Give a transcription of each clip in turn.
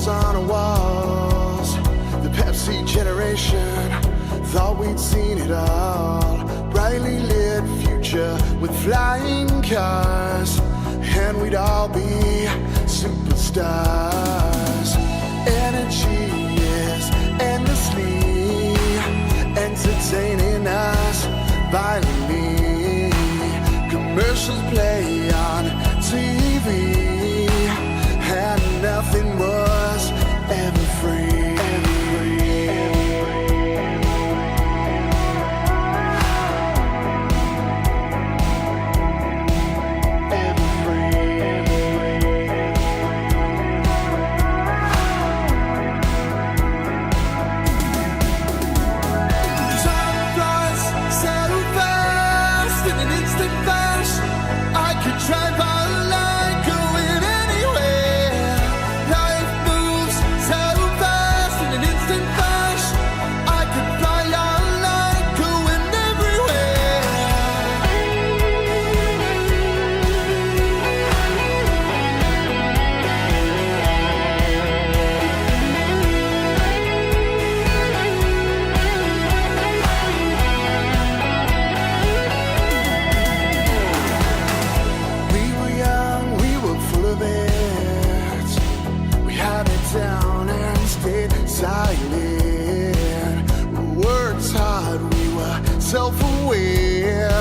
On our walls, the Pepsi generation thought we'd seen it all. Brightly lit future with flying cars, and we'd all be superstars. Energy is endlessly entertaining us violently. Commercials play on TV, and nothing was ever free. Self-aware,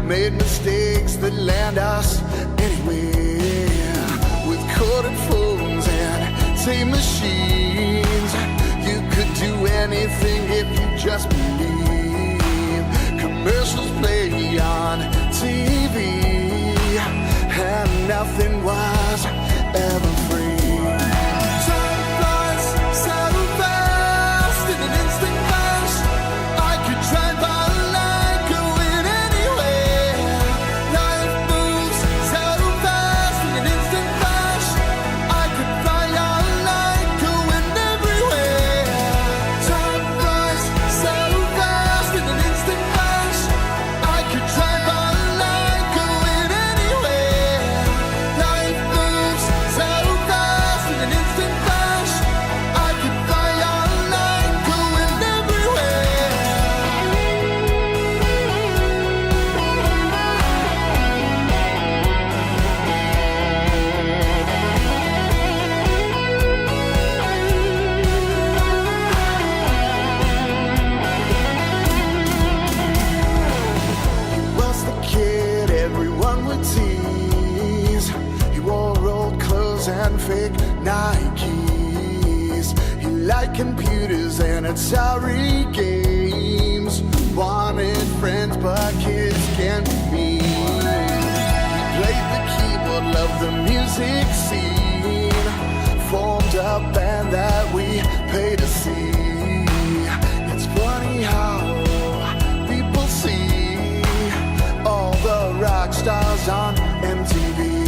made mistakes that land us anywhere. With corded phones and tape machines, you could do anything if you just believe. Commercials play on TV, and nothing was ever free. Fake Nikes. He liked computers and Atari games. Wanted friends, but kids can't be me. He played the keyboard, loved the music scene. Formed a band that we pay to see. It's funny how people see all the rock stars on MTV.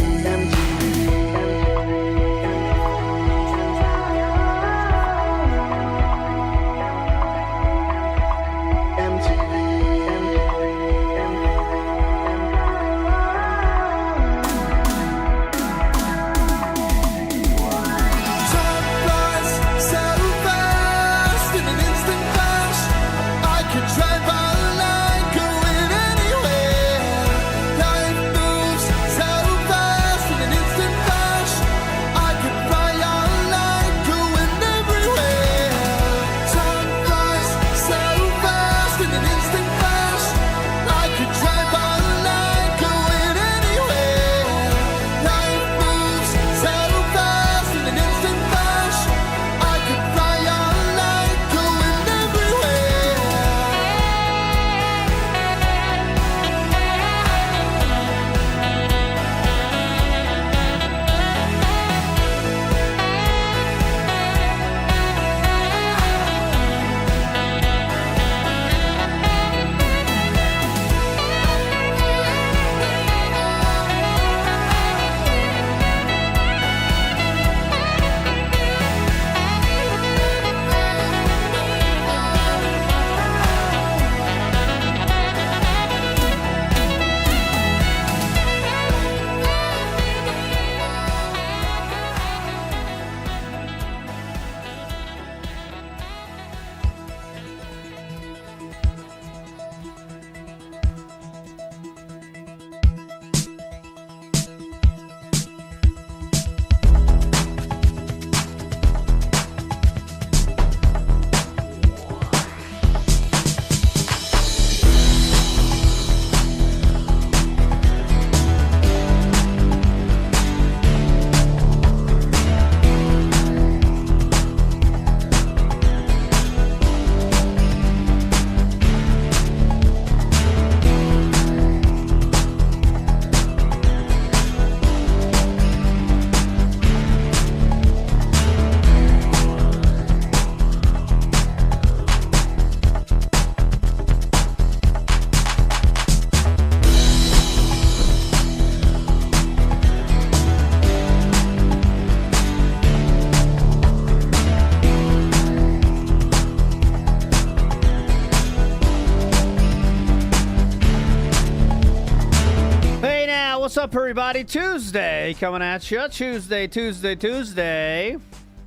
What's up, everybody? Tuesday coming at you. Tuesday.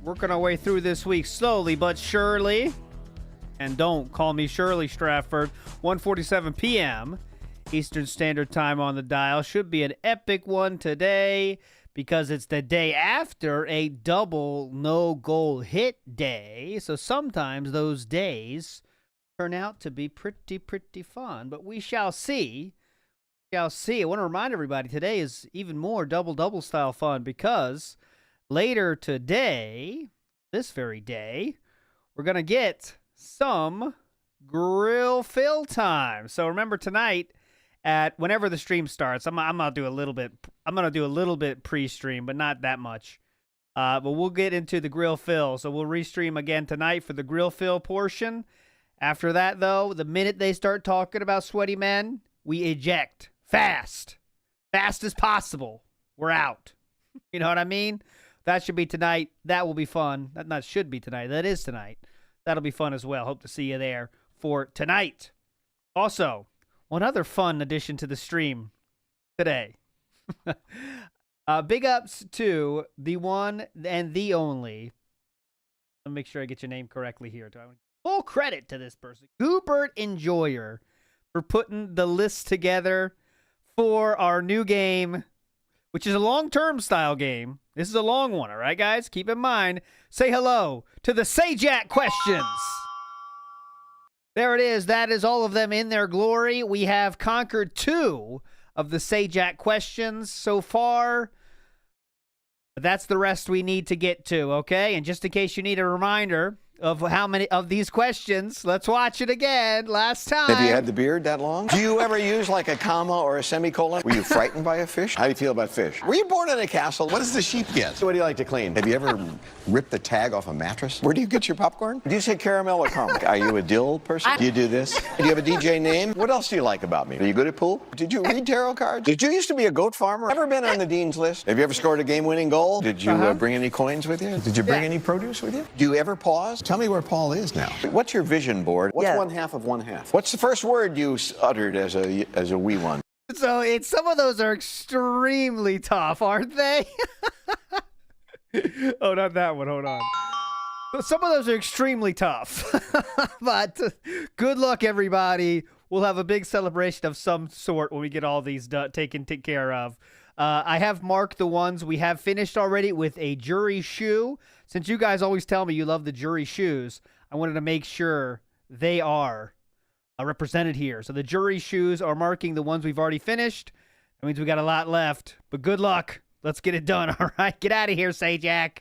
Working our way through this week slowly but surely. And don't call me Shirley Stratford. 1:47 p.m. Eastern Standard Time on the dial. Should be an epic one today because it's the day after a double no-goal hit day. So sometimes those days turn out to be pretty fun. But we shall see. I want to remind everybody today is even more double style fun because later today, this very day, we're going to get some grill fill time. So remember tonight at whenever the stream starts, I'm going to do a little bit pre-stream, but not that much. But we'll get into the grill fill. So we'll restream again tonight for the grill fill portion. After that, though, the minute they start talking about sweaty men, we eject. Fast as possible. We're out. You know what I mean? That should be tonight. That will be fun. That not should be tonight. That is tonight. That'll be fun as well. Hope to see you there for tonight. Also, one other fun addition to the stream today. Big ups to the one and the only. Let me make sure I get your name correctly here. Full credit to this person. Goobert Enjoyer for putting the list together for our new game, which is a long-term style game. This is a long one, all right, guys? Keep in mind, say hello to the Sajak questions. There it is. That is all of them in their glory. We have conquered 2 of the Sajak questions so far. But that's the rest we need to get to, okay? And just in case you need a reminder of how many of these questions, let's watch it again. Last time. Have you had the beard that long? Do you ever use like a comma or a semicolon? Were you frightened by a fish? How do you feel about fish? Were you born in a castle? What does the sheep get? What do you like to clean? Have you ever ripped the tag off a mattress? Where do you get your popcorn? Do you say caramel or caramel? Are you a dill person? Do you do this? Do you have a DJ name? What else do you like about me? Are you good at pool? Did you read tarot cards? Did you used to be a goat farmer? Ever been on the dean's list? Have you ever scored a game-winning goal? Did you bring any coins with you? Did you bring any produce with you? Do you ever pause? Tell me where Paul is now. What's your vision board? What's one half of one half? What's the first word you uttered as a wee one? So some of those are extremely tough, aren't they? Oh, not that one. Hold on. Some of those are extremely tough. But good luck, everybody. We'll have a big celebration of some sort when we get all these taken care of. I have marked the ones we have finished already with a jury shoe. Since you guys always tell me you love the jury shoes, I wanted to make sure they are represented here. So the jury shoes are marking the ones we've already finished. That means we got a lot left. But good luck. Let's get it done, all right? Get out of here, Sajak.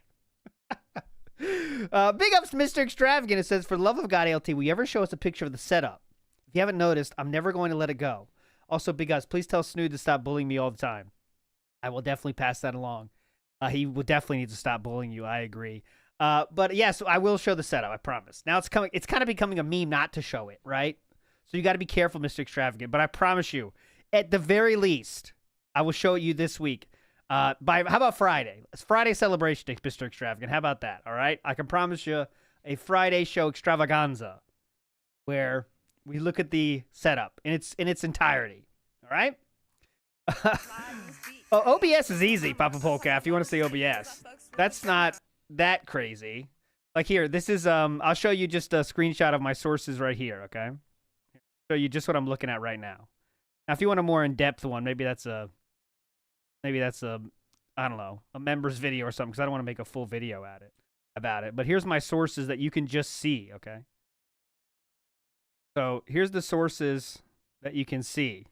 Big ups to Mr. Extravagant. It says, for the love of God, ALT, will you ever show us a picture of the setup? If you haven't noticed, I'm never going to let it go. Also, big ups, please tell Snood to stop bullying me all the time. I will definitely pass that along. He would definitely need to stop bullying you. I agree. But yes, I will show the setup. I promise. Now it's coming. It's kind of becoming a meme not to show it, right? So you got to be careful, Mr. Extravagant. But I promise you, at the very least, I will show it you this week. How about Friday? It's Friday celebration, Mr. Extravagant. How about that? All right. I can promise you a Friday show extravaganza where we look at the setup in its entirety. All right. Oh, OBS is easy, Papa Polka, if you want to say OBS. That's not that crazy. Like here, this is, I'll show you just a screenshot of my sources right here, okay? Show you just what I'm looking at right now. Now, if you want a more in-depth one, maybe that's a, I don't know, a members video or something, because I don't want to make a full video about it. But here's my sources that you can just see, okay? So here's the sources that you can see.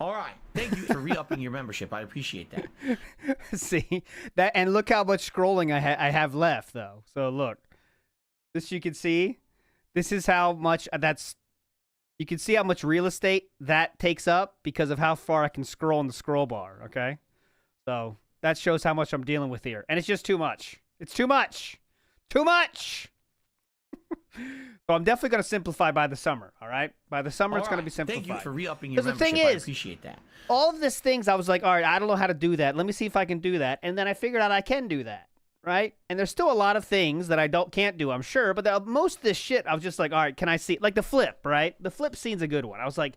All right. Thank you for re-upping your membership. I appreciate that. See that, and look how much scrolling I have left, though. So look, this you can see. This is how much you can see how much real estate that takes up because of how far I can scroll in the scroll bar. Okay, so that shows how much I'm dealing with here, and it's just too much. It's too much. Too much. So I'm definitely going to simplify by the summer, all right? By the summer, it's going to be simplified. Thank you for re-upping your membership. The thing is, I appreciate that. All of these things, I was like, all right, I don't know how to do that. Let me see if I can do that. And then I figured out I can do that, right? And there's still a lot of things that I can't do, I'm sure. But most of this shit, I was just like, all right, can I see? Like the flip, right? The flip scene's a good one. I was like,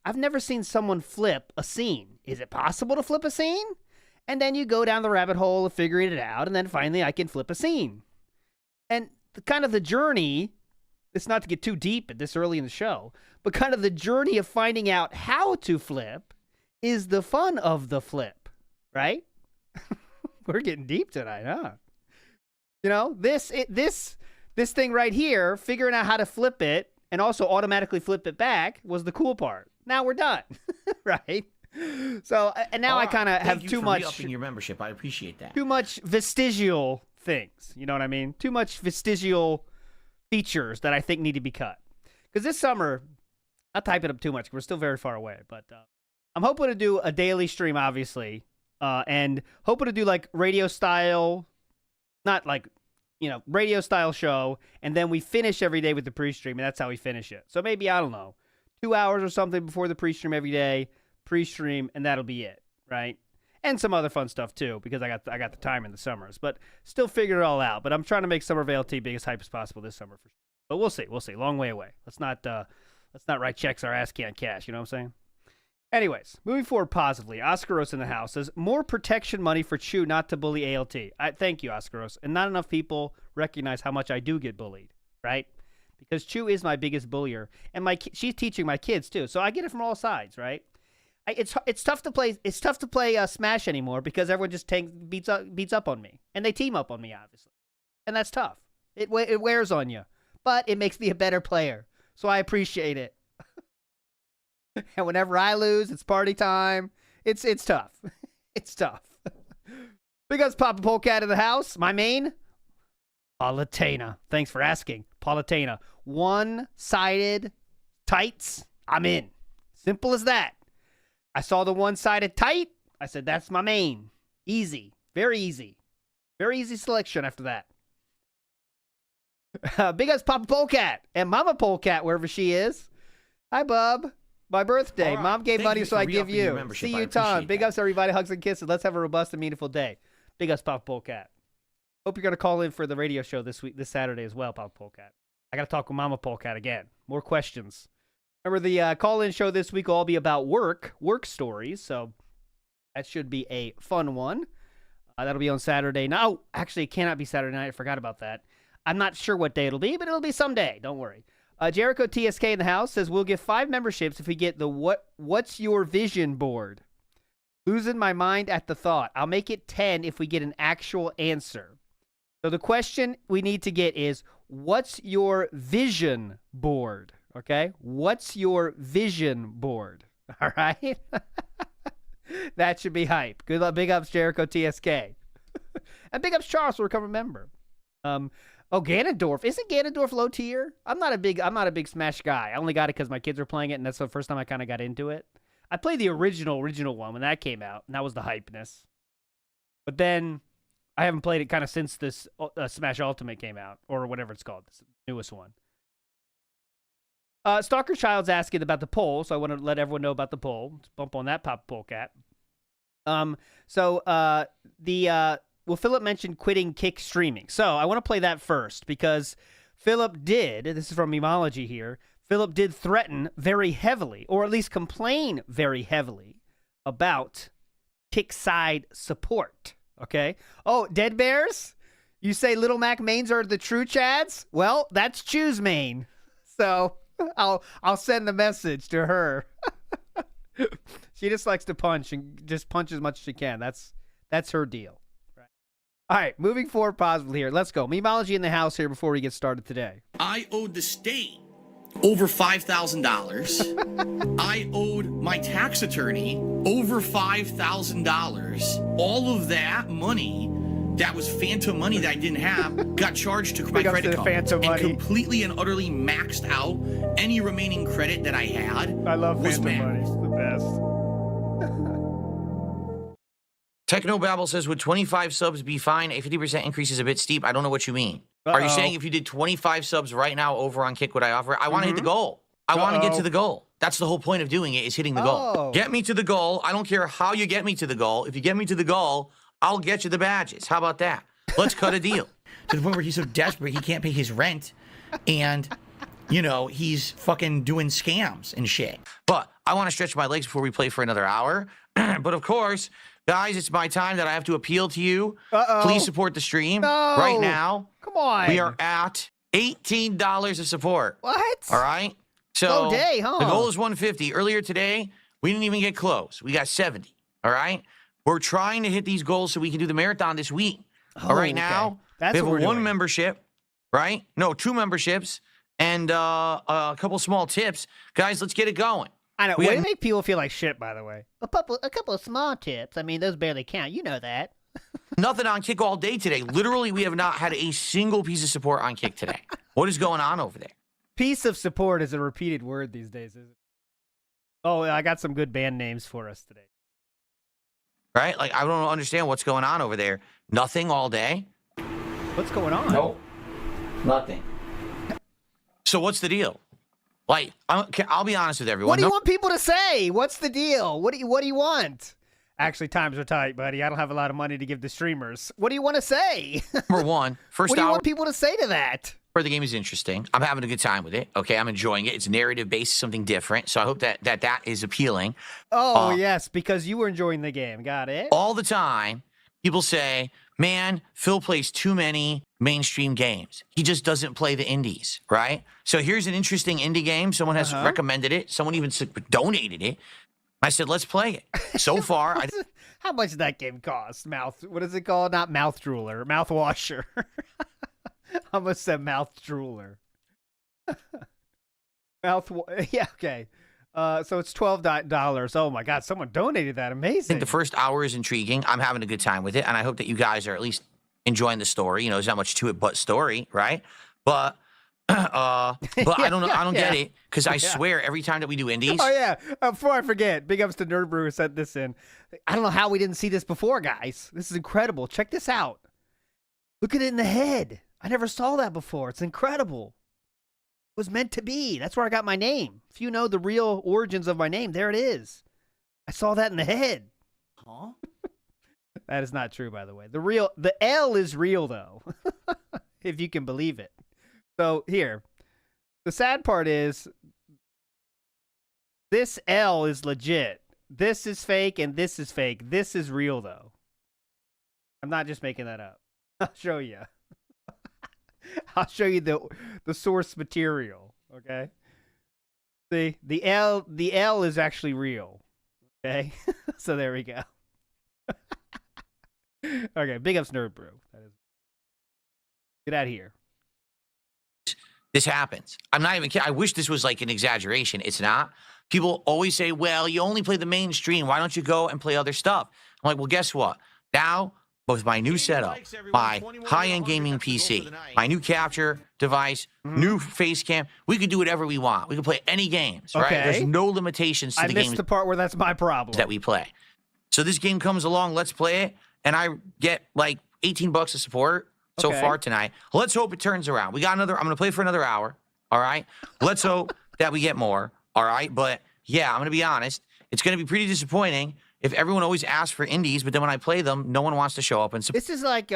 I've never seen someone flip a scene. Is it possible to flip a scene? And then you go down the rabbit hole of figuring it out, and then finally I can flip a scene. And kind of the journey, it's not to get too deep at this early in the show, but kind of the journey of finding out how to flip is the fun of the flip, right? We're getting deep tonight, huh? You know, this thing right here, figuring out how to flip it and also automatically flip it back was the cool part. Now we're done, right? So, and now I kind of have too much. Re-upping your membership, I appreciate that. Too much vestigial things, you know what I mean? Too much vestigial features that I think need to be cut. Because this summer, I'll type it up too much. We're still very far away, but I'm hoping to do a daily stream, obviously, and hoping to do like radio style, not like, you know, radio style show, and then we finish every day with the pre-stream, and that's how we finish it. So maybe, I don't know, 2 hours or something before the pre-stream every day, pre-stream, and that'll be it, right? And some other fun stuff too, because I got the time in the summers, but still figure it all out. But I'm trying to make Summer of ALT big as hype as possible this summer for sure. But we'll see. Long way away. Let's not write checks our ass can't cash. You know what I'm saying? Anyways, moving forward positively. Oscaros in the house says more protection money for Chew not to bully ALT. Thank you, Oscaros. And not enough people recognize how much I do get bullied, right? Because Chew is my biggest bullier, and she's teaching my kids too. So I get it from all sides, right? It's tough to play. It's tough to play Smash anymore because everyone just beats up on me, and they team up on me, obviously, and that's tough. It wears on you, but it makes me a better player, so I appreciate it. And whenever I lose, it's party time. It's tough. It's tough. Big ups, Papa Polecat in the house. My main, Palatena. Thanks for asking, Palatena. One-sided tights. I'm in. Simple as that. I saw the one-sided tight. I said, that's my main. Easy. Very easy. Very easy selection after that. Big ups, Papa Polecat and Mama Polecat, wherever she is. Hi, Bub. My birthday. Right. Mom gave money, so I give you. See you, Tom. Big ups, everybody. Hugs and kisses. Let's have a robust and meaningful day. Big ups, Papa Polecat. Hope you're going to call in for the radio show this Saturday as well, Papa Polecat. I got to talk with Mama Polecat again. More questions. Remember, the call-in show this week will all be about work stories, so that should be a fun one. That'll be on Saturday. No, actually, it cannot be Saturday night. I forgot about that. I'm not sure what day it'll be, but it'll be someday. Don't worry. Jericho TSK in the house says, we'll give 5 memberships if we get the What's Your Vision board. Losing my mind at the thought. I'll make it 10 if we get an actual answer. So the question we need to get is, what's your vision board? Okay? What's your vision board? All right? That should be hype. Good luck. Big ups, Jericho TSK. And big ups, Charles, for becoming a member. Oh, Ganondorf. Isn't Ganondorf low tier? I'm not a big Smash guy. I only got it because my kids were playing it, and that's the first time I kind of got into it. I played the original one when that came out, and that was the hypeness. But then I haven't played it kind of since this Smash Ultimate came out, or whatever it's called, this newest one. Stalker Child's asking about the poll, so I want to let everyone know about the poll. Let's bump on that, Papa Polecat. Well, Philip mentioned quitting Kick streaming. So I want to play that first because Philip did, this is from Memology here, Philip did threaten very heavily, or at least complain very heavily about Kick side support. Okay? Oh, Dead Bears? You say Little Mac mains are the true Chads? Well, that's Chew's main. So I'll send the message to her. She just likes to punch and just punch as much as she can. That's her deal. Right. All right, moving forward positively here. Let's go. Memology in the house here before we get started today. I owed the state over $5,000. I owed my tax attorney over $5,000. All of that money that was phantom money that I didn't have got charged to my credit card phantom money. And completely and utterly maxed out any remaining credit that I had. I love phantom money. It's the best. Technobabble says, would 25 subs be fine? A 50% increase is a bit steep. I don't know what you mean. Are you saying if you did 25 subs right now over on Kick, would I offer it? I want to hit the goal. I want to get to the goal. That's the whole point of doing it, is hitting the goal. Get me to the goal. I don't care how you get me to the goal. If you get me to the goal, I'll get you the badges. How about that? Let's cut a deal. To the point where he's so desperate he can't pay his rent, and, you know, he's fucking doing scams and shit. But I want to stretch my legs before we play for another hour. But of course, guys, it's my time that I have to appeal to you. Please support the stream. No. Right now, Come on. we are at $18 of support. What? All right? So Slow day, huh? the goal is 150. Earlier today, we didn't even get close. We got 70. All right? We're trying to hit these goals so we can do the marathon this week. All right, now, That's we have what we're one doing. membership, right? No, 2 memberships and a couple small tips. Guys, let's get it going. I know. We Way had- to make people feel like shit, by the way. A couple of small tips. I mean, those barely count. You know that. Nothing on Kick all day today. Literally, we have not had a single piece of support on Kick today. What is going on over there? Piece of support is a repeated word these days, isn't it? Oh, I got some good band names for us today. Right? Like, I don't understand what's going on over there. Nothing all day? What's going on? Nope. Nothing. So what's the deal? Like, I'll be honest with everyone. What do you want people to say? What's the deal? What do you want? Actually, times are tight, buddy. I don't have a lot of money to give the streamers. What do you want to say? Number one, first What do you hour want people to say to that? for the game is interesting. I'm having a good time with it. Okay, I'm enjoying it. It's narrative based, something different. So I hope that is appealing. Oh, yes, because you were enjoying the game. Got it? All the time, people say, man, Phil plays too many mainstream games. He just doesn't play the indies, right? So here's an interesting indie game. Someone has recommended it. Someone even donated it. I said, let's play it. So far, How much did that game cost? What is it called? Not mouth drooler, mouth washer. I almost said mouth drooler. Yeah, okay. So it's $12. Oh my God, someone donated that. I Amazing. think the first hour is intriguing. I'm having a good time with it, and I hope that you guys are at least enjoying the story. You know, there's not much to it but story, right? But I don't know. I don't get it because I swear every time that we do indies, Oh yeah. Before I forget, big ups to Nerd Brew who sent this in. I don't know how we didn't see this before, guys. This is incredible. Check this out. Look at it in the head. I never saw that before. It's incredible. It was meant to be. That's where I got my name. If you know the real origins of my name, there it is. I saw that in the head. Huh? That is not true, by the way. The L is real, though, if you can believe it. So here, the sad part is this L is legit. This is fake and this is fake. This is real, though. I'm not just making that up. I'll show you. I'll show you the source material. Okay. See, the L is actually real. Okay. So there we go. Okay. Big ups, Nerd Brew. That is. Get out of here. this happens. I'm not even kidding. I wish this was like an exaggeration. It's not. People always say, well, you only play the mainstream. Why don't you go and play other stuff? I'm like, well, guess what? Now, with my new setup, my high-end gaming PC, my new capture device, new face cam, we could do whatever we want. We can play any games, right? Okay. There's no limitations to I the missed games the part where that's my problem. that we play. So this game comes along, let's play it, and I get like $18 of support so Okay. far tonight. Let's hope it turns around. We got another, I'm going to play for another hour, all right? Let's hope that we get more, all right? But yeah, I'm going to be honest, it's going to be pretty disappointing if everyone always asks for indies, but then when I play them, no one wants to show up and support. This is like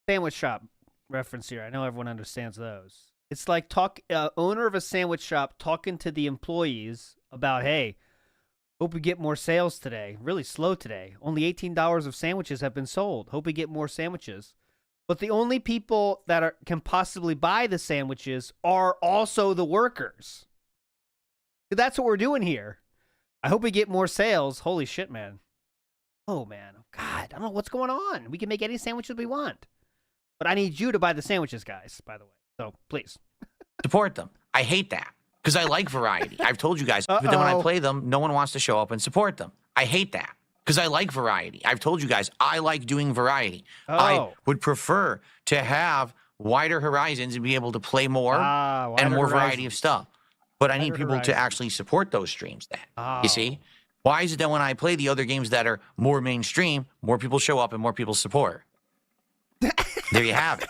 sandwich shop reference here. I know everyone understands those. It's like owner of a sandwich shop talking to the employees about, hey, hope we get more sales today. Really slow today. Only $18 of sandwiches have been sold. Hope we get more sandwiches. But the only people that can possibly buy the sandwiches are also the workers. That's what we're doing here. I hope we get more sales. Holy shit, man. Oh, man. God, I don't know what's going on. We can make any sandwiches we want. But I need you to buy the sandwiches, guys, by the way. So, please. Support them. I hate that because I like variety. I've told you guys, but then when I play them, no one wants to show up and support them. I hate that because I like variety. I've told you guys, I like doing variety. I would prefer to have wider horizons and be able to play more and more variety of stuff. But I need people to actually support those streams then. You see? Why is it that when I play the other games that are more mainstream, more people show up and more people support? There you have it.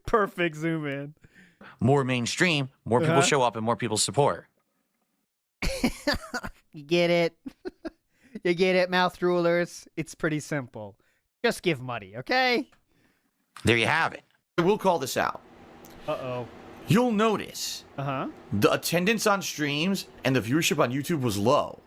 Perfect zoom in. More mainstream, more people show up and more people support. You get it? You get it, mouth rulers? It's pretty simple. Just give money, okay? There you have it. We'll call this out. Uh-oh. you'll notice the attendance on streams and the viewership on YouTube was low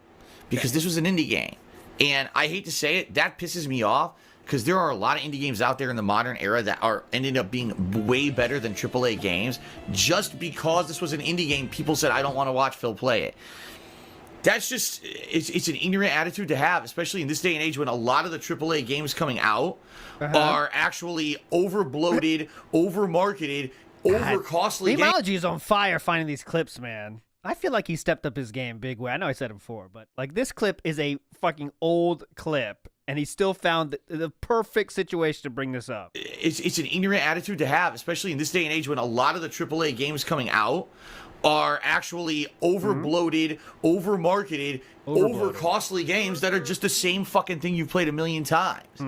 because this was an indie game. And I hate to say it, that pisses me off because there are a lot of indie games out there in the modern era that are ended up being way better than AAA games. Just because this was an indie game, people said, I don't want to watch Phil play it. That's just, it's an ignorant attitude to have, especially in this day and age when a lot of the AAA games coming out are actually over-bloated, over-marketed, over-costly games. Mouthwash is on fire finding these clips, man. I feel like he stepped up his game big way. I know I said it before, but like this clip is a fucking old clip, and he still found the perfect situation to bring this up. It's an ignorant attitude to have, especially in this day and age when a lot of the AAA games coming out are actually over-bloated, over-marketed, over-costly games that are just the same fucking thing you've played a million times.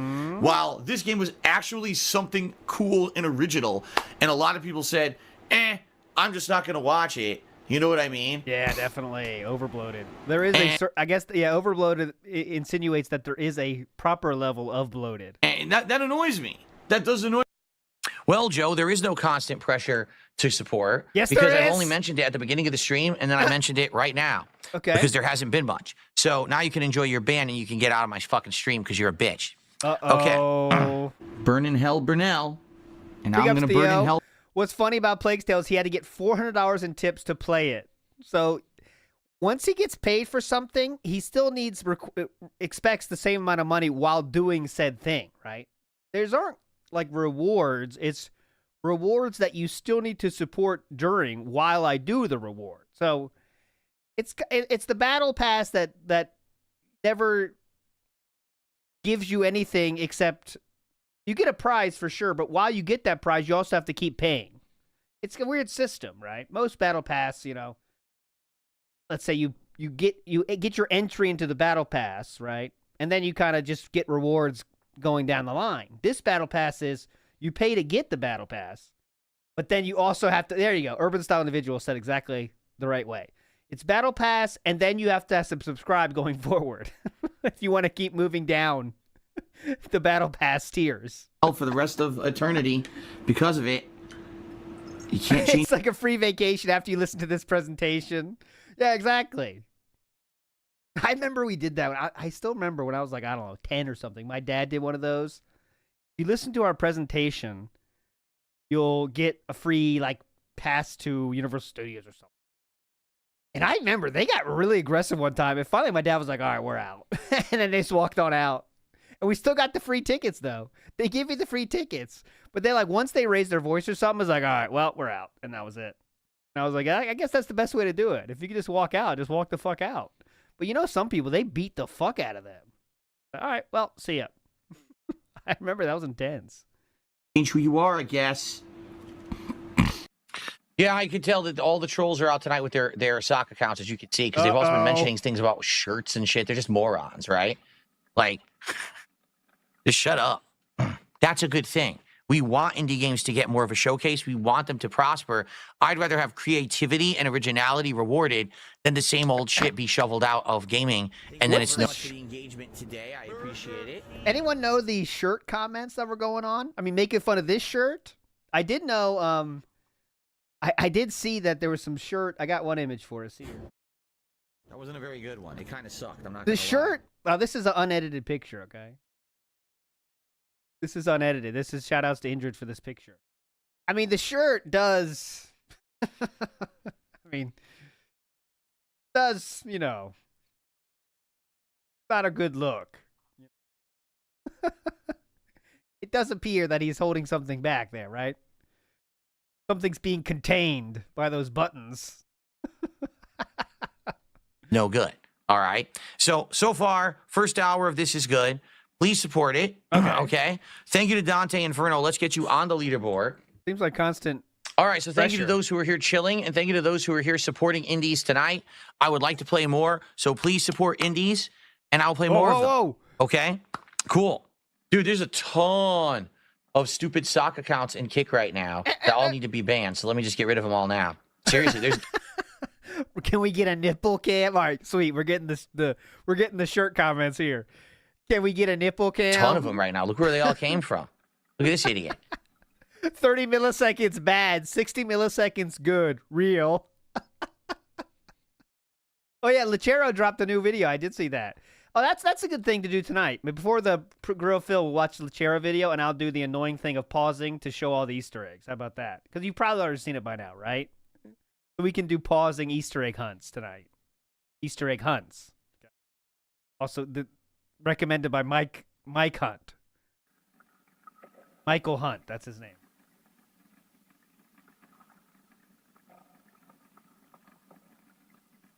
While this game was actually something cool and original, and a lot of people said, I'm just not going to watch it. You know what I mean? Yeah, definitely. Overbloated. There is I guess, overbloated insinuates that there is a proper level of bloated. And that annoys me. That does annoy me. Well, Joe, there is no constant pressure to support. Yes, because there is. I only mentioned it at the beginning of the stream, and then I mentioned it right now. Okay. Because there hasn't been much. So now you can enjoy your band, and you can get out of my fucking stream because you're a bitch. Uh-oh. Okay. Burn in hell, Brunel. And now I'm going to burn in hell. What's funny about Plague's Tale is he had to get $400 in tips to play it. So once he gets paid for something, he still expects the same amount of money while doing said thing, right? There's aren't like rewards. It's rewards that you still need to support during while I do the reward. So it's the battle pass that never gives you anything except you get a prize for sure, but while you get that prize, you also have to keep paying. It's a weird system, right? Most battle pass, let's say you get your entry into the battle pass, right? And then you kind of just get rewards going down the line. This battle pass is you pay to get the battle pass, but then you also have to, there you go. Urban Style Individual said exactly the right way. It's battle pass, and then you have to subscribe going forward if you want to keep moving down the battle pass tiers. For the rest of eternity because of it. You can't change. It's like a free vacation after you listen to this presentation. Yeah, exactly. I remember we did that. I still remember when I was like, I don't know, 10 or something. My dad did one of those. If you listen to our presentation, you'll get a free pass to Universal Studios or something. And I remember they got really aggressive one time. And finally my dad was like, all right, we're out. And then they just walked on out. And we still got the free tickets, though. They give you the free tickets. But they once they raised their voice or something, it was like, all right, well, we're out. And that was it. And I was like, I guess that's the best way to do it. If you could just walk out, just walk the fuck out. But some people, they beat the fuck out of them. All right, well, see ya. I remember that was intense. Change who you are, I guess. Yeah, I can tell that all the trolls are out tonight with their sock accounts, as you can see, because they've also been mentioning things about shirts and shit. They're just morons, right? Just shut up. That's a good thing. We want indie games to get more of a showcase. We want them to prosper. I'd rather have creativity and originality rewarded than the same old shit be shoveled out of gaming. And then it's no engagement today. I appreciate it. Anyone know the shirt comments that were going on? I mean, making fun of this shirt. I did know. I did see that there was some shirt. I got one image for us here. That wasn't a very good one. It kind of sucked. I'm not. The shirt. Well, this is an unedited picture. Okay. This is unedited. This is shout outs to Injured for this picture. I mean, the shirt does, not a good look. It does appear that he's holding something back there, right? Something's being contained by those buttons. No good. All right. So far, first hour of this is good. Please support it. Okay. Thank you to Dante Inferno. Let's get you on the leaderboard. Seems like constant. All right. So thank you to pressure. those who are here chilling, and thank you to those who are here supporting indies tonight. I would like to play more, so please support indies, and I'll play more of them. Okay. Cool. Dude, there's a ton of stupid sock accounts in Kick right now that all need to be banned. So let me just get rid of them all now. Seriously, there's. Can we get a nipple cam? All right, sweet. We're getting the shirt comments here. Can we get a nipple cam? Ton of them right now. Look where they all came from. Look at this idiot. 30 milliseconds bad, 60 milliseconds good, real. Oh yeah, Lechero dropped a new video. I did see that. Oh, that's a good thing to do tonight. Before the Grill Phil, we'll watch the Lechero video, and I'll do the annoying thing of pausing to show all the Easter eggs. How about that? Because you've probably already seen it by now, right? So we can do pausing Easter egg hunts tonight. Easter egg hunts. Also, recommended by Mike Hunt. Michael Hunt, that's his name.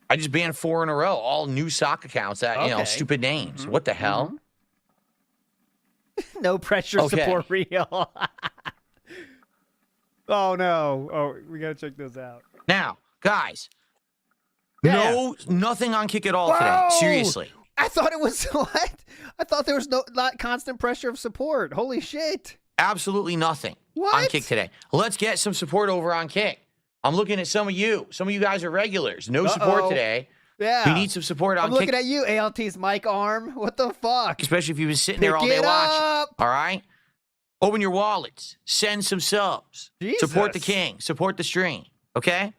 I just banned 4 in a row, all new sock accounts that, you know, stupid names. What the hell? No pressure support real. Oh, no. Oh, we got to check those out. Now, guys, nothing on kick at all today. Seriously. I thought it was what? I thought there was not constant pressure of support. Holy shit. Absolutely nothing on kick today. Let's get some support over on kick. I'm looking at some of you. Some of you guys are regulars. No support today. Yeah. We need some support on I'm kick. looking at you, ALT's mic arm. What the fuck? Especially if you've been sitting there all day watching. All right? Open your wallets. Send some subs. Jesus. Support the king. Support the stream. Okay?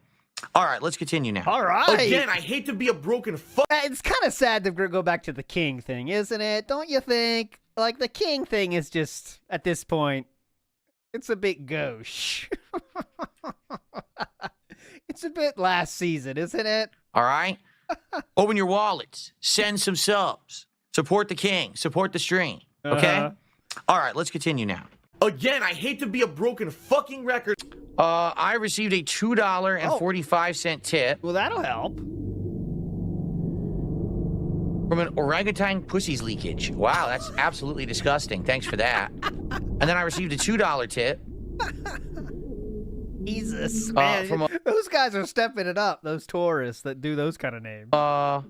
All right, let's continue now. All right. Again, I hate to be a broken fuck. It's kind of sad to go back to the king thing, isn't it? Don't you think? Like, the king thing is just, at this point, it's a bit gauche. It's a bit last season, isn't it? All right? Open your wallets. Send some subs. Support the king. Support the stream. Okay? All right, let's continue now. Again, I hate to be a broken fucking record. I received a $2.45 tip Well, that'll help. from an orangutan pussy's leakage. Wow, that's absolutely disgusting. Thanks for that. And then I received a $2 tip. Jesus, man. Those guys are stepping it up, those tourists that do those kind of names. I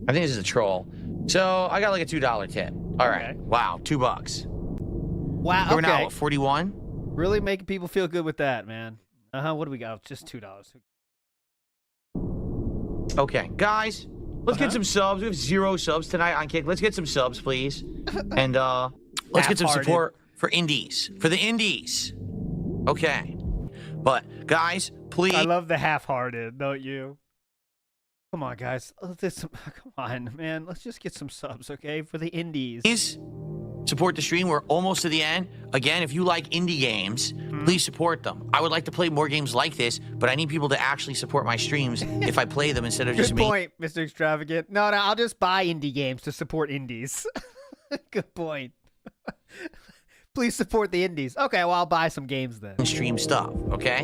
think this is a troll. So I got like a $2 tip. All right. Okay. Wow, $2. Wow, We're now at 41. Really making people feel good with that, man. What do we got? Just $2. Okay, guys, let's get some subs. We have 0 subs tonight on Kick. Let's get some subs, please. And let's get some support for indies. For the indies. Okay. But, guys, please. I love the half-hearted, don't you? Come on, guys. Come on, man. Let's just get some subs, okay? For the indies. Please support the stream. We're almost to the end. Again, if you like indie games, please support them. I would like to play more games like this, but I need people to actually support my streams if I play them instead of just me. Good point, Mr. Extravagant. No, I'll just buy indie games to support indies. Good point. Please support the indies. Okay, well, I'll buy some games then. Stream stuff, okay?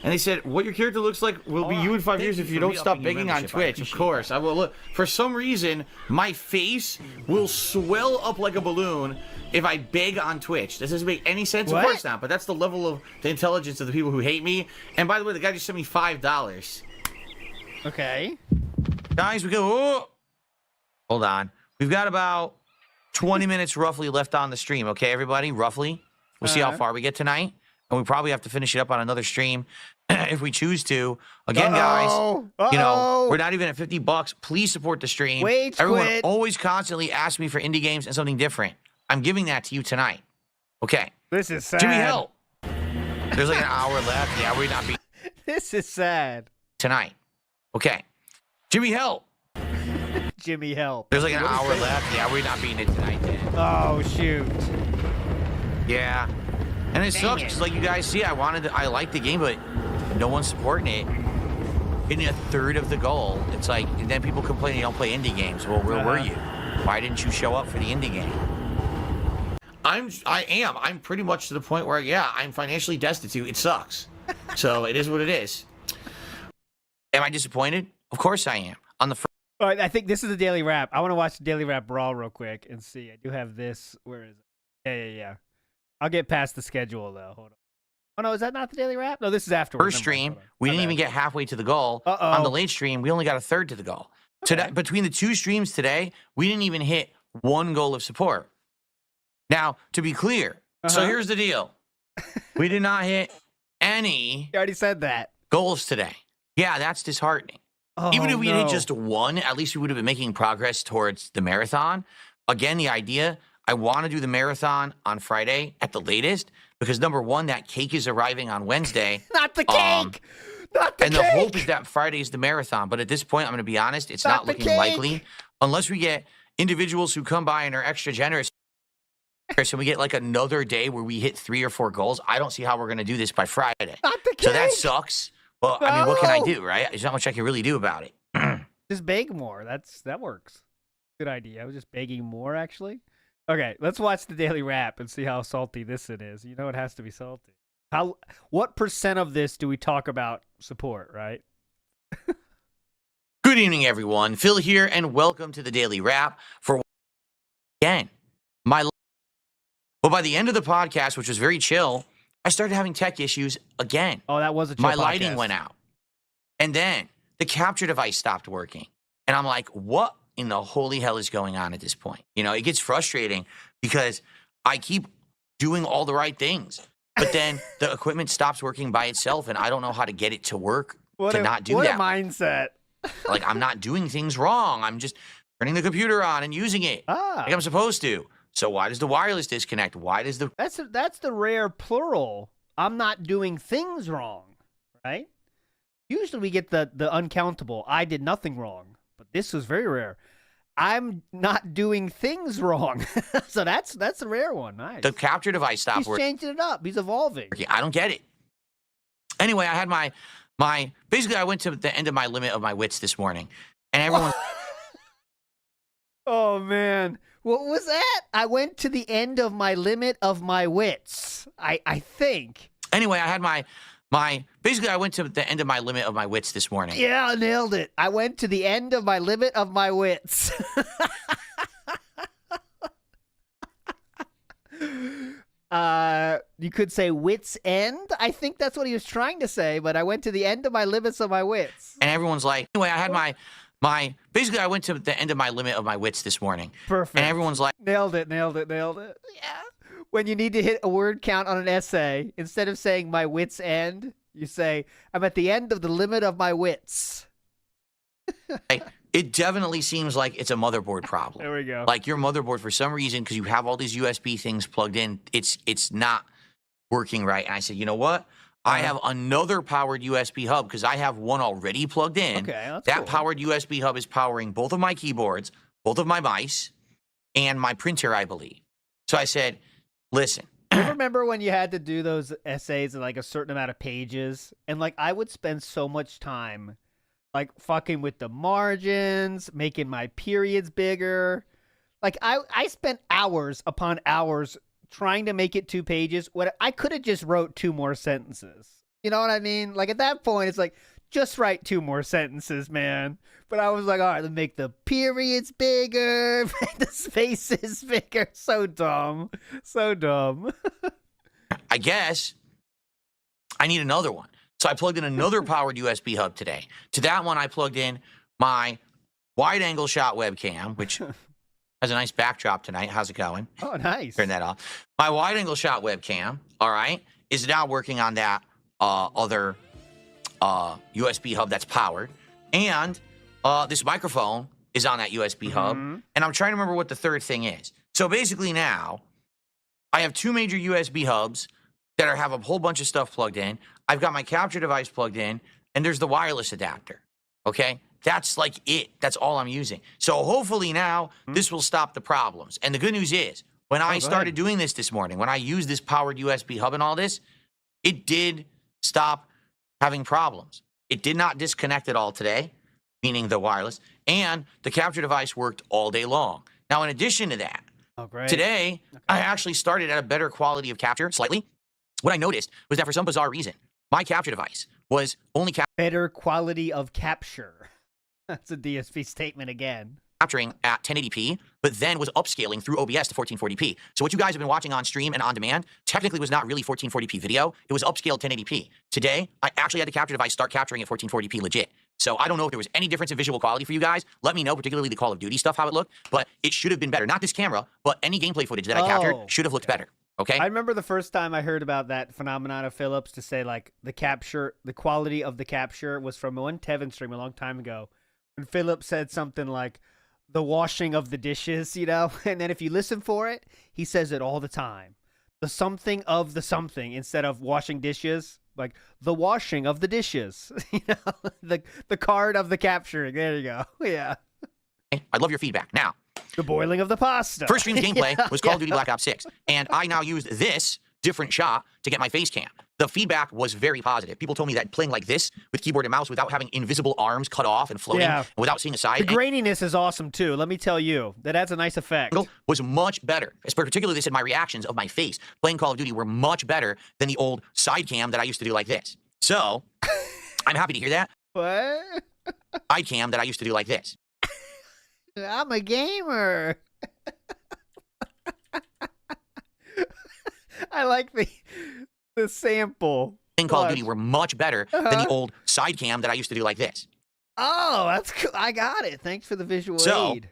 And they said, what your character looks like will be you in 5 years if you don't stop begging on Twitch. Of course, I will. Look, for some reason, my face will swell up like a balloon if I beg on Twitch. This doesn't make any sense. What? Of course not, but that's the level of the intelligence of the people who hate me. And by the way, the guy just sent me $5. Okay. Guys, we go. Oh, hold on. We've got about 20 minutes roughly left on the stream, okay, everybody? Roughly. We'll see how far we get tonight. And we probably have to finish it up on another stream if we choose to. Again, guys, you know, we're not even at $50. Please support the stream. Everyone always constantly asks me for indie games and something different. I'm giving that to you tonight. Okay. This is sad. Jimmy Hill. There's like an hour left. Yeah, we're not be This is sad. tonight. Okay. Jimmy Hill. Jimmy Help. There's like an hour left. Yeah, we're not beating it tonight then. Oh, shoot. Yeah. And it sucks because, like you guys see, I like the game, but no one's supporting it. Getting a third of the goal, it's like, and then people complain you don't play indie games. Well, where were you? Why didn't you show up for the indie game? I'm pretty much to the point where, yeah, I'm financially destitute. It sucks. So it is what it is. Am I disappointed? Of course I am. On the first. All right, I think this is the Daily Wrap. I want to watch the Daily Wrap Brawl real quick and see. I do have this. Where is it? Yeah. I'll get past the schedule, though. Hold on. Oh, no, is that not the Daily Wrap? No, this is afterwards. First stream, we didn't even get halfway to the goal. On the late stream, we only got a third to the goal. Today, between the 2 streams today, we didn't even hit 1 goal of support. Now, to be clear, so here's the deal. We did not hit any You already said that. goals today. Yeah, that's disheartening. Oh, Even if we no. hit just 1, at least we would have been making progress towards the marathon. Again, the idea, I want to do the marathon on Friday at the latest. because number one, that cake is arriving on Wednesday. Not the cake. Not the and cake. the hope is that Friday is the marathon. But at this point, I'm going to be honest, it's not the looking cake. likely unless we get individuals who come by and are extra generous. So we get like another day where we hit 3 or 4 goals. I don't see how we're going to do this by Friday. Not the cake. So that sucks. Well, I mean, what can I No. do, right? There's not much I can really do about it. Just beg more. That works. Good idea. I was just begging more, actually. Okay, let's watch the Daily Wrap and see how salty this it is. You know it has to be salty. What percent of this do we talk about support, right? Good evening, everyone. Phil here, and welcome to the Daily Wrap for again. But by the end of the podcast, which was very chill, I started having tech issues again. Oh, that was a chill My podcast. lighting went out. And then the capture device stopped working. And I'm like, what in the holy hell is going on at this point? You know, it gets frustrating because I keep doing all the right things. But then the equipment stops working by itself, and I don't know how to get it to work to not do what that. a mindset. Like, I'm not doing things wrong. I'm just turning the computer on and using it like I'm supposed to. So why does the wireless disconnect? Why does the... That's the rare plural. I'm not doing things wrong, right? Usually we get the uncountable. I did nothing wrong. But this was very rare. I'm not doing things wrong. So that's a rare one. Nice. The capture device stopped He's working. changing it up. He's evolving. I don't get it. Anyway, I had my basically I went to the end of my limit of my wits this morning, and everyone. Oh man, what was that? I went to the end of my limit of my wits. I think. Anyway, I had my basically I went to the end of my limit of my wits this morning. Yeah, I nailed it. I went to the end of my limit of my wits. You could say wits end. I think that's what he was trying to say, but I went to the end of my limits of my wits. And everyone's like, anyway, I had my basically I went to the end of my limit of my wits this morning. Perfect. And everyone's like, Nailed it. Yeah. When you need to hit a word count on an essay, instead of saying my wits end, you say, I'm at the end of the limit of my wits. it definitely seems like it's a motherboard problem. There we go. Like your motherboard, for some reason, because you have all these USB things plugged in, it's not working right. And I said, you know what? I have another powered USB hub because I have one already plugged in. Okay, that's that cool. powered USB hub is powering both of my keyboards, both of my mice, and my printer, I believe. So I said, listen. You remember when you had to do those essays in like a certain amount of pages? And like I would spend so much time like fucking with the margins, making my periods bigger. Like I spent hours upon hours trying to make it 2 pages when I could have just wrote 2 more sentences. You know what I mean? Like at that point, it's like, just write 2 more sentences, man. But I was like, all right, let's make the periods bigger, make the spaces bigger. So dumb. So dumb. I guess I need another one. So I plugged in another powered USB hub today. To that one, I plugged in my wide-angle shot webcam, which has a nice backdrop tonight. How's it going? Oh, nice. Turn that off. My wide-angle shot webcam, all right, is now working on that other USB hub that's powered. And this microphone is on that USB hub. And I'm trying to remember what the third thing is. So basically now, I have 2 major USB hubs that have a whole bunch of stuff plugged in. I've got my capture device plugged in, and there's the wireless adapter, okay? That's like it. That's all I'm using. So hopefully now this will stop the problems. And the good news is, when I started doing this morning, when I used this powered USB hub and all this, it did stop having problems. It did not disconnect at all today, meaning the wireless, and the capture device worked all day long. Now, in addition to that, today, I actually started at a better quality of capture, slightly. What I noticed was that for some bizarre reason, my capture device was only better quality of capture. That's a DSP statement again. Capturing at 1080p, but then was upscaling through OBS to 1440p. So what you guys have been watching on stream and on demand technically was not really 1440p video. It was upscaled 1080p. Today, I actually had the capture device start capturing at 1440p legit. So I don't know if there was any difference in visual quality for you guys. Let me know, particularly the Call of Duty stuff, how it looked. But it should have been better. Not this camera, but any gameplay footage that I captured should have looked better. Okay? I remember the first time I heard about that phenomenon of Phillips to say like the quality of the capture was from one Tevin stream a long time ago. When Phillips said something like the washing of the dishes, you know? And then if you listen for it, he says it all the time. the something of the something instead of washing dishes. Like the washing of the dishes. You know, the card of the capturing. There you go. Yeah. I'd love your feedback. Now, the boiling of the pasta. Preestream's gameplay was Call of Duty Black Ops 6, and I now used this different shot to get my face cam. The feedback was very positive. People told me that playing like this with keyboard and mouse without having invisible arms cut off and floating and without seeing a side. The graininess is awesome too. Let me tell you, that adds a nice effect. Was much better. Particularly, they said my reactions of my face playing Call of Duty were much better than the old side cam that I used to do like this. So, I'm happy to hear that. What? Side cam that I used to do like this. I'm a gamer. I like the sample. In Call of Duty were much better than the old side cam that I used to do like this. Oh, that's cool. I got it. Thanks for the visual aid.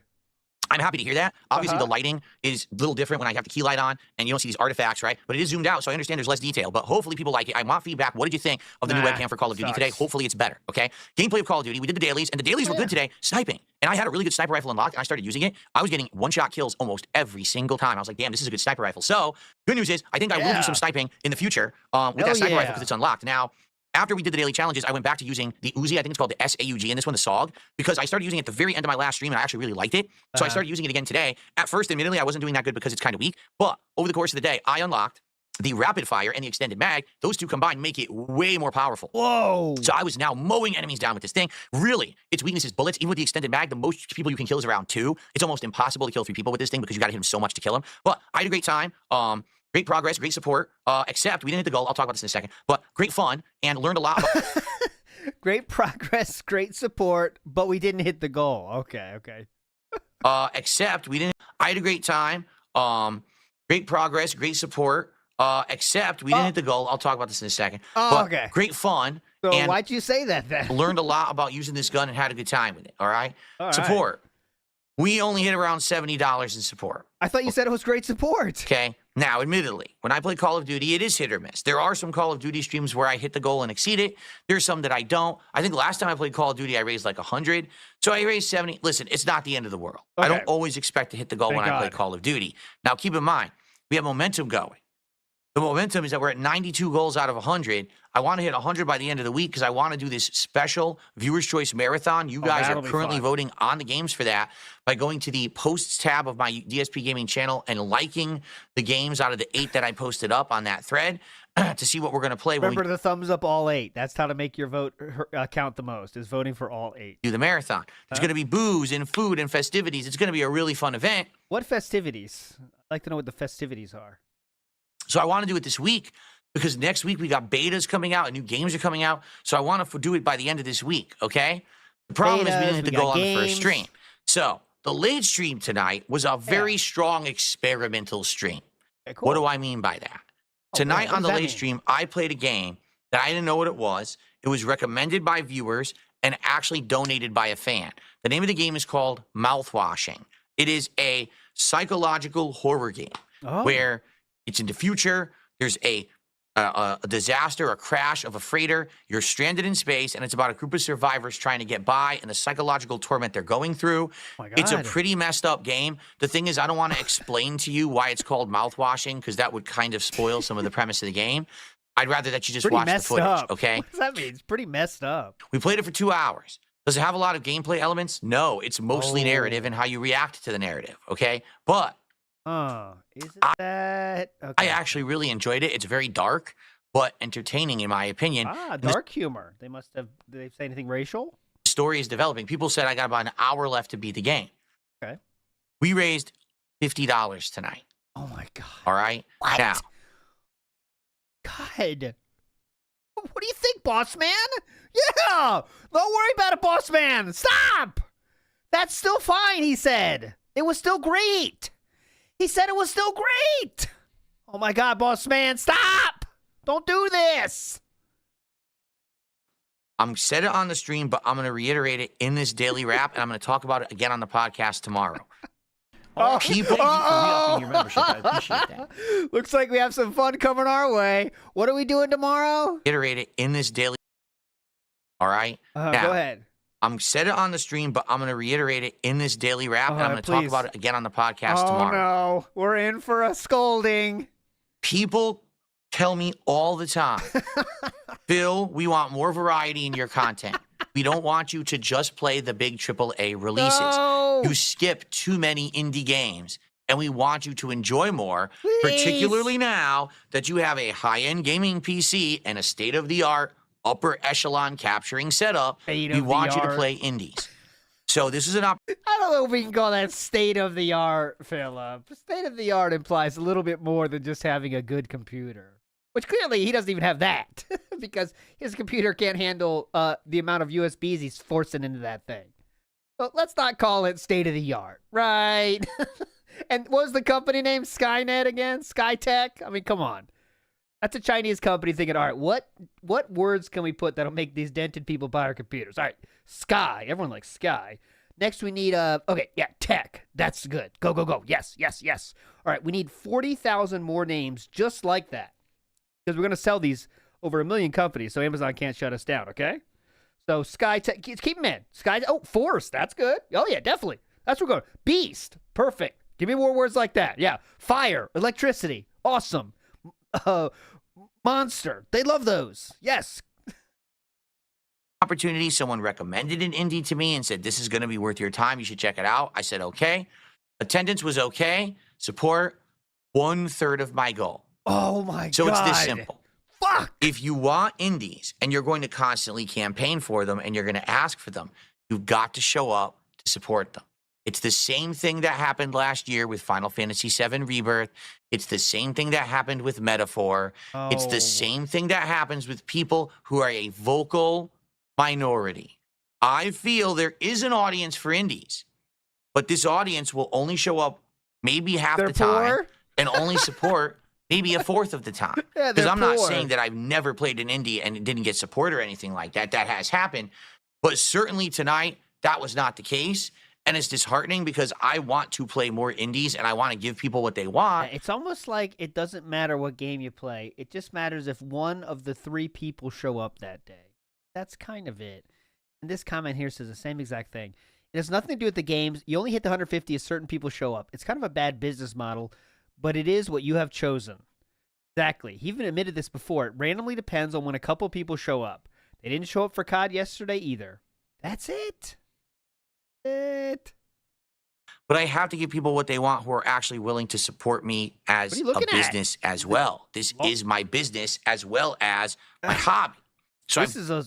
I'm happy to hear that. Obviously, the lighting is a little different when I have the key light on, and you don't see these artifacts, right? But it is zoomed out, so I understand there's less detail. But hopefully people like it. I want feedback. What did you think of the new webcam for Call of Duty today? Hopefully it's better, okay? Gameplay of Call of Duty. We did the dailies, and the dailies were good today. Sniping. And I had a really good sniper rifle unlocked, and I started using it. I was getting one-shot kills almost every single time. I was like, damn, this is a good sniper rifle. So, good news is, I think I will do some sniping in the future with that sniper rifle because it's unlocked. Now, after we did the daily challenges, I went back to using the Uzi. I think it's called the SAUG, and this one, the SOG, because I started using it at the very end of my last stream, and I actually really liked it. So I started using it again today. At first, admittedly, I wasn't doing that good because it's kind of weak, but over the course of the day, I unlocked the rapid fire and the extended mag. Those two combined make it way more powerful. Whoa. So I was now mowing enemies down with this thing. Really, its weakness is bullets. Even with the extended mag, the most people you can kill is around 2. It's almost impossible to kill 3 people with this thing because you got to hit them so much to kill them. But I had a great time. Great progress, great support, except we didn't hit the goal. I'll talk about this in a second. But great fun and learned a lot about... Great progress, great support, but we didn't hit the goal. Okay. Except we didn't... I had a great time. Great progress, great support, except we didn't hit the goal. I'll talk about this in a second. But okay. Great fun. So and why'd you say that then? Learned a lot about using this gun and had a good time with it, all right? Support. We only hit around $70 in support. I thought you said it was great support. Okay. Now, admittedly, when I play Call of Duty, it is hit or miss. There are some Call of Duty streams where I hit the goal and exceed it. There's some that I don't. I think last time I played Call of Duty, I raised like 100. So I raised 70. Listen, it's not the end of the world. Okay. I don't always expect to hit the goal when I play Call of Duty. Now, keep in mind, we have momentum going. The momentum is that we're at 92 goals out of 100. I want to hit 100 by the end of the week because I want to do this special Viewer's Choice Marathon. You guys are currently voting on the games for that by going to the posts tab of my DSP Gaming channel and liking the games out of the 8 that I posted up on that thread to see what we're going to play. Remember the thumbs up all 8. That's how to make your vote count the most, is voting for all 8. Do the marathon. There's going to be booze and food and festivities. It's going to be a really fun event. What festivities? I'd like to know what the festivities are. So I want to do it this week because next week we got betas coming out and new games are coming out. So I want to do it by the end of this week, okay? The problem is we didn't hit the goal on the first stream. So the late stream tonight was a very strong experimental stream. Okay, cool. What do I mean by that? Tonight on the late stream, I played a game that I didn't know what it was. It was recommended by viewers and actually donated by a fan. The name of the game is called Mouthwashing. It is a psychological horror game where it's in the future. There's a disaster, a crash of a freighter. You're stranded in space, and it's about a group of survivors trying to get by and the psychological torment they're going through. Oh my God. It's a pretty messed up game. The thing is, I don't want to explain to you why it's called mouthwashing because that would kind of spoil some of the premise of the game. I'd rather that you just watch the footage, okay? What does that mean? It's pretty messed up. We played it for 2 hours. Does it have a lot of gameplay elements? No, it's mostly narrative and how you react to the narrative, okay? But is it that? Okay. I actually really enjoyed it. It's very dark, but entertaining in my opinion. Dark humor. Did they say anything racial? The story is developing. People said I got about an hour left to beat the game. Okay. We raised $50 tonight. Oh my God. All right. What? Now. God. What do you think, boss man? Yeah. Don't worry about it, boss man. Stop. That's still fine, he said. It was still great. He said it was still great. Oh my God, boss man, stop. Don't do this. I'm said it on the stream, but I'm going to reiterate it in this daily wrap, and I'm going to talk about it again on the podcast tomorrow. Keep it for your membership. I appreciate that. Looks like we have some fun coming our way. What are we doing tomorrow? Reiterate it in this daily. All right. Now, go ahead. I'm said it on the stream, but I'm going to reiterate it in this daily wrap, and I'm going to talk about it again on the podcast tomorrow. Oh no, we're in for a scolding. People tell me all the time, Phil, we want more variety in your content. We don't want you to just play the big AAA releases. No. You skip too many indie games, and we want you to enjoy more, Please. particularly now that you have a high-end gaming PC and a state-of-the-art upper echelon capturing setup. We want you to play indies. So this is an opportunity. I don't know if we can call that state of the art, Philip. State of the art implies a little bit more than just having a good computer, which clearly he doesn't even have that because his computer can't handle the amount of USBs he's forcing into that thing. So let's not call it state of the art, right? And what was the company name? Skynet again? Skytech? I mean, come on. That's a Chinese company thinking, all right, what words can we put that'll make these dented people buy our computers? All right, Sky. Everyone likes Sky. Next, we need, okay, yeah, tech. That's good. Go, go, go. Yes, yes, yes. All right, we need 40,000 more names just like that because we're going to sell these over 1 million companies, so Amazon can't shut us down, okay? So Sky Tech, keep them in. Sky, oh, Force, that's good. Oh, yeah, definitely. That's where we're going. Beast, perfect. Give me more words like that. Yeah, fire, electricity, awesome. Monster, they love those. Yes. Opportunity. Someone recommended an indie to me and said, this is going to be worth your time. You should check it out. I said, okay. Attendance was okay. Support, 1/3 of my goal. Oh, my God. So it's this simple. Fuck. If you want indies and you're going to constantly campaign for them and you're going to ask for them, you've got to show up to support them. It's the same thing that happened last year with Final Fantasy VII Rebirth. It's the same thing that happened with Metaphor. Oh. It's the same thing that happens with people who are a vocal minority. I feel there is an audience for indies, but this audience will only show up maybe half They're the time poor? and only support maybe 1/4 of the time. Yeah, Because they're I'm not poor. saying that I've never played an indie and it didn't get support or anything like that. That has happened. But certainly tonight, that was not the case. And it's disheartening because I want to play more indies and I want to give people what they want. It's almost like it doesn't matter what game you play. It just matters if one of the 3 people show up that day. That's kind of it. And this comment here says the same exact thing. It has nothing to do with the games. You only hit the 150 if certain people show up. It's kind of a bad business model, but it is what you have chosen. Exactly. He even admitted this before. It randomly depends on when a couple people show up. They didn't show up for COD yesterday either. That's it. But I have to give people what they want who are actually willing to support me as What are you a looking at? business as well. This is my business as well as my hobby. So This is a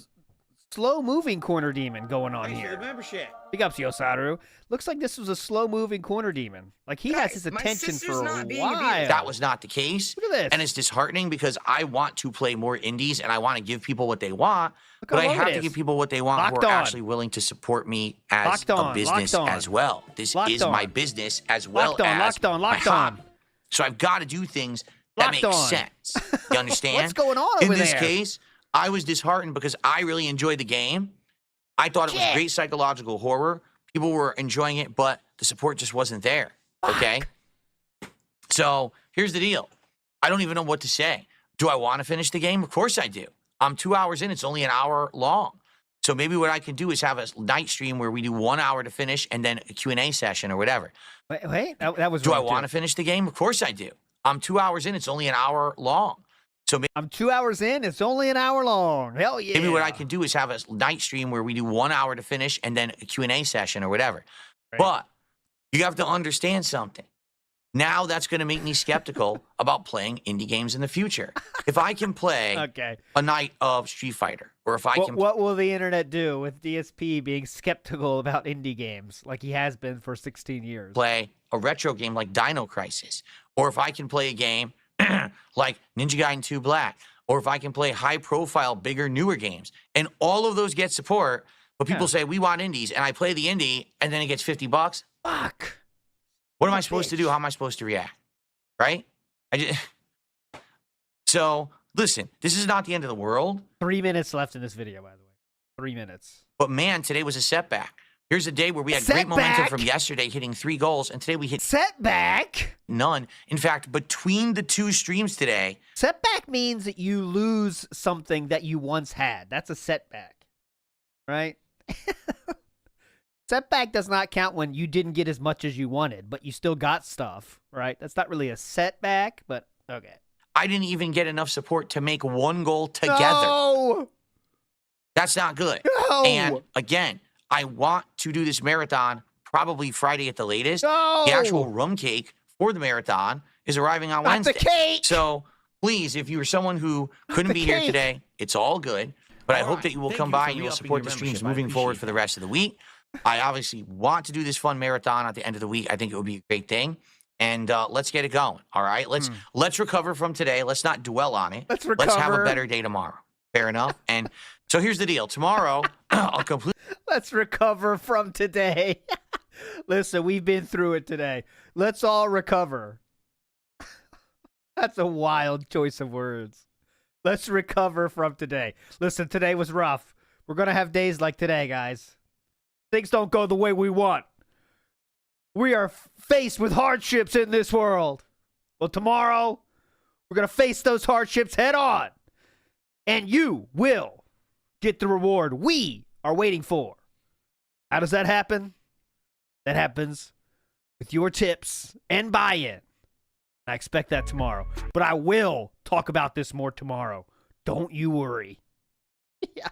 slow-moving corner demon going on Thanks for here. the membership. Big ups, Yosaru. Looks like this was a slow-moving corner demon. Like he has Guys, his my attention sister's for a not being while. abused. that was not the case. Look at this. And it's disheartening because I want to play more indies and I want to give people what they want. Look But how I long have it to is. give people what they want Locked who are on. actually willing to support me as Locked on, a business locked on. as well. This Locked is on. my business as well Locked on, as locked on, my locked on. hobby. So I've got to do things that Locked make on. sense. You understand? What's going on In over this there? case, I was disheartened because I really enjoyed the game. I thought it was Shit. great psychological horror. People were enjoying it, but the support just wasn't there. Okay? So here's the deal. I don't even know what to say. Do I want to finish the game? Of course I do. I'm 2 hours in. It's only an hour long. So maybe what I can do is have a night stream where we do 1 hour to finish and then a Q&A session or whatever. Wait, that was Do I wrong, want to too. finish the game? Of course I do. I'm 2 hours in. It's only an hour long. So I'm 2 hours in. It's only an hour long. Hell yeah. maybe what I can do is have a night stream where we do 1 hour to finish and then a Q&A session or whatever. Right. But you have to understand something. Now that's going to make me skeptical about playing indie games in the future. If I can play Okay. a night of Street Fighter, or if I can What will the internet do with DSP being skeptical about indie games like he has been for 16 years? play a retro game like Dino Crisis, or if I can play a game like Ninja Gaiden 2 Black, or if I can play high-profile, bigger, newer games, and all of those get support, but people Yeah. say, we want indies, and I play the indie, and then it gets $50, Fuck. what am What I a supposed to bitch. do? How am I supposed to react? Right? So, listen, this is not the end of the world, 3 minutes left in this video, by the way. 3 minutes. but man, today was a setback. Here's a day where we had great momentum Setback? from yesterday, hitting 3 goals, and today we hit Setback? none. In fact, between the 2 streams today, Setback means that you lose something that you once had. That's a setback. Right? Setback does not count when you didn't get as much as you wanted, but you still got stuff, right? That's not really a setback, but okay. I didn't even get enough support to make one goal together. No! That's not good. No! And again, I want to do this marathon probably Friday at the latest. No! The actual rum cake for the marathon is arriving on Not Wednesday. the cake! So please, if you were someone who couldn't be here today, it's all good. But I hope that you will come by and you will support the streams moving forward for the rest of the week. I obviously want to do this fun marathon at the end of the week. I think it would be a great thing. And let's get it going. All right. Let's recover from today. Let's not dwell on it. Let's recover. Let's have a better day tomorrow. Fair enough. And so here's the deal. Tomorrow, I'll complete. Let's recover from today. Listen, we've been through it today. Let's all recover. That's a wild choice of words. Let's recover from today. Listen, today was rough. We're going to have days like today, guys. Things don't go the way we want. We are faced with hardships in this world. Well, tomorrow, we're going to face those hardships head on. And you will get the reward we are waiting for. How does that happen? That happens with your tips and buy-in. I expect that tomorrow. But I will talk about this more tomorrow. Don't you worry. Yeah,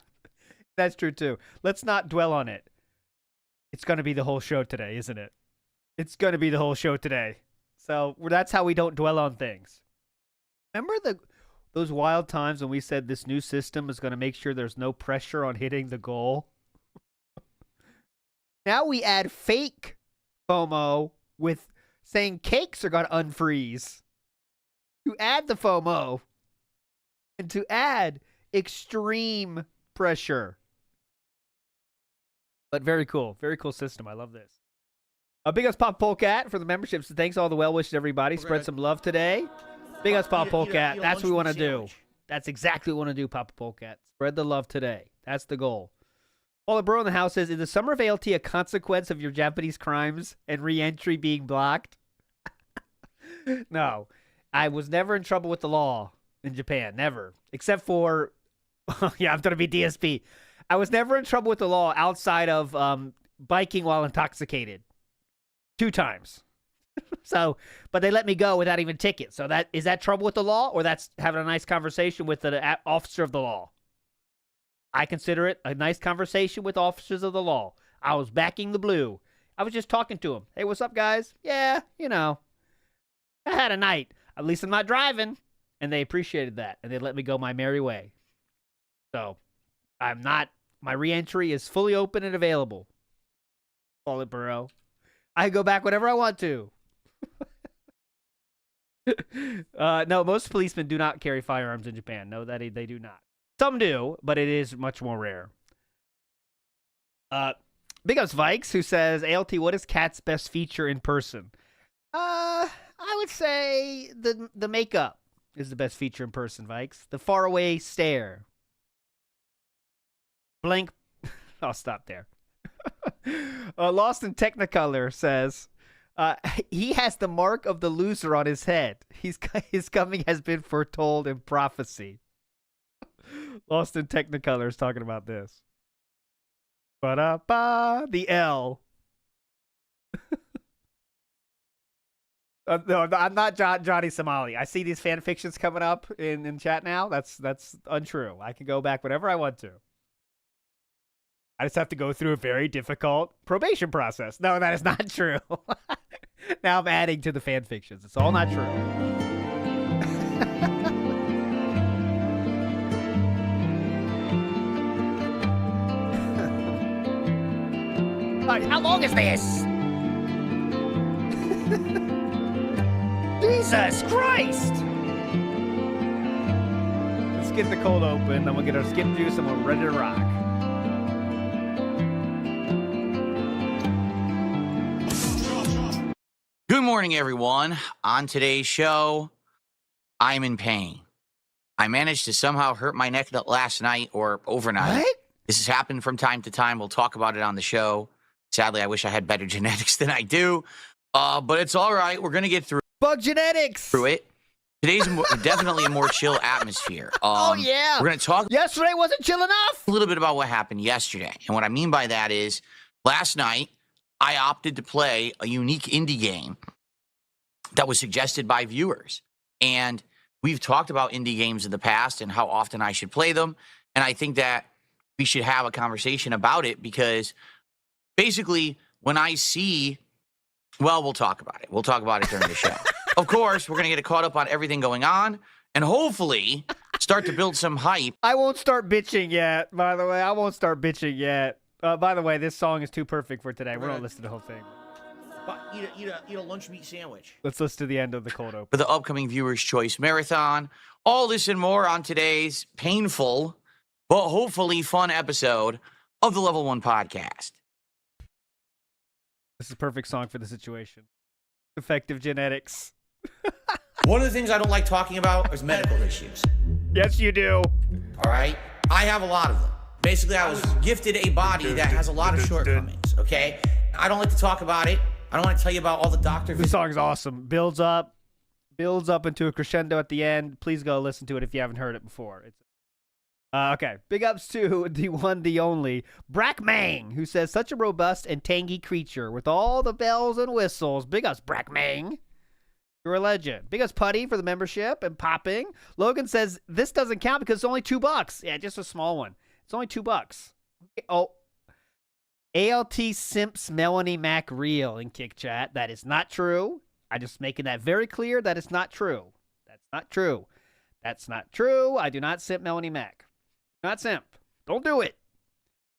that's true too. Let's not dwell on it. It's going to be the whole show today, isn't it? It's going to be the whole show today. So that's how we don't dwell on things. Remember those wild times when we said this new system is going to make sure there's no pressure on hitting the goal? Now we add fake FOMO with saying cakes are going to unfreeze. To add the FOMO and to add extreme pressure. But very cool. Very cool system. I love this. Big ups Pop Polecat for the memberships. Thanks all the well wishes, everybody. Spread some love today. Big ups Pop Polecat. That's what we want to do. That's exactly what we want to do, Papa Polecat. Spread the love today. That's the goal. Paula Bro in the house says, is the summer of ALT a consequence of your Japanese crimes and re-entry being blocked? No. I was never in trouble with the law in Japan. Never. Except for, yeah, I'm going to be DSP. I was never in trouble with the law outside of biking while intoxicated. 2 times. So, but they let me go without even ticket. So is that trouble with the law, or that's having a nice conversation with the officer of the law? I consider it a nice conversation with officers of the law. I was backing the blue. I was just talking to him. Hey, what's up, guys? Yeah, I had a night. At least I'm not driving. And they appreciated that. And they let me go my merry way. So, my re-entry is fully open and available. Call it Burrow. I go back whenever I want to. No, most policemen do not carry firearms in Japan. No, they do not. Some do, but it is much more rare. Big ups Vikes, who says, ALT, what is Cat's best feature in person? I would say the makeup is the best feature in person, Vikes. The faraway stare. Blank. I'll stop there. Lost in Technicolor says, he has the mark of the loser on his head. His coming has been foretold in prophecy. Lost in Technicolor is talking about this. Ba-da-ba, the L. No, I'm not Johnny Somali. I see these fan fictions coming up in chat now. That's untrue. I can go back whenever I want to. I just have to go through a very difficult probation process. No, that is not true. Now I'm adding to the fan fictions. It's all not true. How long is this? Jesus Christ! Let's get the cold open, then we'll get our skin juice, and we're ready to rock. Good morning, everyone. On today's show, I'm in pain. I managed to somehow hurt my neck last night or overnight. What? This has happened from time to time. We'll talk about it on the show. Sadly, I wish I had better genetics than I do. But it's all right. We're going to get through Bug genetics. it. Today's definitely a more chill atmosphere. Oh, yeah. We're going to talk Yesterday wasn't chill enough. a little bit about what happened yesterday. And what I mean by that is last night, I opted to play a unique indie game that was suggested by viewers. And we've talked about indie games in the past and how often I should play them. And I think that we should have a conversation about it because basically when I see, well, we'll talk about it. We'll talk about it during the show. Of course, we're going to get caught up on everything going on and hopefully start to build some hype. I won't start bitching yet, by the way. I won't start bitching yet. By the way, this song is too perfect for today. We're going to listen to the whole thing. Eat a lunch meat sandwich. Let's listen to the end of the cold open. For the upcoming Viewers' Choice Marathon. All this and more on today's painful, but hopefully fun episode of the Level 1 Podcast. This is a perfect song for the situation. Effective genetics. One of the things I don't like talking about is medical issues. Yes, you do. All right? I have a lot of them. Basically, I was gifted a body that has a lot of shortcomings, okay? I don't like to talk about it. I don't want to tell you about all the doctor This song's awesome. Builds up into a crescendo at the end. Please go listen to it if you haven't heard it before. Okay. Big ups to the one, the only, Brackmang, who says, such a robust and tangy creature with all the bells and whistles. Big ups, Brackmang. You're a legend. Big ups, Putty, for the membership and popping. Logan says, this doesn't count because it's only $2. Yeah, just a small one. It's only $2. Oh. ALT Simps Melanie Mac Real in Kick Chat. That is not true. I'm just making that very clear that it's not true. That's not true. That's not true. I do not simp Melanie Mac. Not simp. Don't do it.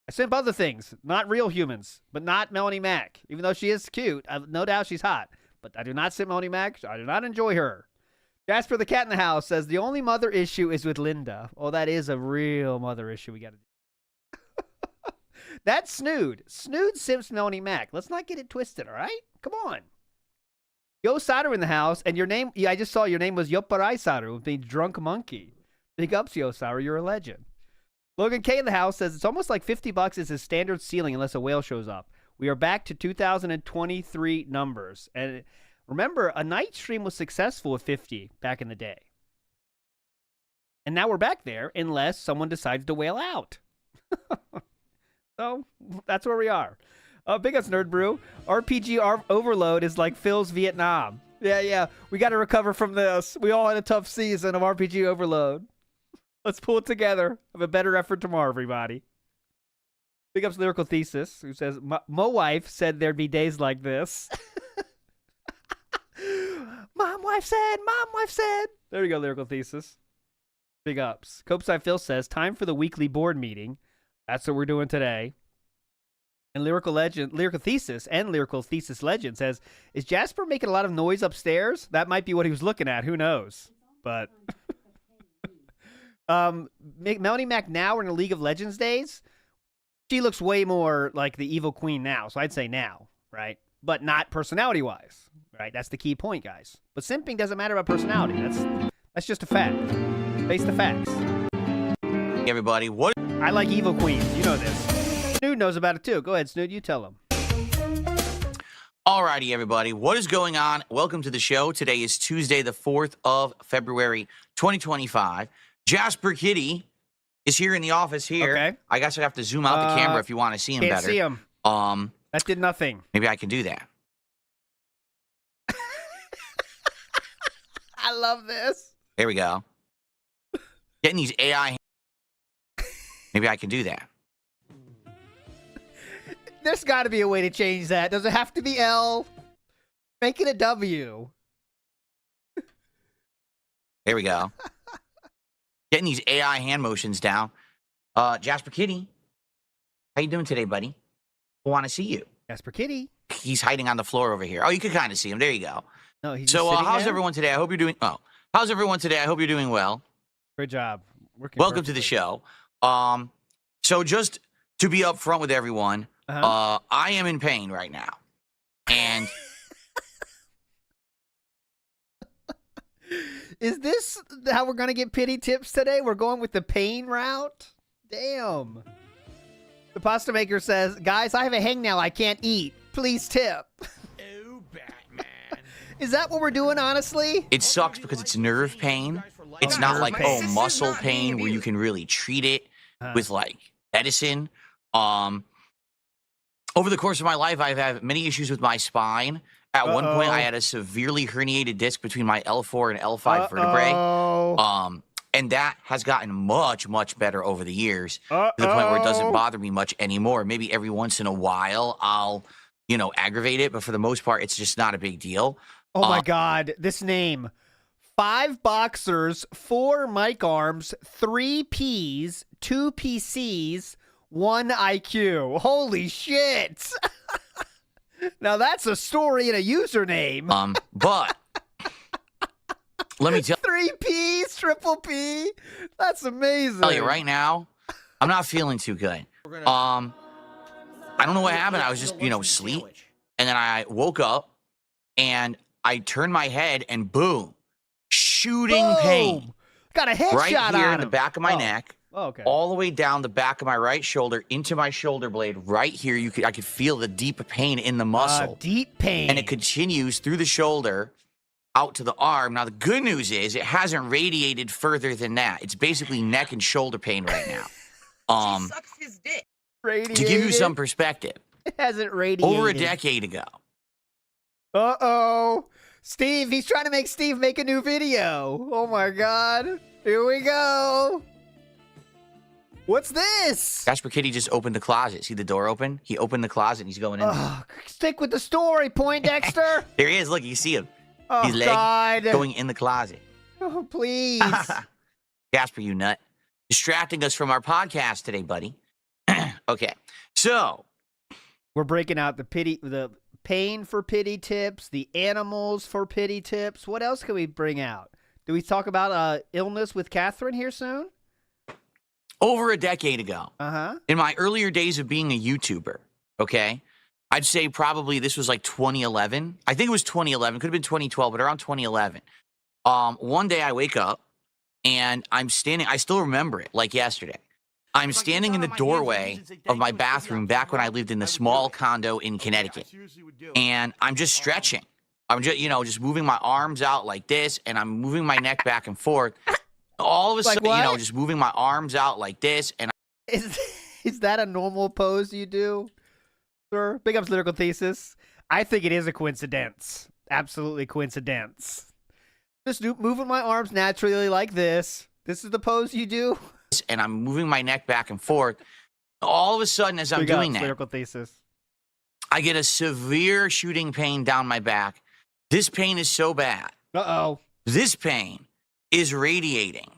I simp other things. Not real humans, but not Melanie Mac. Even though she is cute. No doubt she's hot. But I do not simp Melanie Mac. I do not enjoy her. Jasper the Cat in the House says, the only mother issue is with Linda. Oh, that is a real mother issue we got to do. That's Snood. Snood simps Melanie Mac. Let's not get it twisted, all right? Come on. Yo Saru in the house, and your name, I just saw your name was Yoparai Saru, the drunk monkey. Big ups, Yo Saru, you're a legend. Logan K in the house says, it's almost like $50 is his standard ceiling unless a whale shows up. We are back to 2023 numbers. And remember, a night stream was successful with 50 back in the day. And now we're back there unless someone decides to whale out. So, that's where we are. Big ups, Nerd Brew. RPG Overload is like Phil's Vietnam. Yeah. We got to recover from this. We all had a tough season of RPG Overload. Let's pull it together. Have a better effort tomorrow, everybody. Big ups, Lyrical Thesis, who says, Mo wife said there'd be days like this. Mom wife said. There we go, Lyrical Thesis. Big ups. Copeside Phil says, time for the weekly board meeting. That's what we're doing today. And Lyrical Thesis and Lyrical Thesis Legend says, is Jasper making a lot of noise upstairs? That might be what he was looking at. Who knows? But Melanie Mac now in the League of Legends days, she looks way more like the evil queen now. So I'd say now, right? But not personality-wise, right? That's the key point, guys. But simping doesn't matter about personality. That's just a fact. Face the facts. Everybody, what? I like evil queens. You know this. Snood knows about it too. Go ahead, Snood. You tell him. Alrighty, everybody. What is going on? Welcome to the show. Today is Tuesday, the 4th of February, 2025. Jasper Kitty is here in the office here. Okay. I guess I have to zoom out the camera if you want to see him better. Can't see him. That did nothing. Maybe I can do that. I love this. There we go. Getting these AI. Maybe I can do that. There's got to be a way to change that. Does it have to be L? Make it a W. There we go. Getting these AI hand motions down. Jasper Kitty, how you doing today, buddy? I want to see you. Jasper Kitty. He's hiding on the floor over here. Oh, you can kind of see him. There you go. No, he's so how's everyone today? I hope you're doing. Oh, how's everyone today? I hope you're doing well. Good job. Welcome to the show. So just to be upfront with everyone, I am in pain right now, and is this how we're gonna get pity tips today? We're going with the pain route. Damn. The pasta maker says, "Guys, I have a hangnail I can't eat. Please tip." Oh, Batman. Is that what we're doing? Honestly, it sucks because it's nerve pain. It's not like muscle pain where you can really treat it with like medicine. Over the course of my life, I've had many issues with my spine. At one point, I had a severely herniated disc between my L4 and L5 vertebrae. And that has gotten much, much better over the years to the point where it doesn't bother me much anymore. Maybe every once in a while I'll, aggravate it, but for the most part, it's just not a big deal. Oh my God, this name. 5 boxers, 4 mic arms, 3 Ps, 2 PCs, 1 IQ. Holy shit. Now that's a story and a username. But let me tell 3 Ps, triple P. That's amazing. you right now, I'm not feeling too good. I don't know what happened. I was just, asleep. And then I woke up and I turned my head and boom, shooting pain. Got a headshot right here on in the him. back of my neck. Oh, okay. All the way down the back of my right shoulder into my shoulder blade. Right here, I could feel the deep pain in the muscle. Deep pain. And it continues through the shoulder out to the arm. Now, the good news is it hasn't radiated further than that. It's basically neck and shoulder pain right now. She sucks his dick. Radiated? To give you some perspective, It hasn't radiated. over a decade ago, Uh-oh. Steve, he's trying to make Steve make a new video. Oh my God. Here we go. What's this? Jasper Kitty just opened the closet. See the door open? He opened the closet and he's going in. Stick with the story, Poindexter. There he is. Look, you see him. Oh, His leg God. going in the closet. Oh, please. Jasper, you nut. Distracting us from our podcast today, buddy. Okay. So, We're breaking out the pain for pity tips, the animals for pity tips. What else can we bring out? Do we talk about illness with Catherine here soon? over a decade ago, Uh-huh. in my earlier days of being a YouTuber, okay, I'd say probably this was like 2011. I think it was 2011. Could have been 2012, but around 2011. One day I wake up and I'm standing. I still remember it like yesterday. I'm standing in the doorway of my bathroom back when I lived in the small condo in Connecticut. And I'm just stretching. I'm just, just moving my arms out like this, and I'm moving my neck back and forth. All of a sudden, what? just moving my arms out like this, and Is that a normal pose you do, sir? Big ups lyrical thesis. I think it is a coincidence. Absolutely coincidence. Just moving my arms naturally like this. This is the pose you do? and I'm moving my neck back and forth. All of a sudden, as I'm Big doing ups, that, lyrical thesis. I get a severe shooting pain down my back. This pain is so bad. Uh-oh. This pain is radiating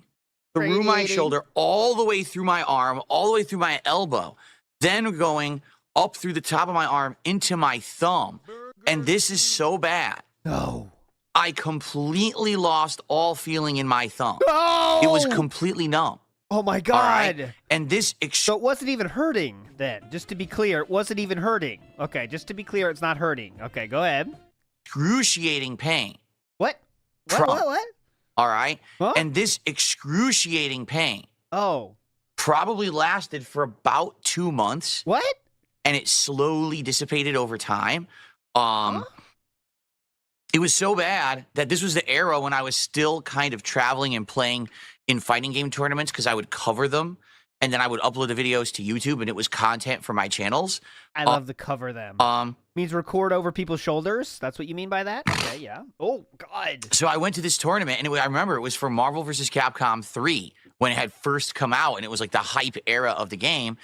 through my shoulder, all the way through my arm, all the way through my elbow, then going up through the top of my arm into my thumb. And this is so bad. No. I completely lost all feeling in my thumb. No! It was completely numb. Oh, my All God. right? And this So it wasn't even hurting then. Just to be clear, it wasn't even hurting. Okay, just to be clear, it's not hurting. Okay, go ahead. excruciating pain. What? From- What? All right? Huh? And this excruciating pain Oh. probably lasted for about 2 months. What? And it slowly dissipated over time. Huh? It was so bad that this was the era when I was still kind of traveling and playing in fighting game tournaments because I would cover them and then I would upload the videos to YouTube and it was content for my channels. I love to cover them. Means record over people's shoulders? That's what you mean by that? Okay, yeah. Oh, God. So I went to this tournament and I remember it was for Marvel vs. Capcom 3 when it had first come out and it was like the hype era of the game.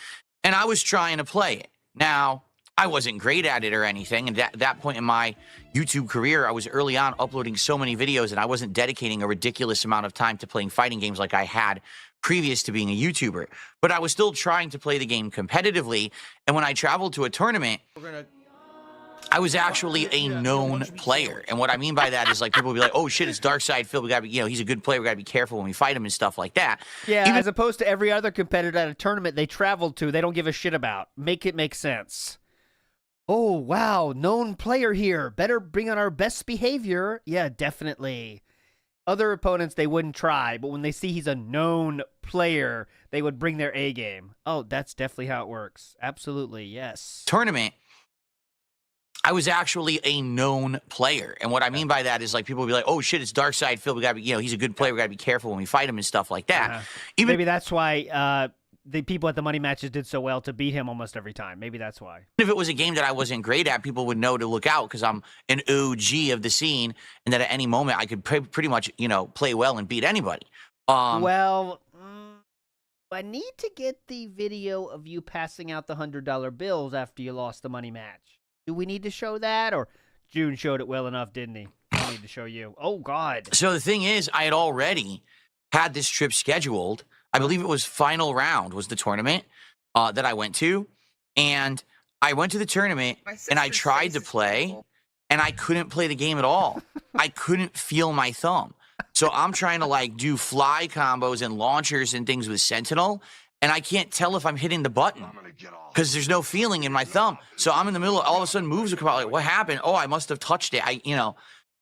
And I was trying to play it. Now, I wasn't great at it or anything. And at that point in my YouTube career, I was early on uploading so many videos and I wasn't dedicating a ridiculous amount of time to playing fighting games like I had previous to being a YouTuber. But I was still trying to play the game competitively. And when I traveled to a tournament, I was actually a known player. And what I mean by that is like people will be like, oh shit, it's Darkside Phil. We gotta be, he's a good player. We gotta be careful when we fight him and stuff like that. Yeah, as opposed to every other competitor at a tournament they traveled to, they don't give a shit about. Make it make sense. Oh, wow, known player here. Better bring on our best behavior. Yeah, definitely. Other opponents, they wouldn't try, but when they see he's a known player, they would bring their A game. Oh, that's definitely how it works. Absolutely, yes. Tournament, I was actually a known player. And what I mean by that is like people will be like, oh shit, it's Darkside Phil. We gotta be, he's a good player. We gotta be careful when we fight him and stuff like that. Maybe that's why the people at the money matches did so well to beat him almost every time. Maybe that's why. If it was a game that I wasn't great at, people would know to look out because I'm an OG of the scene, and that at any moment I could pretty much, play well and beat anybody. Well, I need to get the video of you passing out the $100 bills after you lost the money match. Do we need to show that, or June showed it well enough, didn't he? I need to show you. Oh God. So the thing is, I had already had this trip scheduled. I believe it was Final Round was the tournament that I went to. And I went to the tournament and I tried to play and I couldn't play the game at all. I couldn't feel my thumb. So I'm trying to do fly combos and launchers and things with Sentinel. And I can't tell if I'm hitting the button because there's no feeling in my thumb. So I'm in the middle, all of a sudden moves will come out what happened? Oh, I must have touched it.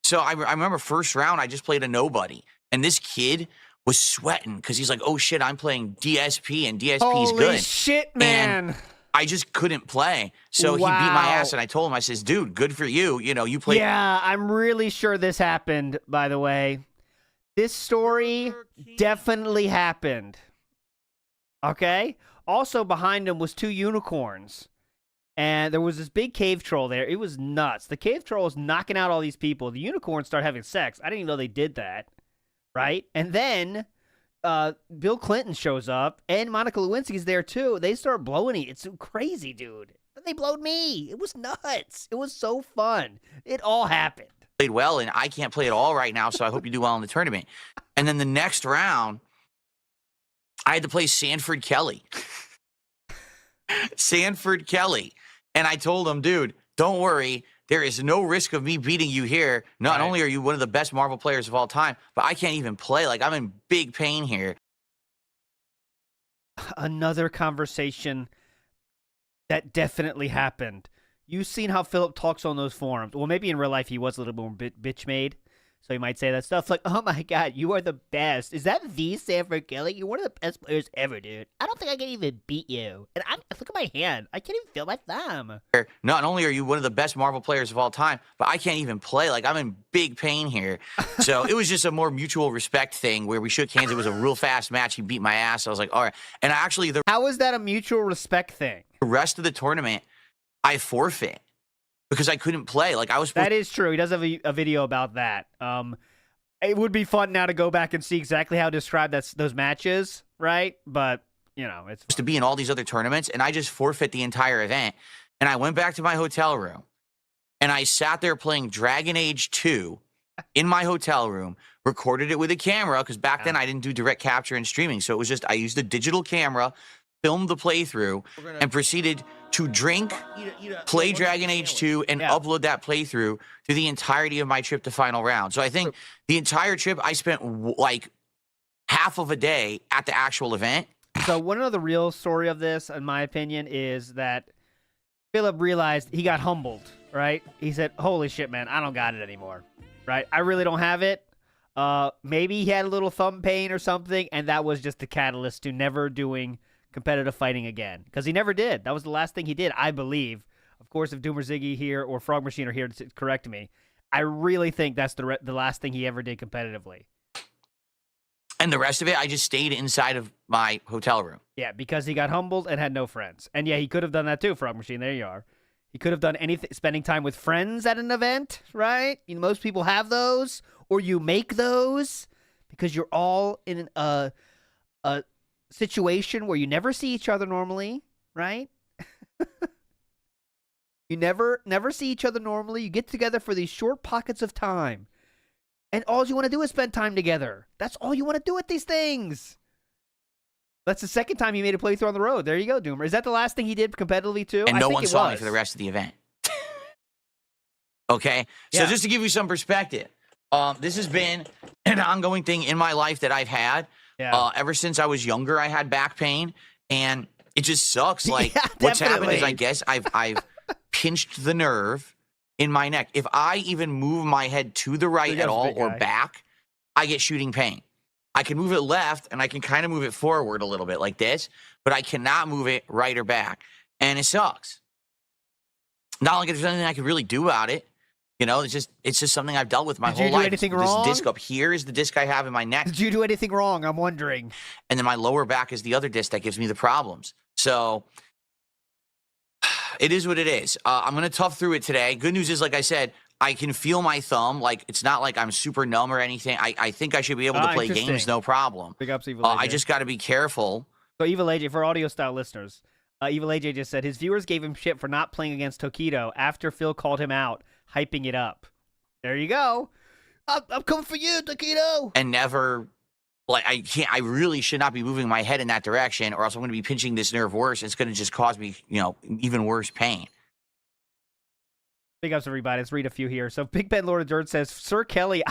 So I remember first round, I just played a nobody. And this kid was sweating because he's like, oh shit, I'm playing DSP and DSP's Holy good. Shit, man. And I just couldn't play. So he beat my ass and I told him, I says, dude, good for you. You play. Yeah, I'm really sure this happened, by the way. This story definitely happened. Okay? Also behind him was 2 unicorns. And there was this big cave troll there. It was nuts. The cave troll was knocking out all these people. The unicorns started having sex. I didn't even know they did that. Right? And then Bill Clinton shows up, and Monica Lewinsky's there too. They start blowing it. It's crazy, dude. They blowed me. It was nuts. It was so fun. It all happened. Played well, and I can't play at all right now, so I hope you do well in the tournament. And then the next round, I had to play Sanford Kelly. Sanford Kelly. And I told him, dude, don't worry. There is no risk of me beating you here. Not only are you one of the best Marvel players of all time, but I can't even play. I'm in big pain here. Another conversation that definitely happened. You've seen how Philip talks on those forums. Well, maybe in real life he was a little more bitch-made. So he might say that stuff like, oh my God, you are the best. Is that the Sanford Kelly? You're one of the best players ever, dude. I don't think I can even beat you. And look at my hand. I can't even feel my thumb. Not only are you one of the best Marvel players of all time, but I can't even play. I'm in big pain here. So it was just a more mutual respect thing where we shook hands. It was a real fast match. He beat my ass. I was like, all right. And actually, how is that a mutual respect thing? The rest of the tournament, I forfeit. Because I couldn't play. I was. That is true. He does have a video about that. It would be fun now to go back and see exactly how to describe those matches, right? But it's supposed to be in all these other tournaments, and I just forfeit the entire event. And I went back to my hotel room, and I sat there playing Dragon Age 2 in my hotel room. Recorded it with a camera because back then I didn't do direct capture and streaming, so it was just I used a digital camera, filmed the playthrough, and proceeded to drink, play Dragon Age 2, and upload that playthrough through the entirety of my trip to Final Round. So I think the entire trip, I spent half of a day at the actual event. So one of the real story of this, in my opinion, is that Philip realized he got humbled, right? He said, holy shit, man, I don't got it anymore, right? I really don't have it. Maybe he had a little thumb pain or something, and that was just the catalyst to never doing competitive fighting again, because he never did. That was the last thing he did, I believe. Of course, if Doomer Ziggy here or Frog Machine are here to correct me, I really think that's the last thing he ever did competitively. And the rest of it, I just stayed inside of my hotel room. Yeah, because he got humbled and had no friends. And yeah, he could have done that too, Frog Machine. There you are. He could have done anything, spending time with friends at an event, right? Most people have those, or you make those, because you're all in a situation where you never see each other normally, right? You never see each other normally. You get together for these short pockets of time, and all you want to do is spend time together. That's all you want to do with these things. That's the second time he made a playthrough on the road. There you go, Doomer. Is that the last thing he did competitively too? And no one saw me for the rest of the event. Okay? So just to give you some perspective, this has been an ongoing thing in my life that I've had. Yeah. Ever since I was younger, I had back pain, and it just sucks. What's happened is I guess I've pinched the nerve in my neck. If I even move my head to the right at all or back, I get shooting pain. I can move it left, and I can kind of move it forward a little bit like this, but I cannot move it right or back, and it sucks. Not like there's anything I can really do about it. You know, it's just something I've dealt with my Did whole you do life. anything This wrong? disc up here is the disc I have in my neck. Did you do anything wrong? I'm wondering. And then my lower back is the other disc that gives me the problems. So it is what it is. I'm going to tough through it today. Good news is, like I said, I can feel my thumb. Like, it's not like I'm super numb or anything. I think I should be able to play games, no problem. Big ups, Evil AJ. I just got to be careful. So Evil AJ, for audio-style listeners, Evil AJ just said his viewers gave him shit for not playing against Tokido after Phil called him out, hyping it up. There you go. I'm coming for you, Tokido. And never, like, I really should not be moving my head in that direction, or else I'm going to be pinching this nerve worse. It's going to just cause me, even worse pain. Big ups, everybody. Let's read a few here. So Big Ben Lord of Dirt says, Sir Kelly,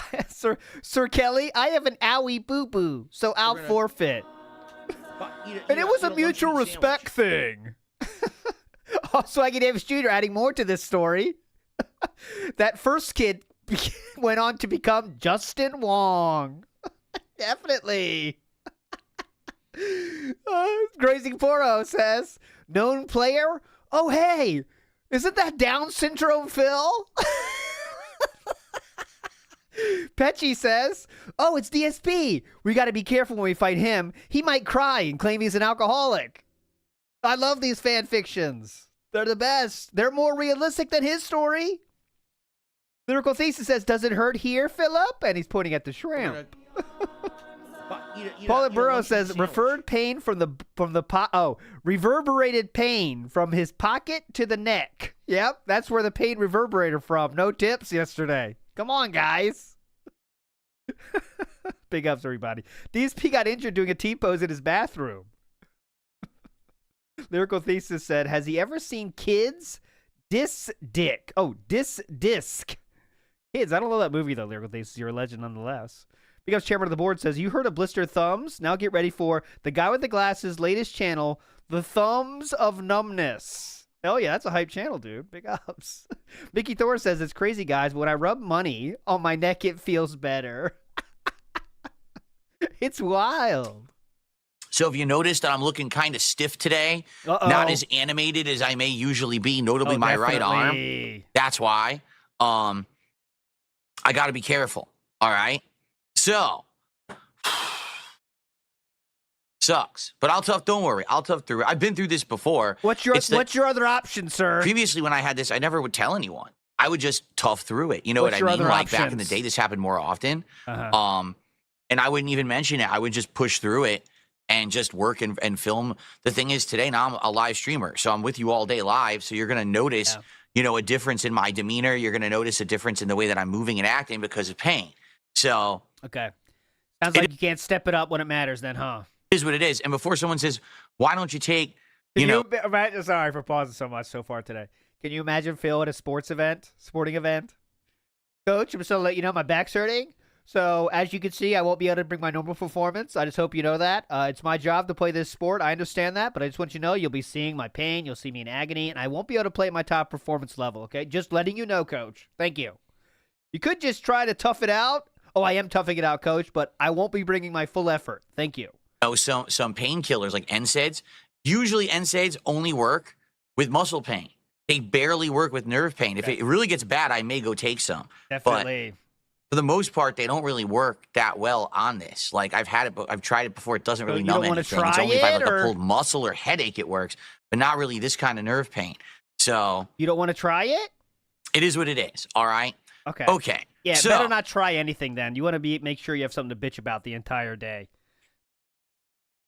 Sir Kelly, I have an owie boo-boo, so I'll forfeit. And it was a mutual respect thing. Also, Aggie Davis Jr. adding more to this story. That first kid went on to become Justin Wong. Definitely. Grazing Poro says, known player? Oh, hey, isn't that Down syndrome Phil? Petchy says, oh, it's DSP. We got to be careful when we fight him. He might cry and claim he's an alcoholic. I love these fan fictions. They're the best. They're more realistic than his story. Lyrical Thesis says, does it hurt here, Philip? And he's pointing at the shrimp. Paula Burrow says, reverberated pain from his pocket to the neck. Yep, that's where the pain reverberated from. No tips yesterday. Come on, guys. Big ups, everybody. DSP got injured doing a T-pose in his bathroom. Lyrical Thesis said, has he ever seen Kids? Disc. Kids, I don't know that movie, though, Lyrical Thesis. You're a legend nonetheless. Big ups, Chairman of the Board says, you heard of Blistered Thumbs? Now get ready for the guy with the glasses' latest channel, The Thumbs of Numbness. Hell yeah, that's a hype channel, dude. Big ups. Mickey Thor says, it's crazy, guys. When I rub money on my neck, it feels better. It's wild. So if you noticed that I'm looking kind of stiff today, not as animated as I may usually be, notably my right arm. That's why. I got to be careful. All right. So sucks, but don't worry. I'll tough through it. I've been through this before. What's your other option, sir? Previously, when I had this, I never would tell anyone. I would just tough through it. You know what I mean? Like back in the day, this happened more often. And I wouldn't even mention it. I would just push through it and just work and film. The thing is, today now I'm a live streamer, so I'm with you all day live. So you're gonna notice, a difference in my demeanor. You're gonna notice a difference in the way that I'm moving and acting because of pain. So okay, sounds like you can't step it up when it matters, then, huh? It is what it is. And before someone says, "Why don't you take?" Sorry for pausing so much so far today. Can you imagine Phil at a sporting event? Coach, I'm just gonna let you know my back's hurting. So, as you can see, I won't be able to bring my normal performance. I just hope you know that. It's my job to play this sport. I understand that, but I just want you to know you'll be seeing my pain. You'll see me in agony, and I won't be able to play at my top performance level, okay? Just letting you know, Coach. Thank you. You could just try to tough it out. Oh, I am toughing it out, Coach, but I won't be bringing my full effort. Thank you. Some painkillers like NSAIDs, usually NSAIDs only work with muscle pain. They barely work with nerve pain. If it really gets bad, I may go take some. Definitely. But for the most part, they don't really work that well on this. Like, I've tried it before. It doesn't really numb anything. It's only if I have like a pulled muscle or headache it works, but not really this kind of nerve pain. So you don't want to try it? It is what it is. All right. Okay. Yeah, so, better not try anything then. You want to make sure you have something to bitch about the entire day.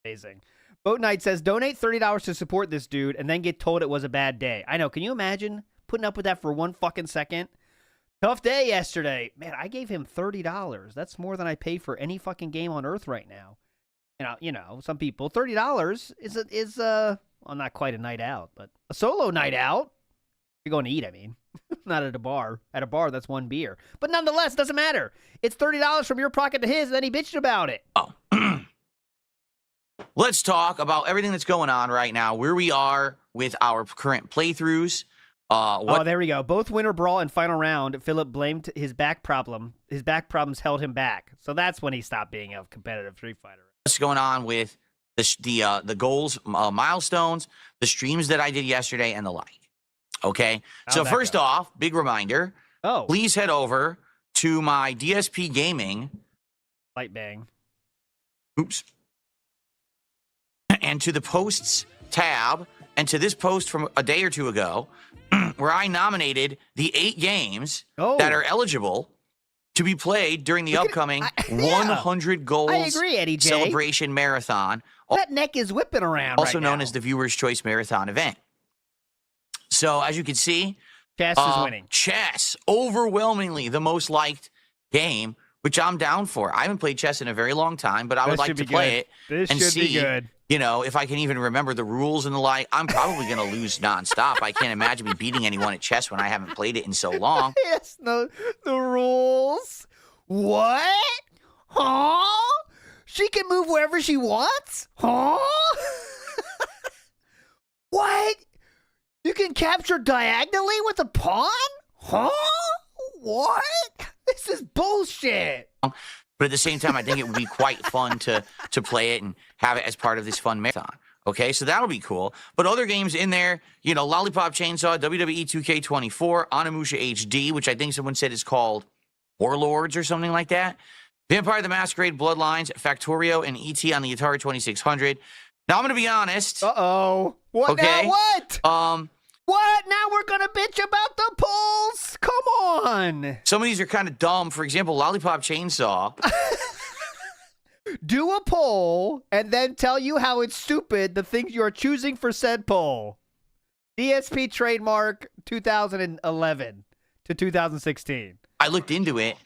Amazing. Boat Knight says, donate $30 to support this dude and then get told it was a bad day. I know. Can you imagine putting up with that for 1 fucking second? Tough day yesterday. Man, I gave him $30. That's more than I pay for any fucking game on Earth right now. Some people, $30 is well, not quite a night out, but a solo night out. You're going to eat, I mean. Not at a bar. At a bar, that's one beer. But nonetheless, doesn't matter. It's $30 from your pocket to his, and then he bitched about it. Let's talk about everything that's going on right now, where we are with our current playthroughs. There we go. Both winter brawl and final round, Philip blamed his back problem. His back problems held him back. So that's when he stopped being a competitive Street Fighter. What's going on with the goals, milestones, the streams that I did yesterday, and the like. Okay. So first off, big reminder, Oh. please head over to my DSP Gaming. Light bang. Oops. And to the posts tab, and to this post from a day or two ago, where I nominated the 8 games that are eligible to be played during the upcoming 100 Goals I agree, Eddie J. Celebration Marathon. That neck is whipping around Also right known now. as the Viewer's Choice Marathon event. So, as you can see, Chess is winning. Chess, overwhelmingly the most liked game, which I'm down for. I haven't played chess in a very long time, but I would like to play it and see, you know, if I can even remember the rules and the like. I'm probably going to lose nonstop. I can't imagine me beating anyone at chess when I haven't played it in so long. Yes, the rules. What? Huh? She can move wherever she wants? Huh? What? You can capture diagonally with a pawn? Huh? What? This is bullshit. But at the same time, I think it would be quite fun to play it and have it as part of this fun marathon. Okay, so that'll be cool. But other games in there, you know, Lollipop Chainsaw, WWE 2K24, Onimusha HD, which I think someone said is called Warlords or something like that. Vampire the Masquerade, Bloodlines, Factorio, and ET on the Atari 2600. Now, I'm going to be honest. Uh-oh. What okay? now? What? What? Now we're going to bitch about the polls? Come on. Some of these are kind of dumb. For example, Lollipop Chainsaw. Do a poll and then tell you how it's stupid the things you are choosing for said poll. DSP trademark 2011 to 2016. I looked into it.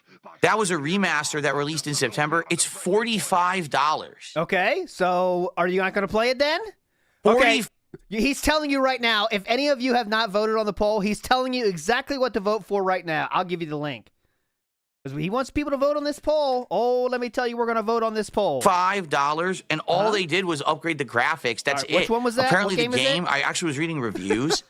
That was a remaster that released in September. It's $45. Okay, so are you not going to play it then? 40 Okay. He's telling you right now, if any of you have not voted on the poll, he's telling you exactly what to vote for right now. I'll give you the link. Because he wants people to vote on this poll. Oh, let me tell you, we're going to vote on this poll. $5, and all they did was upgrade the graphics. That's right, it. which one was that? Apparently, What game the is it? game, I actually was reading reviews.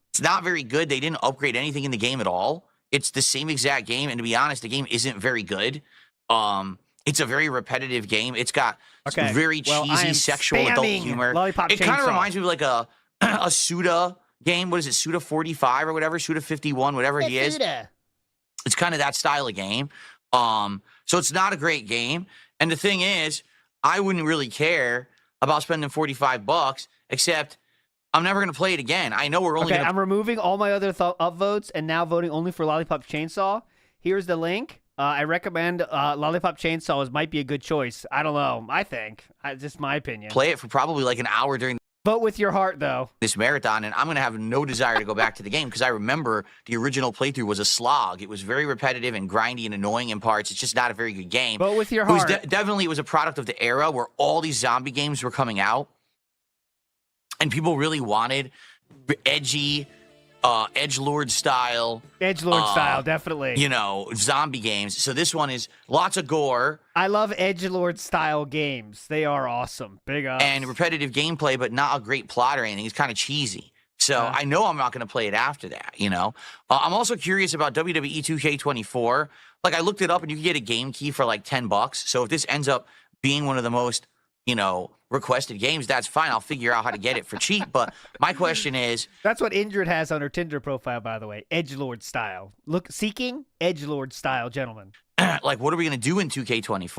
It's not very good. They didn't upgrade anything in the game at all. It's the same exact game, and to be honest, the game isn't very good. It's a very repetitive game. It's got very cheesy sexual adult humor. It kind of reminds me of like a Suda game. What is it? Suda 45 or whatever? Suda 51, whatever he is. It's kind of that style of game. So it's not a great game. And the thing is, I wouldn't really care about spending $45, except I'm never going to play it again. I know we're only going to... I'm removing all my other upvotes and now voting only for Lollipop Chainsaw. Here's the link. I recommend Lollipop Chainsaw might be a good choice. I don't know. I think. Just my opinion. Play it for probably like an hour during Vote with your heart, though. this marathon, and I'm going to have no desire to go back to the game because I remember the original playthrough was a slog. It was very repetitive and grindy and annoying in parts. It's just not a very good game. Vote with your It was heart. definitely it was a product of the era where all these zombie games were coming out, and people really wanted edgy, edgelord style. Edgelord style, definitely. You know, zombie games. So this one is lots of gore. I love edgelord style games. They are awesome. Big ups. And repetitive gameplay, but not a great plot or anything. It's kind of cheesy. So I know I'm not going to play it after that, you know. I'm also curious about WWE 2K24. Like, I looked it up, and you can get a game key for like $10. So if this ends up being one of the most, you know, requested games, that's fine. I'll figure out how to get it for cheap. But my question is... That's what Injured has on her Tinder profile, by the way. Edgelord style. Look, seeking edgelord style, gentlemen. like, what are we going to do in 2K24?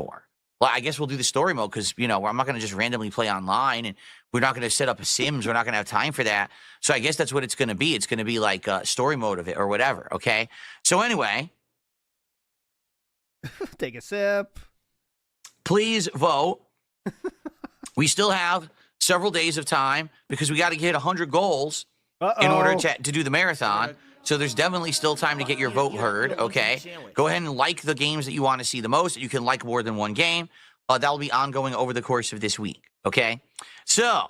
Well, I guess we'll do the story mode because, you know, I'm not going to just randomly play online, and we're not going to set up a Sims. We're not going to have time for that. So I guess that's what it's going to be. It's going to be like story mode of it or whatever, okay? So anyway. Take a sip. Please vote. We still have several days of time because we got to hit 100 goals in order to do the marathon. So there's definitely still time to get your vote heard, okay? Go ahead and like the games that you want to see the most. You can like more than one game. That will be ongoing over the course of this week, okay? So,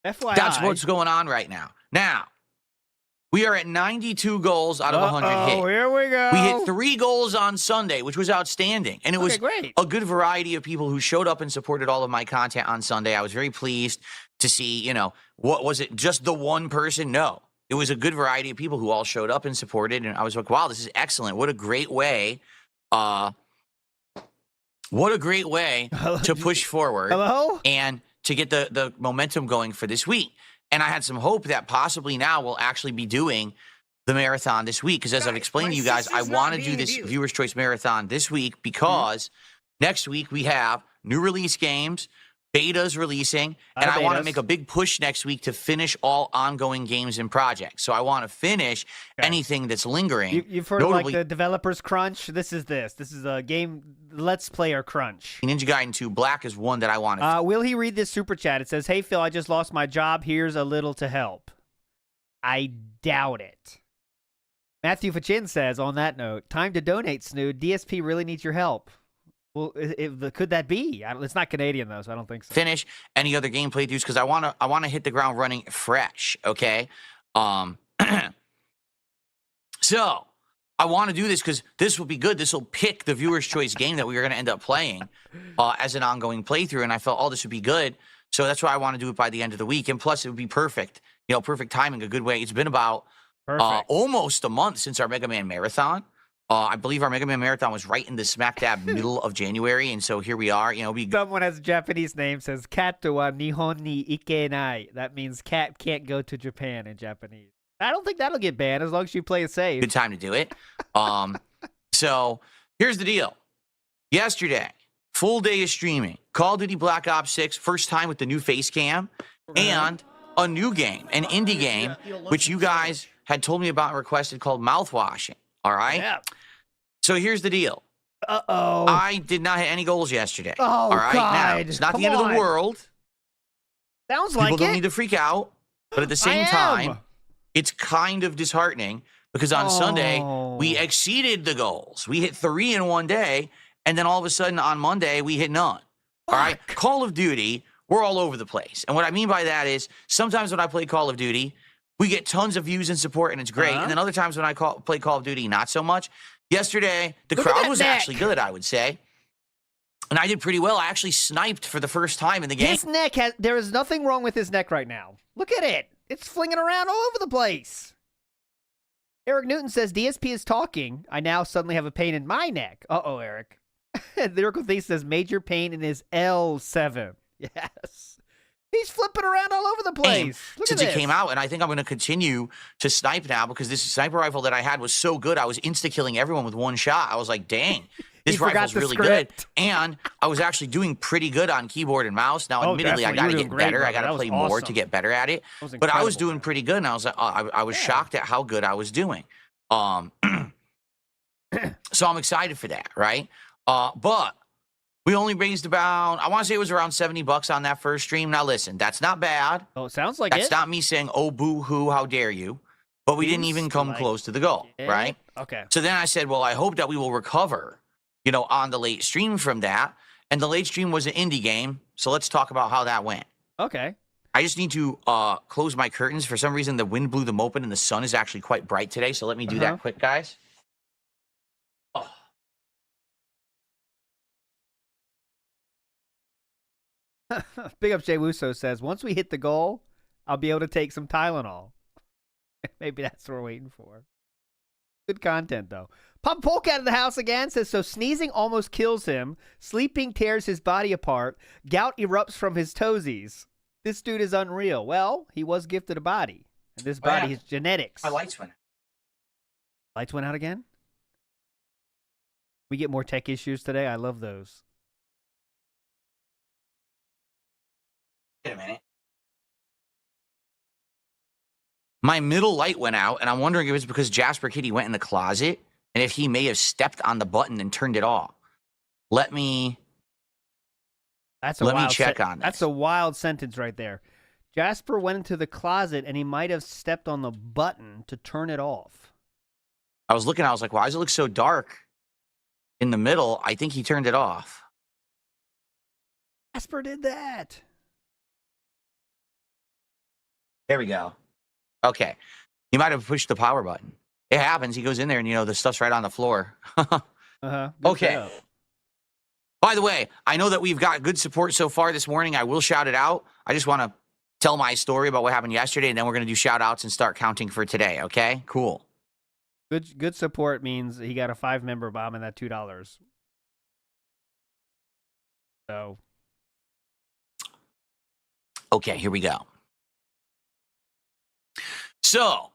FYI. that's what's going on right now. Now, we are at 92 goals out of 100 hit. Here we go. We hit 3 goals on Sunday, which was outstanding. And it was great. a good variety of people who showed up and supported all of my content on Sunday. I was very pleased to see, you know, what was it, just the one person? No. It was a good variety of people who all showed up and supported. And I was like, wow, this is excellent. What a great way. To push forward. Hello? And to get the momentum going for this week. And I had some hope that possibly now we'll actually be doing the marathon this week because, as I've explained to you guys, I want to do this Viewer's Choice Marathon this week because next week we have new release games, betas releasing, and I want to make a big push next week to finish all ongoing games and projects. So I want to finish anything that's lingering. You've heard of like the developers crunch? This is a game Let's Player crunch. Ninja Gaiden 2 Black is one that I want to... will he read this super chat? It says, hey, Phil, I just lost my job. Here's a little to help. I doubt it. Matthew Fachin says, on that note, time to donate, Snood. DSP really needs your help. Well, could that be? It's not Canadian, though, so I don't think so. Finish any other gameplay dudes because I want to hit the ground running fresh, okay? So I want to do this because this will be good. This will pick the viewer's choice game that we are going to end up playing as an ongoing playthrough, and I felt, this would be good. So that's why I want to do it by the end of the week, and plus it would be perfect. Perfect timing, a good way. It's been about almost a month since our Mega Man Marathon. I believe our Mega Man Marathon was right in the smack dab middle of January, and so here we are. Someone has a Japanese name, says Kat wa Nihon ni ikenai. That means cat can't go to Japan in Japanese. I don't think that'll get banned as long as you play it safe. Good time to do it. So here's the deal. Yesterday, full day of streaming. Call of Duty Black Ops 6, first time with the new face cam, and a new game, an indie game, which you guys had told me about and requested called Mouthwash. All right? Yeah. So here's the deal. Uh-oh. I did not hit any goals yesterday. Oh, all right? God. Now, it's not the end of the world. Sounds like People don't need to freak out. But at the same time, it's kind of disheartening because on Sunday, we exceeded the goals. We hit 3 in one day, and then all of a sudden on Monday, we hit none. All right? Call of Duty, we're all over the place. And what I mean by that is sometimes when I play Call of Duty, we get tons of views and support, and it's great. And then other times when I play Call of Duty, not so much. Yesterday, the crowd was actually good, I would say. And I did pretty well. I actually sniped for the first time in the game. His neck there is nothing wrong with his neck right now. Look at it. It's flinging around all over the place. Eric Newton says, DSP is talking. I now suddenly have a pain in my neck. Uh-oh, Eric. Lyrical Thief says, major pain in his L7. Yes. He's flipping around all over the place. Look at this. Since it came out, and I think I'm going to continue to snipe now because this sniper rifle that I had was so good. I was insta-killing everyone with one shot. I was like, dang, this rifle's really good. And I was actually doing pretty good on keyboard and mouse. Now, admittedly, I got to get better. I got to play more to get better at it. But I was doing pretty good, and I was like, I was shocked at how good I was doing. So I'm excited for that, right? But we only raised about, I want to say it was around $70 on that first stream. Now, listen, that's not bad. Oh, it sounds like That's not me saying, oh, boo-hoo, how dare you. But we didn't even come close to the goal, right? Okay. So then I said, well, I hope that we will recover, on the late stream from that. And the late stream was an indie game. So let's talk about how that went. Okay. I just need to close my curtains. For some reason, the wind blew them open and the sun is actually quite bright today. So let me do that quick, guys. Big up Jay Wusso says, once we hit the goal, I'll be able to take some Tylenol. Maybe that's what we're waiting for. Good content, though. Pop Polk out of the house again says, so sneezing almost kills him. Sleeping tears his body apart. Gout erupts from his toesies. This dude is unreal. Well, he was gifted a body. And this body is genetics. My lights went out. Lights went out again? We get more tech issues today. I love those. Wait a minute. My middle light went out, and I'm wondering if it's because Jasper Kitty went in the closet and if he may have stepped on the button and turned it off. Let me check on this. That's a wild sentence right there. Jasper went into the closet, and he might have stepped on the button to turn it off. I was looking, I was like, why does it look so dark in the middle? I think he turned it off. Jasper did that. There we go. Okay. He might have pushed the power button. It happens. He goes in there and, the stuff's right on the floor. Okay. By the way, I know that we've got good support so far this morning. I will shout it out. I just want to tell my story about what happened yesterday, and then we're going to do shout outs and start counting for today. Okay? Cool. Good support means he got a 5-member bomb and that $2. So. Okay, here we go. So,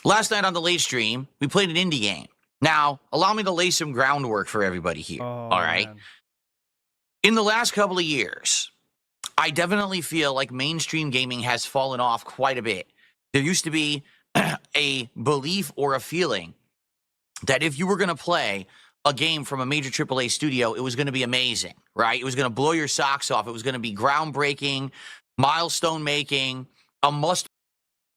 last night on the late stream, we played an indie game. Now, allow me to lay some groundwork for everybody here. All right. Man. In the last couple of years, I definitely feel like mainstream gaming has fallen off quite a bit. There used to be a belief or a feeling that if you were going to play a game from a major AAA studio, it was going to be amazing, right? It was going to blow your socks off. It was going to be groundbreaking, milestone making, a must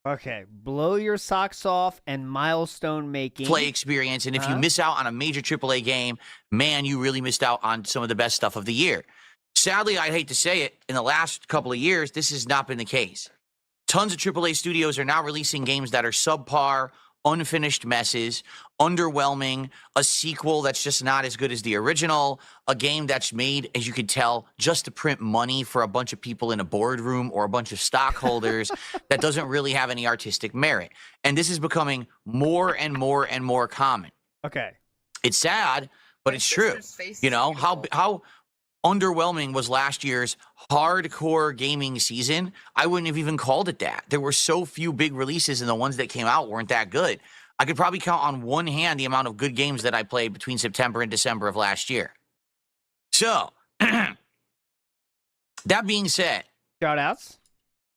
Okay, blow your socks off and milestone making. play experience. And if you miss out on a major AAA game, man, you really missed out on some of the best stuff of the year. Sadly, I'd hate to say it, in the last couple of years, this has not been the case. Tons of AAA studios are now releasing games that are subpar, unfinished messes, underwhelming, a sequel that's just not as good as the original, a game that's made, as you could tell, just to print money for a bunch of people in a boardroom or a bunch of stockholders that doesn't really have any artistic merit. And this is becoming more and more and more common. Okay. It's sad, but it's true. You know, how underwhelming was last year's hardcore gaming season? I wouldn't have even called it that. There were so few big releases, and the ones that came out weren't that good. I could probably count on one hand the amount of good games that I played between September and December of last year. So, that being said, Shoutouts.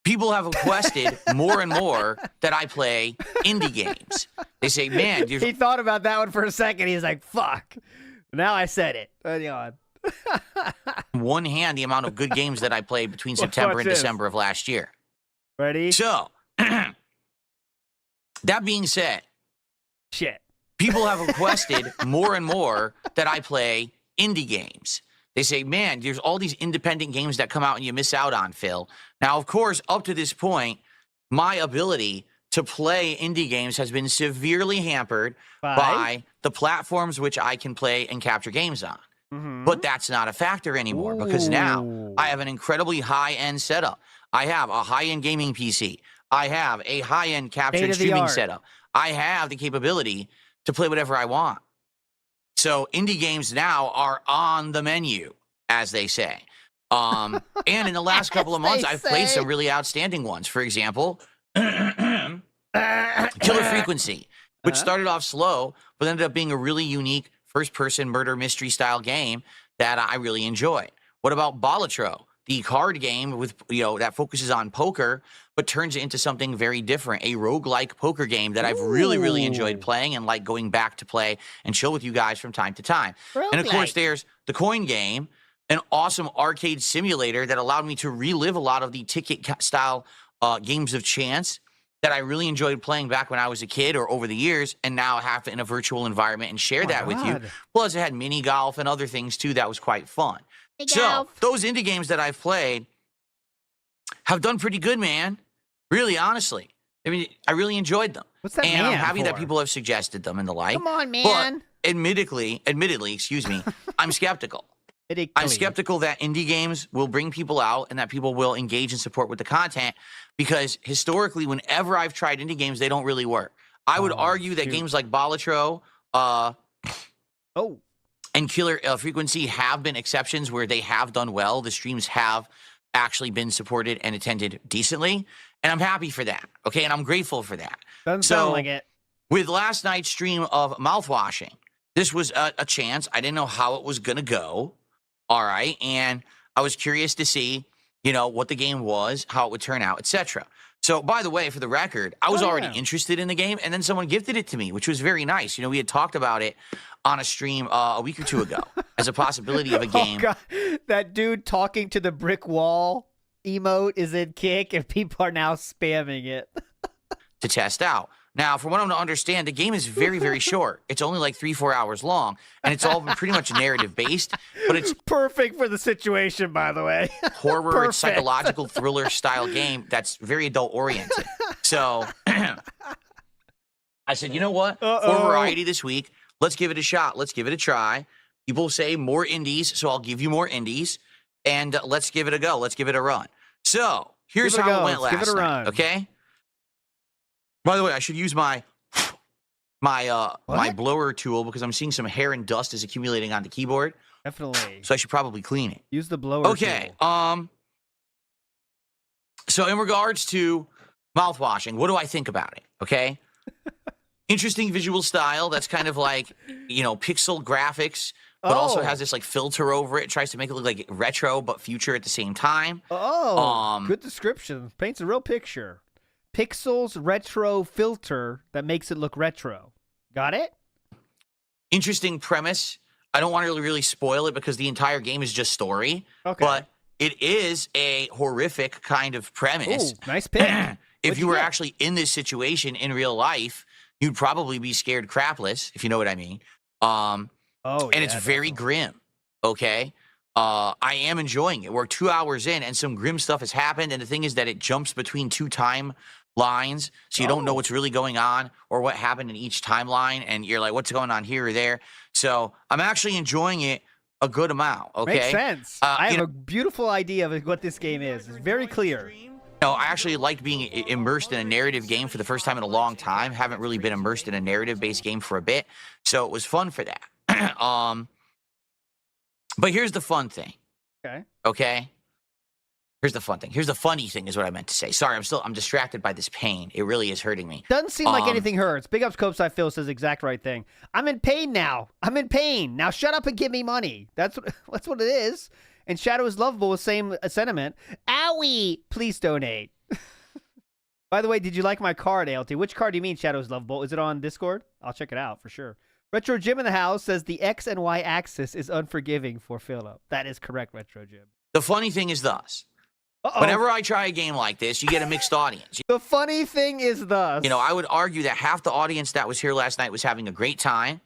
people have requested more and more that I play indie games. They say, man, He thought about that one for a second. He's like, fuck. Now I said it. Hang on. one hand the amount of good games that I played between September and December of last year. Ready? So, that being said, Shit. people have requested more and more that I play indie games. They say, man, there's all these independent games that come out and you miss out on, Phil. Now, of course, up to this point, my ability to play indie games has been severely hampered by the platforms which I can play and capture games on. But that's not a factor anymore because now I have an incredibly high-end setup. I have a high-end gaming PC. I have a high-end capture and streaming setup. I have the capability to play whatever I want. So indie games now are on the menu, as they say. And in the last couple of months, I've played some really outstanding ones. For example, Killer Frequency, which started off slow, but ended up being a really unique first-person murder mystery style game that I really enjoyed. What about Balatro, the card game with that focuses on poker, but turns it into something very different, a roguelike poker game that I've really enjoyed playing and like going back to play and chill with you guys from time to time. And of course, there's the Coin Game, an awesome arcade simulator that allowed me to relive a lot of the ticket-style games of chance that I really enjoyed playing back when I was a kid or over the years, and now have it in a virtual environment and share that with you. Plus, it had mini golf and other things, too, that was quite fun. So, those indie games that I've played have done pretty good, man. Really, honestly. I mean, I really enjoyed them. What's that And I'm happy for? that people have suggested them and the like. Come on, man. But admittedly, excuse me, I'm skeptical. I'm skeptical that indie games will bring people out and that people will engage and support with the content because historically, whenever I've tried indie games, they don't really work. I would argue that games like Balatro and Killer Frequency have been exceptions where they have done well. The streams have actually been supported and attended decently, and I'm happy for that, okay? And I'm grateful for that. Doesn't sound like it. With last night's stream of Mouthwashing, this was a chance. I didn't know how it was going to go. All right. And I was curious to see, what the game was, how it would turn out, etc. So, by the way, for the record, I was already interested in the game, and then someone gifted it to me, which was very nice. We had talked about it on a stream a week or two ago as a possibility of a game. Oh, God. That dude talking to the brick wall emote is in Kick, and people are now spamming it. To test out. Now, from what I'm to understand, the game is very, very short. It's only like 3-4 hours long, and it's all pretty much narrative-based, but it's perfect for the situation, by the way. Horror, it's psychological thriller-style game that's very adult-oriented. So, I said, you know what? For variety this week, let's give it a shot. Let's give it a try. People say more indies, so I'll give you more indies, and let's give it a go. Let's give it a run. So, here's how it went last night, okay? By the way, I should use my blower tool because I'm seeing some hair and dust is accumulating on the keyboard. Definitely. So I should probably clean it. Use the blower tool. So in regards to mouthwashing, what do I think about it? Okay. Interesting visual style that's kind of like, pixel graphics, but also has this like filter over it. It tries to make it look like retro but future at the same time. Good description. Paints a real picture. Pixels retro filter that makes it look retro. Got it? Interesting premise. I don't want to really spoil it because the entire game is just story. Okay. But it is a horrific kind of premise. Ooh, nice pick. If you were actually in this situation in real life, you'd probably be scared crapless, if you know what I mean. And it's very grim, okay? I am enjoying it. We're 2 hours in, and some grim stuff has happened, and the thing is that it jumps between two timelines, so you don't know what's really going on or what happened in each timeline, and you're like, what's going on here or there? So I'm actually enjoying it a good amount, okay? Makes sense. I have a beautiful idea of what this game is. It's very clear. I actually liked being immersed in a narrative game for the first time in a long time. Haven't really been immersed in a narrative-based game for a bit, so it was fun for that. But here's the fun thing. Okay? Here's the fun thing. Here's the funny thing is what I meant to say. Sorry, I'm distracted by this pain. It really is hurting me. Doesn't seem like anything hurts. Big ups, Copeside Phil says the exact right thing. I'm in pain now. I'm in pain. Now shut up and give me money. That's what it is. And Shadow is lovable with same sentiment. Owie! Please donate. By the way, did you like my card, ALT? Which card do you mean, Shadow is lovable? Is it on Discord? I'll check it out for sure. Retro Jim in the house says the X and Y axis is unforgiving for Philip. That is correct, Retro Jim. The funny thing is thus. Whenever I try a game like this, you get a mixed audience. The funny thing is thus. I would argue that half the audience that was here last night was having a great time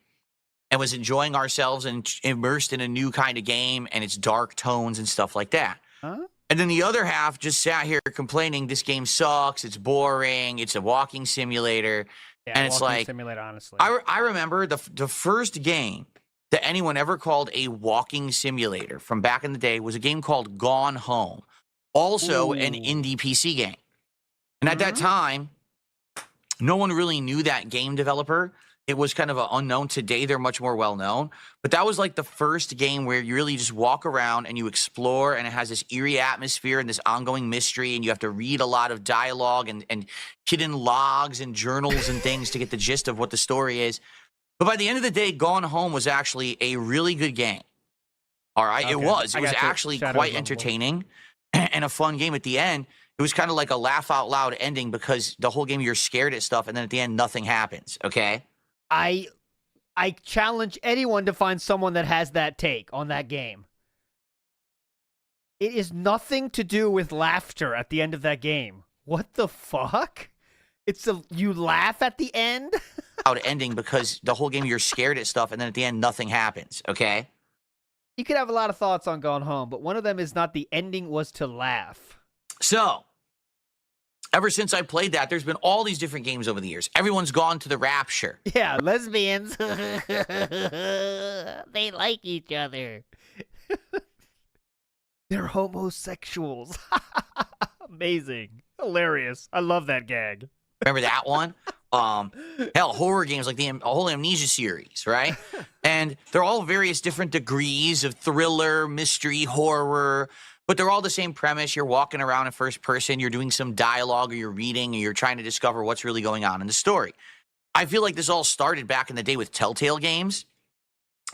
and was enjoying ourselves and immersed in a new kind of game and its dark tones and stuff like that. And then the other half just sat here complaining this game sucks, it's boring, it's a walking simulator. Yeah, and it's like, simulator, honestly. I remember the first game that anyone ever called a walking simulator from back in the day was a game called Gone Home. Also an indie PC game. And at that time, no one really knew that game developer. It was kind of an unknown. Today, they're much more well-known. But that was like the first game where you really just walk around and you explore, and it has this eerie atmosphere and this ongoing mystery, and you have to read a lot of dialogue and hidden logs and journals and things to get the gist of what the story is. But by the end of the day, Gone Home was actually a really good game. All right? Okay. It was actually quite entertaining and a fun game at the end. It was kind of like a laugh out loud ending because the whole game you're scared at stuff, and then at the end nothing happens, okay? I challenge anyone to find someone that has that take on that game. It is nothing to do with laughter at the end of that game. What the fuck? You laugh at the end? Out ending because the whole game you're scared at stuff, and then at the end nothing happens, okay? You could have a lot of thoughts on Gone Home, but one of them is not the ending was to laugh. So, ever since I played that, there's been all these different games over the years. Everyone's gone to the Rapture. Yeah, lesbians. They like each other. They're homosexuals. Amazing. Hilarious. I love that gag. Remember that one? Hell, horror games like the whole Amnesia series, right? And they're all various different degrees of thriller, mystery, horror, but they're all the same premise. You're walking around in first person, you're doing some dialogue, or you're reading, and you're trying to discover what's really going on in the story. I feel like this all started back in the day with Telltale games,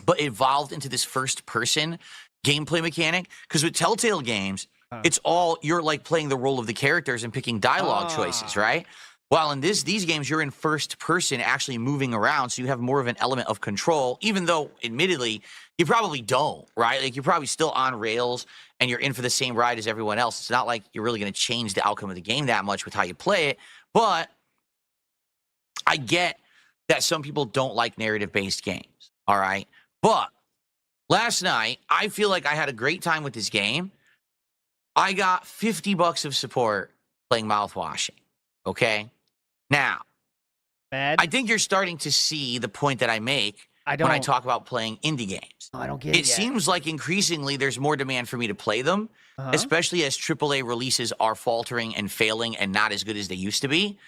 but evolved into this first-person gameplay mechanic. Because with Telltale games, it's all, you're like playing the role of the characters and picking dialogue choices, right? While in these games, you're in first person actually moving around, so you have more of an element of control, even though, admittedly, you probably don't, right? Like, you're probably still on rails, and you're in for the same ride as everyone else. It's not like you're really going to change the outcome of the game that much with how you play it, but I get that some people don't like narrative-based games, all right? But last night, I feel like I had a great time with this game. I got $50 of support playing Mouthwashing, okay? Now, I think you're starting to see the point that I make when I talk about playing indie games. I don't get it. It seems like increasingly there's more demand for me to play them, especially as AAA releases are faltering and failing and not as good as they used to be.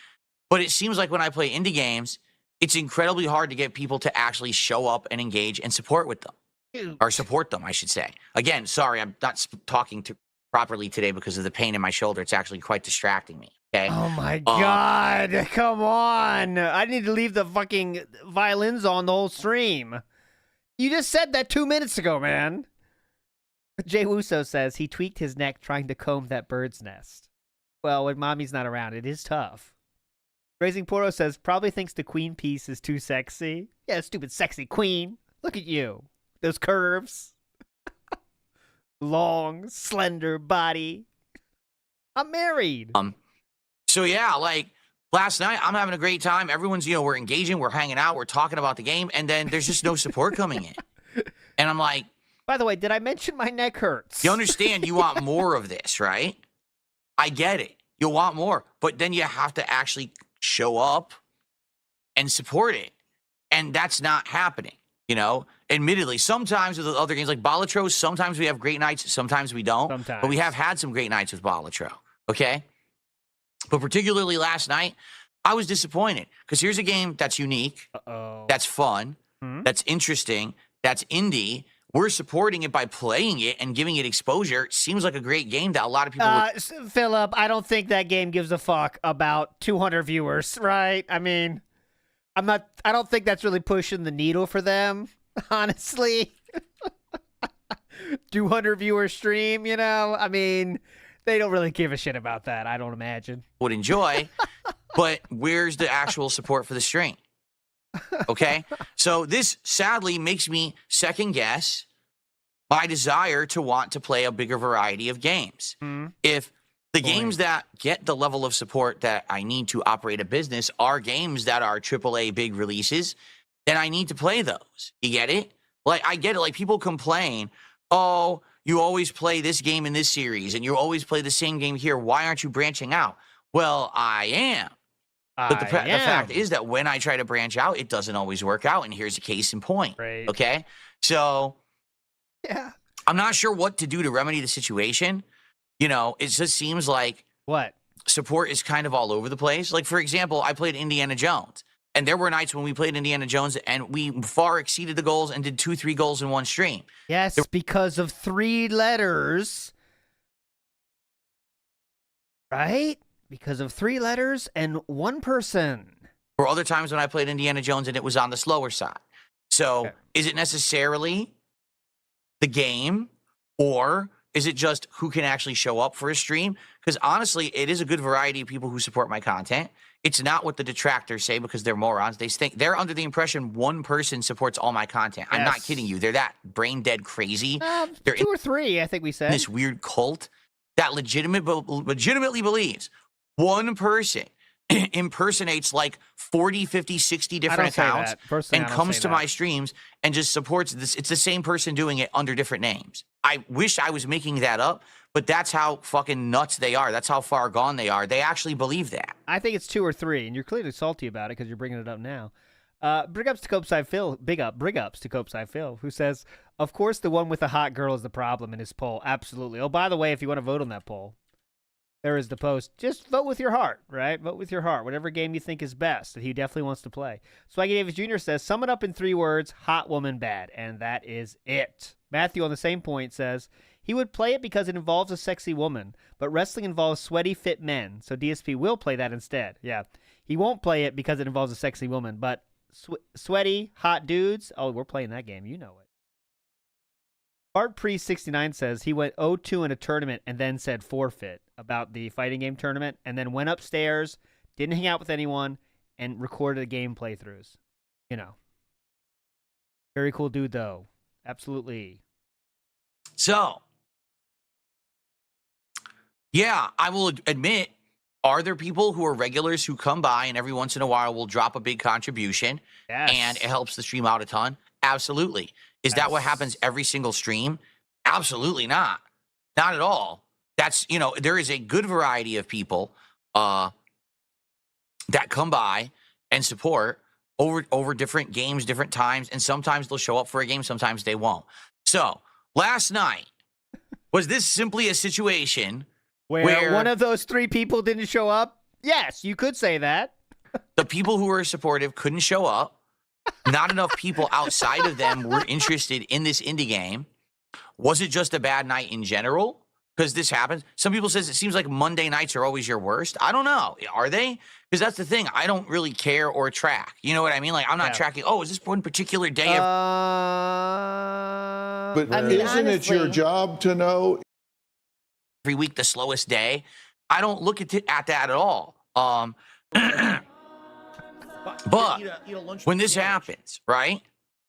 But it seems like when I play indie games, it's incredibly hard to get people to actually show up and engage and support with them. Or support them, I should say. Again, sorry, I'm not talking properly today because of the pain in my shoulder. It's actually quite distracting me. Okay. Oh my God. Come on. I need to leave the fucking violins on the whole stream. You just said that 2 minutes ago, man. Jay Wuso says he tweaked his neck trying to comb that bird's nest. Well, when mommy's not around, it is tough. Raising Poro says probably thinks the queen piece is too sexy. Yeah, stupid sexy queen. Look at you. Those curves. Long, slender body. I'm married. So yeah, like last night, I'm having a great time. Everyone's, we're engaging, we're hanging out, we're talking about the game, and then there's just no support coming in. And I'm like, by the way, did I mention my neck hurts? you understand you want more of this, right? I get it. You want more, but then you have to actually show up and support it. And that's not happening, Admittedly, sometimes with other games like Balatro, sometimes we have great nights, sometimes we don't. Sometimes. But we have had some great nights with Balatro, okay? But particularly last night, I was disappointed because here's a game that's unique, that's fun, that's interesting, that's indie. We're supporting it by playing it and giving it exposure. Seems like a great game that a lot of people Philip, I don't think that game gives a fuck about 200 viewers, right? I mean, I don't think that's really pushing the needle for them, honestly. 200 viewer stream, I mean, they don't really give a shit about that, I don't imagine. Would enjoy, but where's the actual support for the stream? Okay? So this sadly makes me second guess my desire to want to play a bigger variety of games. If the games that get the level of support that I need to operate a business are games that are AAA big releases, then I need to play those. You get it? Like, I get it. Like, people complain, oh, you always play this game in this series, and you always play the same game here. Why aren't you branching out? Well, I am. But the fact is that when I try to branch out, it doesn't always work out, and here's a case in point. Right. Okay? So, yeah, I'm not sure what to do to remedy the situation. It just seems like what support is kind of all over the place. Like, for example, I played Indiana Jones, and there were nights when we played Indiana Jones, and we far exceeded the goals and did 2-3 goals in one stream. Yes, because of 3 letters. Right? Because of 3 letters and 1 person. There were other times when I played Indiana Jones and it was on the slower side. So Is it necessarily the game, or is it just who can actually show up for a stream? Because honestly, it is a good variety of people who support my content. It's not what the detractors say because they're morons. They're under the impression one person supports all my content. I'm not kidding you. They're that brain dead crazy. They're 2 or 3, I think we said. This weird cult that legitimately believes one person impersonates like 40, 50, 60 different accounts and comes to my streams and just supports this. It's the same person doing it under different names. I wish I was making that up, but that's how fucking nuts they are. That's how far gone they are. They actually believe that. I think it's 2 or 3, and you're clearly salty about it because you're bringing it up now. Big ups to Copeside Phil. Big ups to Copeside Phil, who says, of course the one with the hot girl is the problem in his poll. Absolutely. Oh, by the way, if you want to vote on that poll, there is the post. Just vote with your heart, right? Vote with your heart. Whatever game you think is best that he definitely wants to play. Swaggy Davis Jr. says, sum it up in 3 words, hot woman bad. And that is it. Matthew on the same point says, he would play it because it involves a sexy woman, but wrestling involves sweaty, fit men, so DSP will play that instead. Yeah. He won't play it because it involves a sexy woman, but sweaty, hot dudes, oh, we're playing that game. You know it. Art Priest 69 says he went 0-2 in a tournament and then said forfeit about the fighting game tournament, and then went upstairs, didn't hang out with anyone, and recorded the game playthroughs. Very cool dude, though. Absolutely. So, yeah, I will admit, are there people who are regulars who come by and every once in a while will drop a big contribution and it helps the stream out a ton? Absolutely. Is that what happens every single stream? Absolutely not. Not at all. That's, there is a good variety of people that come by and support over different games, different times, and sometimes they'll show up for a game, sometimes they won't. So, last night, was this simply a situation where one of those 3 people didn't show up? Yes, you could say that. The people who were supportive couldn't show up. Not enough people outside of them were interested in this indie game. Was it just a bad night in general? because this happens. Some people says it seems like Monday nights are always your worst. I don't know. Are they? Because that's the thing. I don't really care or track. You know what I mean? Like, I'm not tracking, oh, is this one particular day of... But I mean, isn't it your honestly- job to know? every week the slowest day? I don't look at that at all. But when this happens, right,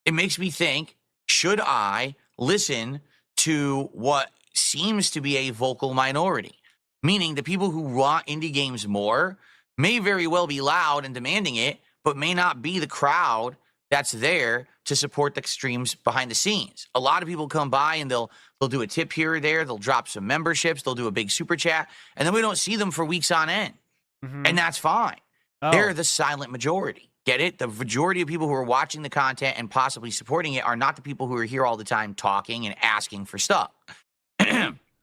it makes me think, should I listen to what seems to be a vocal minority? Meaning the people who want indie games more may very well be loud and demanding it, but may not be the crowd that's there to support the streams behind the scenes. A lot of people come by and they'll do a tip here or there, they'll drop some memberships, they'll do a big super chat, and then we don't see them for weeks on end. And that's fine. They're the silent majority. Get it? The majority of people who are watching the content and possibly supporting it are not the people who are here all the time talking and asking for stuff.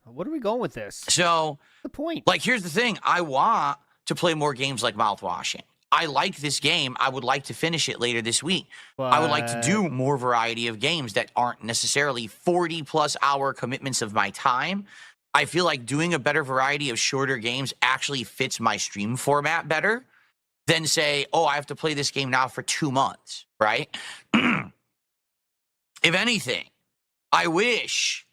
What are we going with this? So, What's the point? like, here's the thing. I want to play more games like Mouthwashing. I like this game. I would like to finish it later this week. I would like to do more variety of games that aren't necessarily 40-plus hour commitments of my time. I feel like doing a better variety of shorter games actually fits my stream format better than say, oh, I have to play this game now for 2 months, right? If anything, I wish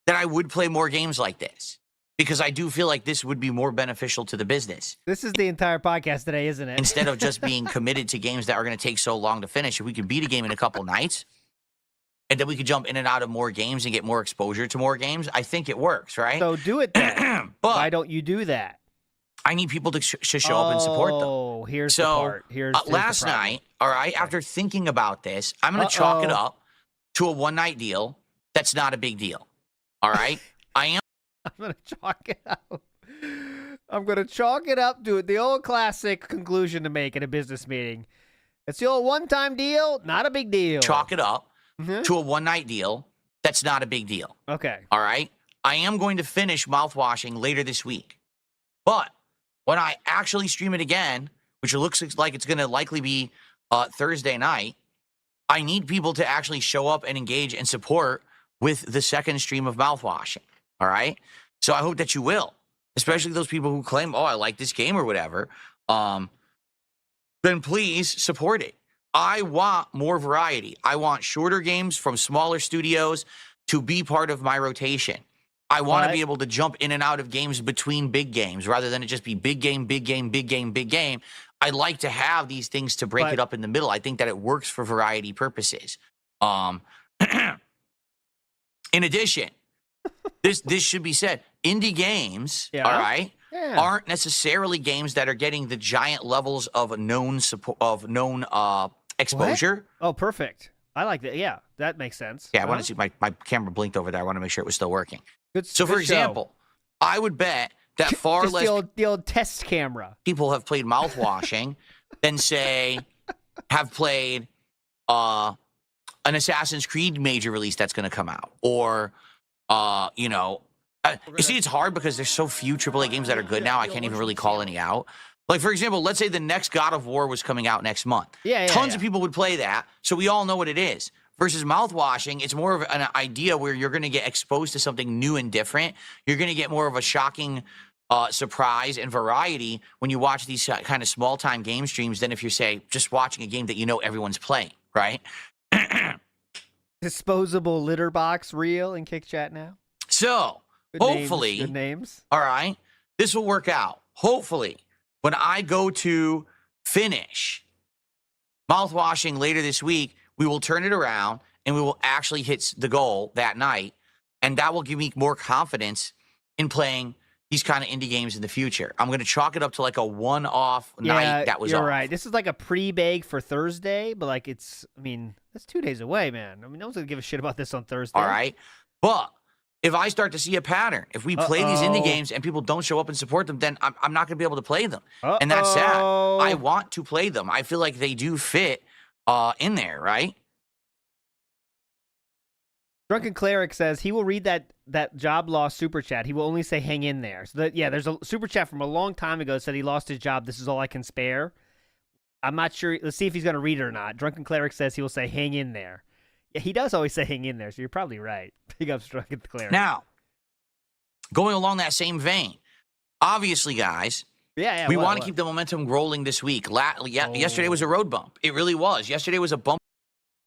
that I would play more games like this, because I do feel like this would be more beneficial to the business. This is the entire podcast today, isn't it? Instead of just being committed to games that are going to take so long to finish, if we could beat a game in a couple nights, and then we could jump in and out of more games and get more exposure to more games, I think it works, right? So do it then. But why don't you do that? I need people to show up and support them. Oh, here's the So part. Here's the last problem. night, all right, after thinking about this, I'm going to chalk it up to a one-night deal. That's not a big deal, all right? I'm gonna chalk it up. I'm gonna chalk it up to the old classic conclusion to make in a business meeting. It's the old one-time deal, not a big deal. Chalk it up Mhm. to a one-night deal. That's not a big deal, Okay. all right? I am going to finish Mouthwashing later this week. But when I actually stream it again, which it looks like it's going to likely be Thursday night, I need people to actually show up and engage and support with the second stream of Mouthwashing, all right? So I hope that you will, especially those people who claim, oh, I like this game or whatever. Then please support it. I want more variety. I want shorter games from smaller studios to be part of my rotation. I want to be able to jump in and out of games between big games rather than it just be big game, big game, big game, big game. I like to have these things to break it up in the middle. I think that it works for variety purposes. In addition, this should be said. Indie games, all right, aren't necessarily games that are getting the giant levels of known exposure. What? Oh, perfect. I like that. Yeah, that makes sense. Yeah, I want to see my camera blinked over there. I want to make sure it was still working. Good, So, for good show. example, I would bet that far Just less the old test camera. people have played Mouthwashing than, say, have played an Assassin's Creed major release that's going to come out. Or, you see, it's hard because there's so few AAA games that are good now, I can't even really call any out. Like, for example, let's say the next God of War was coming out next month. Tons of people would play that, so we all know what it is. Versus Mouthwashing, it's more of an idea where you're going to get exposed to something new and different. You're going to get more of a shocking surprise and variety when you watch these kind of small-time game streams than if you're, say, just watching a game that you know everyone's playing, right? Disposable litter box reel in Kick Chat now. So, Good hopefully, names, good names. all right, this will work out. Hopefully, when I go to finish Mouthwashing later this week, we will turn it around and we will actually hit the goal that night. And that will give me more confidence in playing these kind of indie games in the future. I'm going to chalk it up to like a one-off night that was you're off. right. This is like a pre-bake for Thursday, but like that's 2 days away, man. I mean, no one's going to give a shit about this on Thursday. All right. But if I start to see a pattern, if we play these indie games and people don't show up and support them, then I'm not going to be able to play them. And that's sad. I want to play them. I feel like they do fit in there, right? Drunken Cleric says he will read that job loss super chat. He will only say hang in there. So there's a super chat from a long time ago that said he lost his job. This is all I can spare. I'm not sure. Let's see if he's going to read it or not. Drunken Cleric says he will say hang in there. Yeah, he does always say hang in there, so you're probably right. Big ups, Drunken Cleric. Now, going along that same vein, obviously, guys, we want to keep the momentum rolling this week. Yesterday was a road bump. It really was. Yesterday was a bump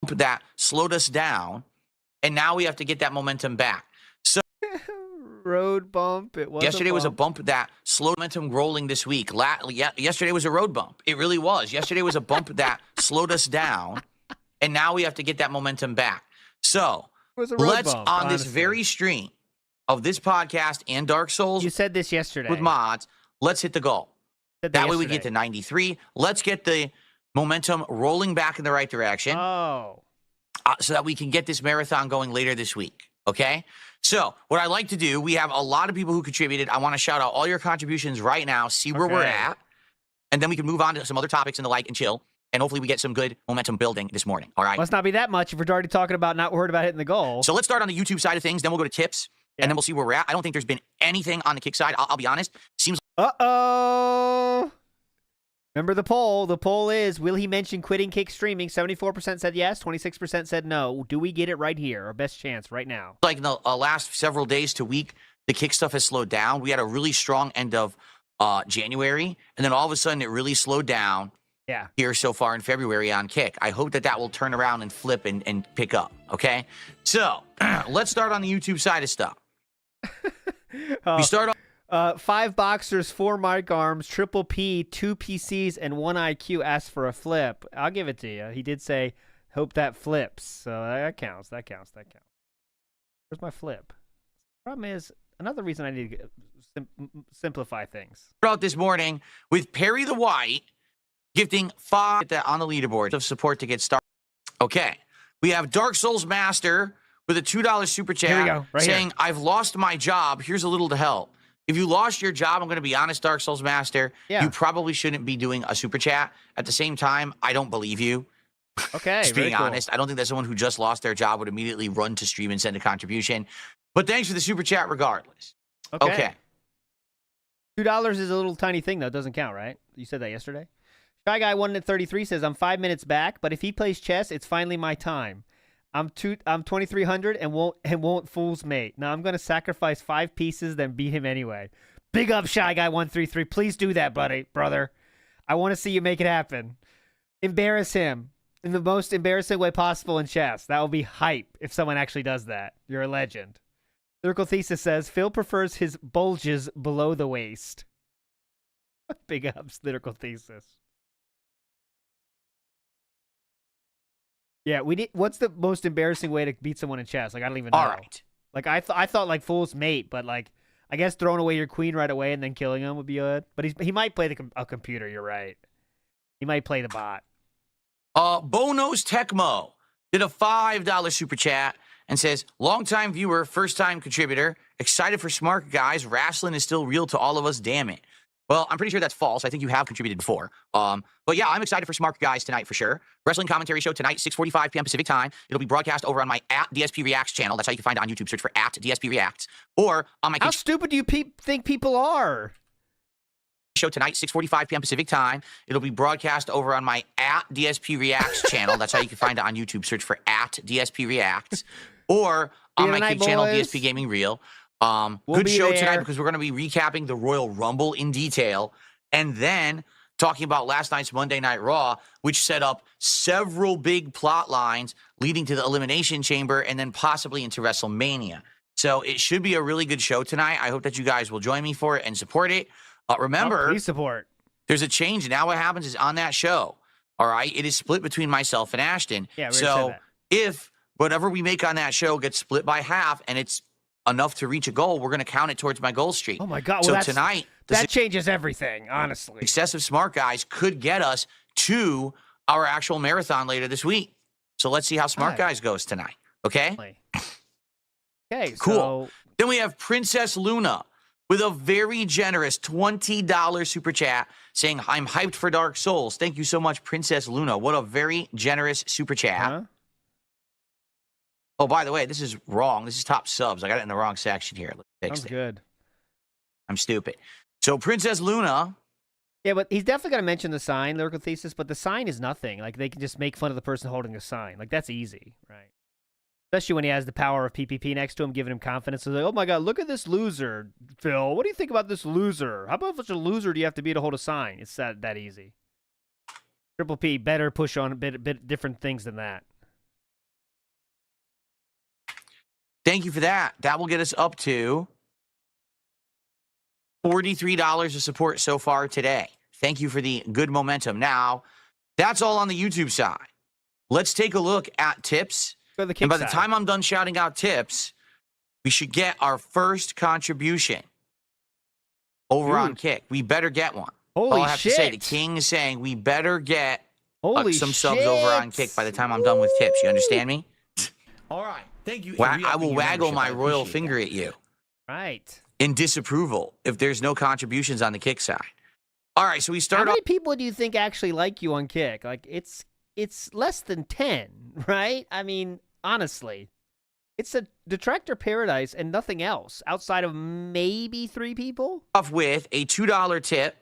that slowed us down, and now we have to get that momentum back. So road bump. It was. Yesterday was a bump that slowed momentum rolling this week. Yesterday was a road bump. It really was. Yesterday was a bump that slowed us down, and now we have to get that momentum back. So let's, on this very stream of this podcast and Dark Souls, you said this yesterday with mods, let's hit the goal. That way we get to 93. Let's get the momentum rolling back in the right direction. Oh. So that we can get this marathon going later this week. Okay? So what I like to do, we have a lot of people who contributed. I want to shout out all your contributions right now, see where we're at, and then we can move on to some other topics and the like and chill. And hopefully we get some good momentum building this morning. All right? Must not be that much if we're already talking about not worried about hitting the goal. So let's start on the YouTube side of things. Then we'll go to tips. And then we'll see where we're at. I don't think there's been anything on the kick side. I'll be honest. Seems. Uh-oh. Remember the poll. The poll is, will he mention quitting kick streaming? 74% said yes. 26% said no. Do we get it right here? Our best chance right now. Like in the last several days to week, the kick stuff has slowed down. We had a really strong end of January. And then all of a sudden it really slowed down. Yeah. Here so far in February on kick. I hope that will turn around and flip and pick up. Okay. So let's start on the YouTube side of stuff. We start on 5 boxers, 4 mic arms, triple P, 2 PCs, and 1 IQ asked for a flip. I'll give it to you. He did say, hope that flips. So that counts. That counts. That counts. Where's my flip? Problem is, another reason I need to simplify things. Out this morning with Perry the White gifting 5 on the leaderboard of support to get started. Okay. We have Dark Souls Master with a $2 super chat saying, I've lost my job. Here's a little to help. If you lost your job, I'm going to be honest, Dark Souls Master, you probably shouldn't be doing a super chat. At the same time, I don't believe you. Okay. Just being honest, I don't think that someone who just lost their job would immediately run to stream and send a contribution. But thanks for the super chat regardless. Okay. $2 is a little tiny thing, though. It doesn't count, right? You said that yesterday? Shy Guy 1 at 33 says, I'm 5 minutes back, but if he plays chess, it's finally my time. I'm 2,300 and won't fool's mate. Now I'm gonna sacrifice 5 pieces, then beat him anyway. Big up, Shy Guy 133. Please do that, brother. I want to see you make it happen. Embarrass him in the most embarrassing way possible in chess. That will be hype if someone actually does that. You're a legend. Lyrical Thesis says Phil prefers his bulges below the waist. Big ups, Lyrical Thesis. Yeah, we did. What's the most embarrassing way to beat someone in chess? Like, I don't even know. All right. Like, I thought like fool's mate, but like, I guess throwing away your queen right away and then killing him would be good. But he might play a computer. You're right. He might play the bot. Bonos Tecmo did a $5 super chat and says, longtime viewer, first time contributor, excited for smart guys. Wrestling is still real to all of us. Damn it. Well, I'm pretty sure that's false. I think you have contributed before. But yeah, I'm excited for Smart Guys tonight for sure. Wrestling commentary show tonight, 6:45 p.m. Pacific time. It'll be broadcast over on my @DSP Reacts channel. That's how you can find it on YouTube. Search for @DSP Reacts. Or on my... How stupid do you think people are? Show tonight, 6:45 p.m. Pacific time. It'll be broadcast over on my @DSP Reacts channel. That's how you can find it on YouTube. Search for @DSP Reacts. Or on my kick channel, DSP Gaming Reel. Good show tonight because we're going to be recapping the Royal Rumble in detail and then talking about last night's Monday Night Raw, which set up several big plot lines leading to the Elimination Chamber and then possibly into WrestleMania. So it should be a really good show tonight. I hope that you guys will join me for it and support it. Remember, please support. There's a change. Now what happens is on that show, all right, it is split between myself and Ashton. Yeah, so if whatever we make on that show gets split by half and it's enough to reach a goal, we're going to count it towards my goal streak. Oh my God. Well, so tonight, that changes everything, honestly. Excessive Smart Guys could get us to our actual marathon later this week. So let's see how Smart Guys goes tonight. Okay? Okay, cool. So... Then we have Princess Luna with a very generous $20 super chat saying, I'm hyped for Dark Souls. Thank you so much, Princess Luna. What a very generous super chat. Huh? Oh, by the way, this is wrong. This is top subs. I got it in the wrong section here. Let's fix it. Good. I'm stupid. So Princess Luna. Yeah, but he's definitely going to mention the sign, Lyrical Thesis, but the sign is nothing. Like, they can just make fun of the person holding the sign. Like, that's easy, right? Especially when he has the power of PPP next to him, giving him confidence. He's like, oh my God, look at this loser, Phil. What do you think about this loser? How about such a loser do you have to be to hold a sign? It's that easy. Triple P better push on a bit different things than that. Thank you for that. That will get us up to $43 of support so far today. Thank you for the good momentum. Now, that's all on the YouTube side. Let's take a look at tips. Go to the And by side. the time I'm done shouting out tips, we should get our first contribution over on Kick. We better get one. Holy all I have shit. to say, the king is saying we better get Holy some shit. subs over on Kick by the time I'm done with tips. You understand me? All right. Thank you. I will waggle my royal finger at you Right. in disapproval if there's no contributions on the Kick side. All right, so we How start off. many people do you think actually like you on Kick? Like, it's less than 10, right? I mean, honestly. It's a detractor paradise and nothing else outside of maybe 3 people. Off with a $2 tip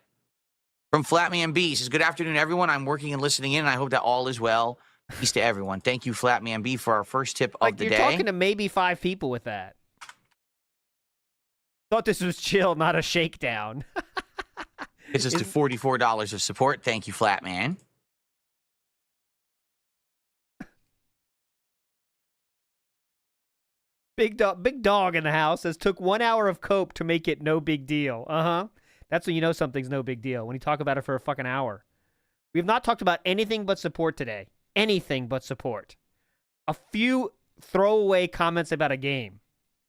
from Flatman B. Says, good afternoon, everyone. I'm working and listening in, and I hope that all is well. Peace to everyone. Thank you, Flatman B, for our first tip of the you're day. talking to maybe 5 people with that. Thought this was chill, not a shakedown. It's just to $44 of support. Thank you, Flatman. Big dog in the house says, took 1 hour of cope to make it no big deal. Uh-huh. That's when you know something's no big deal, when you talk about it for a fucking hour. We have not talked about anything but support today. Anything but support. A few throwaway comments about a game.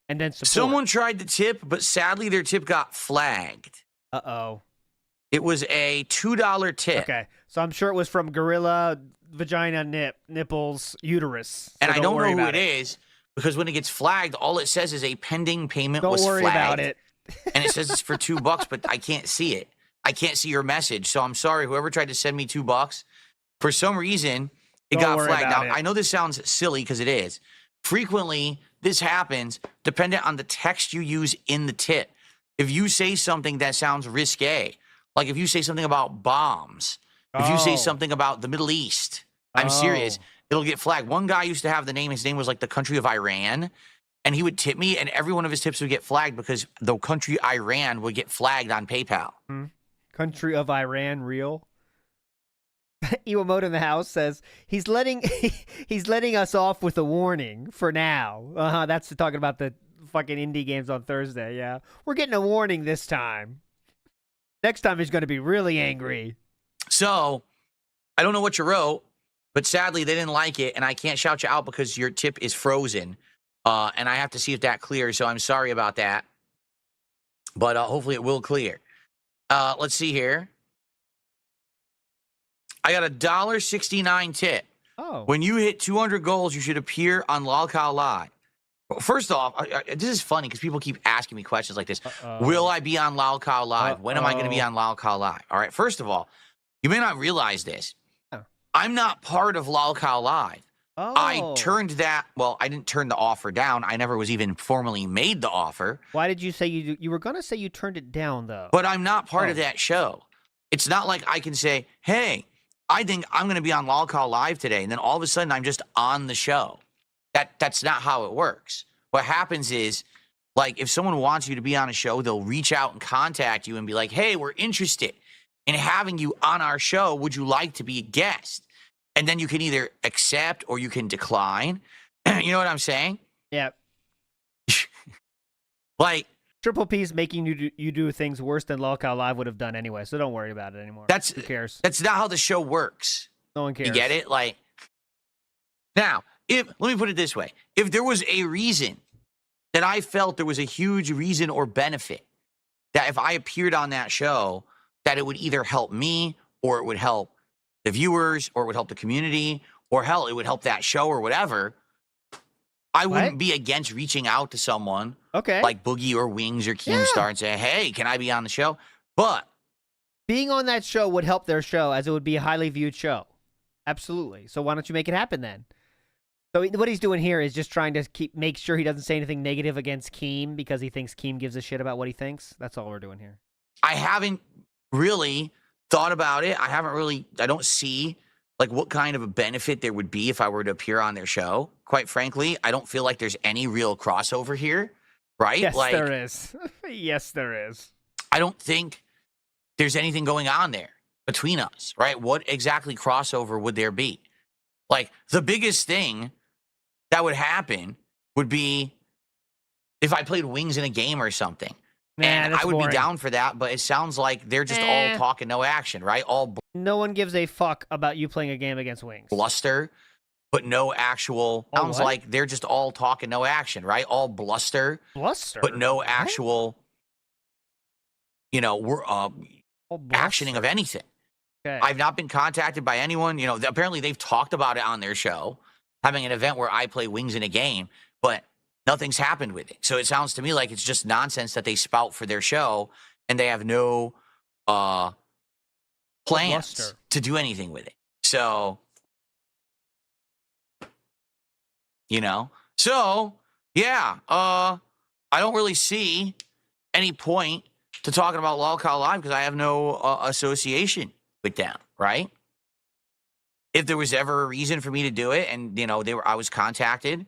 And then support. Someone tried to tip, but sadly their tip got flagged. Uh-oh. It was a $2 tip. Okay. So I'm sure it was from Gorilla Vagina Nipples Uterus. So And I don't know who about it is, because when it gets flagged, all it says is a pending payment Don't was worry flagged. about it. And it says it's for $2, but I can't see it. I can't see your message. So I'm sorry, whoever tried to send me $2, for some reason, it Don't got worry flagged. Now, about it. I know this sounds silly because it is. Frequently, this happens dependent on the text you use in the tip. If you say something that sounds risque, like if you say something about bombs, if you say Oh. something about the Middle East, I'm serious, it'll get flagged. One guy used to have the name, his name was like the country of Iran, and he would tip me, and every one of his tips would get flagged because the country Iran would get flagged on PayPal. Country of Iran, real. Iwamoto in the house says he's letting us off with a warning for now. That's talking about the fucking indie games on Thursday. Yeah, we're getting a warning this time. Next time he's going to be really angry. So I don't know what you wrote, but sadly they didn't like it, and I can't shout you out because your tip is frozen, and I have to see if that clears. So I'm sorry about that, but hopefully it will clear. Let's see here. I got a $1.69 tip. Oh. When you hit 200 goals, you should appear on Lolcow Live. Well, first off, this is funny because people keep asking me questions like this. Will I be on Lolcow Live? When am I going to be on Lolcow Live? All right, first of all, you may not realize this. I'm not part of Lolcow Live. Oh. I turned that, well, I didn't turn the offer down. I never was even formally made the offer. Why did you say you were going to say you turned it down, though? But I'm not part of that show. It's not like I can say, hey, I think I'm going to be on Lolcow Live today, and then all of a sudden I'm just on the show. That's not how it works. What happens is, like, if someone wants you to be on a show, they'll reach out and contact you and be like, hey, we're interested in having you on our show. Would you like to be a guest? And then you can either accept or you can decline. You know what I'm saying? Yeah. Like, Triple P's making you do things worse than Lolcow Live would have done anyway, so don't worry about it anymore. Who cares? That's not how the show works. No one cares. You get it? Like, now, let me put it this way. If there was a reason that I felt there was a huge reason or benefit that if I appeared on that show, that it would either help me or it would help the viewers or it would help the community or hell, it would help that show or whatever, I wouldn't be against reaching out to someone like Boogie or Wings or Keemstar and say, hey, can I be on the show? But being on that show would help their show as it would be a highly viewed show. Absolutely. So why don't you make it happen then? So what he's doing here is just trying to make sure he doesn't say anything negative against Keem because he thinks Keem gives a shit about what he thinks. That's all we're doing here. I haven't really thought about it. I don't see like what kind of a benefit there would be if I were to appear on their show. Quite frankly, I don't feel like there's any real crossover here, right? Yes, like, there is. Yes, there is. I don't think there's anything going on there between us, right? What exactly crossover would there be? Like, the biggest thing that would happen would be if I played wings in a game or something. And I would boring. be down for that, but it sounds like they're just all talk and no action, right? All No one gives a fuck about you playing a game against wings. bluster, but no actual. All Sounds what? like they're just all talk and no action, right? All bluster, Bluster? but no What? actual, we're Oh, bluster. actioning of anything. Okay. I've not been contacted by anyone. Apparently they've talked about it on their show, having an event where I play wings in a game, but nothing's happened with it. So it sounds to me like it's just nonsense that they spout for their show, and they have no plans Bluster. to do anything with it. So, yeah, I don't really see any point to talking about Lolcow Live because I have no association with them, right? If there was ever a reason for me to do it, and I was contacted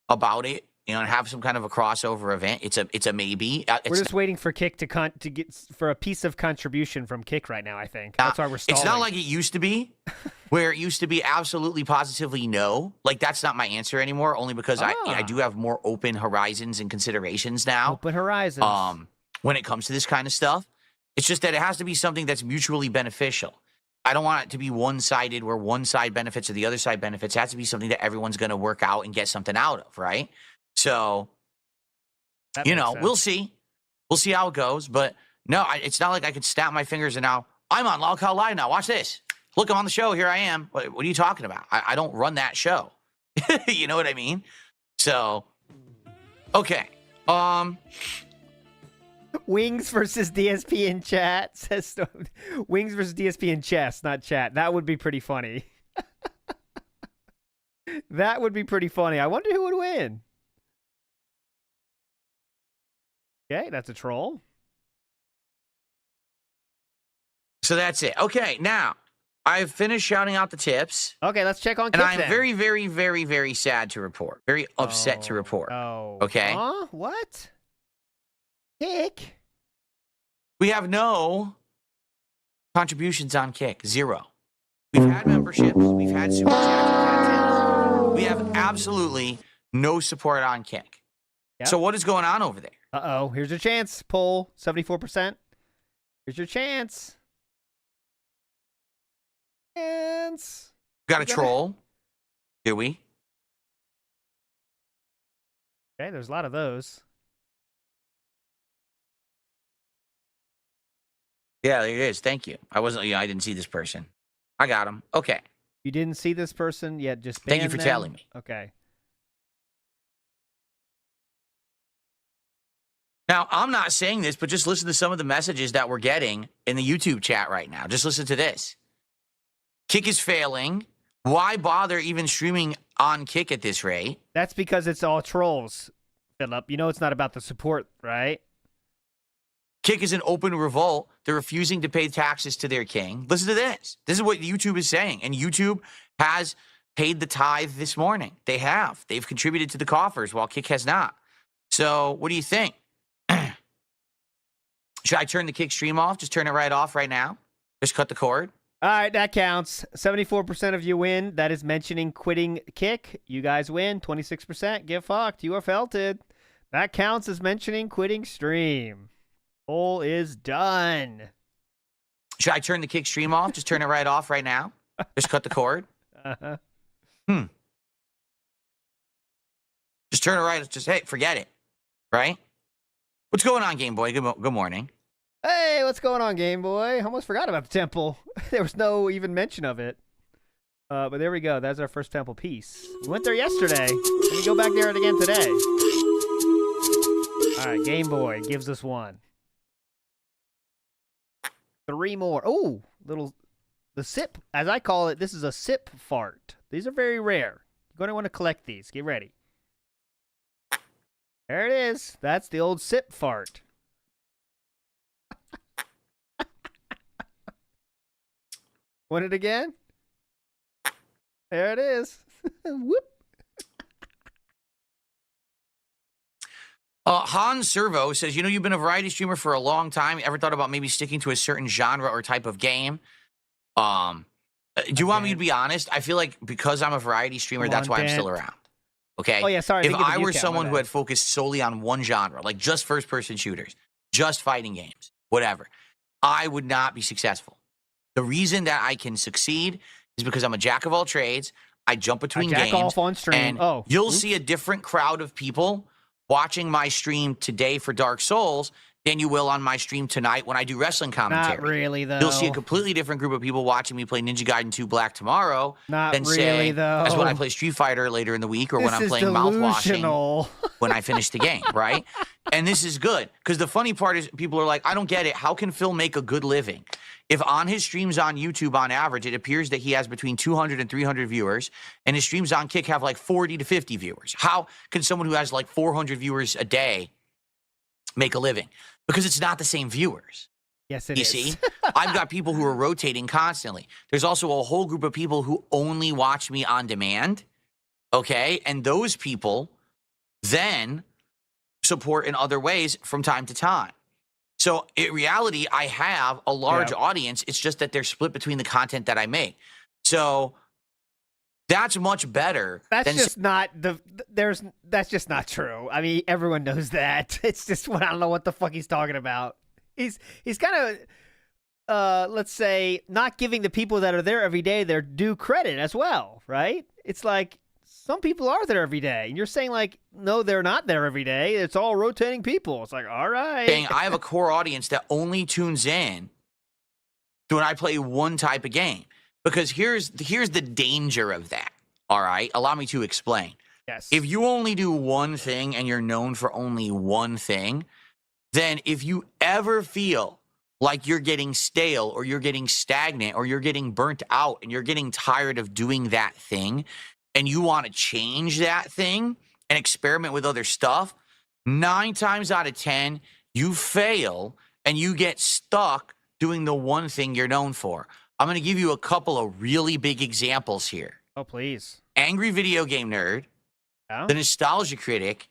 about it, and have some kind of a crossover event, it's a maybe. We're just waiting for Kick to get for a piece of contribution from Kick right now. I think that's why we're stalling. It's not like it used to be, where it used to be absolutely positively no. Like, that's not my answer anymore. Only because I do have more open horizons and considerations now. Open horizons. When it comes to this kind of stuff, it's just that it has to be something that's mutually beneficial. I don't want it to be one-sided where one side benefits or the other side benefits. It has to be something that everyone's going to work out and get something out of, right? So, That makes sense. we'll see. We'll see how it goes. But no, it's not like I could snap my fingers and now I'm on Lolcow Live now. Watch this. Look, I'm on the show. Here I am. What are you talking about? I don't run that show. You know what I mean? So, okay. Wings versus DSP in chat says Wings versus DSP in chess, not chat. That would be pretty funny. That would be pretty funny. I wonder who would win. Okay, that's a troll. So that's it. Okay, now I've finished shouting out the tips. Okay, let's check on Kick And I'm then. very, very, very, very sad to report. Very upset to report. Oh. Okay? Huh? What? Kick? We have no contributions on Kick. 0. We've had memberships. We've had super chats. We've had tips. We have absolutely no support on Kick. Yep. So what is going on over there? Uh-oh. Here's your chance. Poll. 74%. Here's your chance. Chance. Got a troll. Do we? Okay, there's a lot of those. Yeah, there it is. Thank you. I didn't see this person. I got him. Okay. You didn't see this person yet, just Thank you ban for them? telling me. Okay. Now, I'm not saying this, but just listen to some of the messages that we're getting in the YouTube chat right now. Just listen to this. Kick is failing. Why bother even streaming on Kick at this rate? That's because it's all trolls, Philip. You know it's not about the support, right? Kick is an open revolt. They're refusing to pay taxes to their king. Listen to this. This is what YouTube is saying. And YouTube has paid the tithe this morning. They have. They've contributed to the coffers while Kick has not. So what do you think? Should I turn the Kick stream off? Just turn it right off right now? Just cut the cord? All right, that counts. 74% of you win. That is mentioning quitting Kick. You guys win. 26%. Get fucked. You are felted. That counts as mentioning quitting stream. Poll is done. Should I turn the Kick stream off? Just turn it right off right now? Just cut the cord? Uh-huh. Just turn it right. Just, hey, forget it. Right? What's going on, Game Boy? Good morning. Hey, what's going on, Game Boy? Almost forgot about the temple. There was no even mention of it. But there we go. That's our first temple piece. We went there yesterday. And we go back there again today. All right, Game Boy gives us one. 3 more. Oh, the sip, as I call it, this is a sip fart. These are very rare. You're going to want to collect these. Get ready. There it is. That's the old sip fart. Want it again? There it is. Whoop. Han Servo says, you've been a variety streamer for a long time. Ever thought about maybe sticking to a certain genre or type of game? Do you want me to be honest? I feel like because I'm a variety streamer, that's why I'm still around. Okay? Oh, yeah, sorry. If I were someone who had focused solely on one genre, like just first-person shooters, just fighting games, whatever, I would not be successful. The reason that I can succeed is because I'm a jack of all trades. I jump between games. Jack off on stream. And you'll see a different crowd of people watching my stream today for Dark Souls than you will on my stream tonight when I do wrestling commentary. Not really, though. You'll see a completely different group of people watching me play Ninja Gaiden 2 Black tomorrow Not than really, say, though. as when I play Street Fighter later in the week or when I'm playing delusional. Mouthwashing when I finish the game, right? And this is good because the funny part is people are like, I don't get it. How can Phil make a good living? If on his streams on YouTube, on average, it appears that he has between 200 and 300 viewers, and his streams on Kick have like 40 to 50 viewers. How can someone who has like 400 viewers a day make a living? Because it's not the same viewers. Yes, it is. You see? I've got people who are rotating constantly. There's also a whole group of people who only watch me on demand, okay? And those people then support in other ways from time to time. So in reality, I have a large audience. It's just that they're split between the content that I make. So that's much better. That's than just not that's just not true. I mean, everyone knows that. It's just I don't know what the fuck he's talking about. He's kind of let's say not giving the people that are there every day their due credit as well, right? It's like some people are there every day, and you're saying like, no, they're not there every day. It's all rotating people. It's like, all right. I have a core audience that only tunes in when I play one type of game. Because here's the danger of that, all right? Allow me to explain. Yes. If you only do one thing and you're known for only one thing, then if you ever feel like you're getting stale or you're getting stagnant or you're getting burnt out and you're getting tired of doing that thing and you want to change that thing and experiment with other stuff, 9 times out of 10, you fail and you get stuck doing the one thing you're known for. I'm going to give you a couple of really big examples here. Oh, please. Angry Video Game Nerd, the Nostalgia Critic.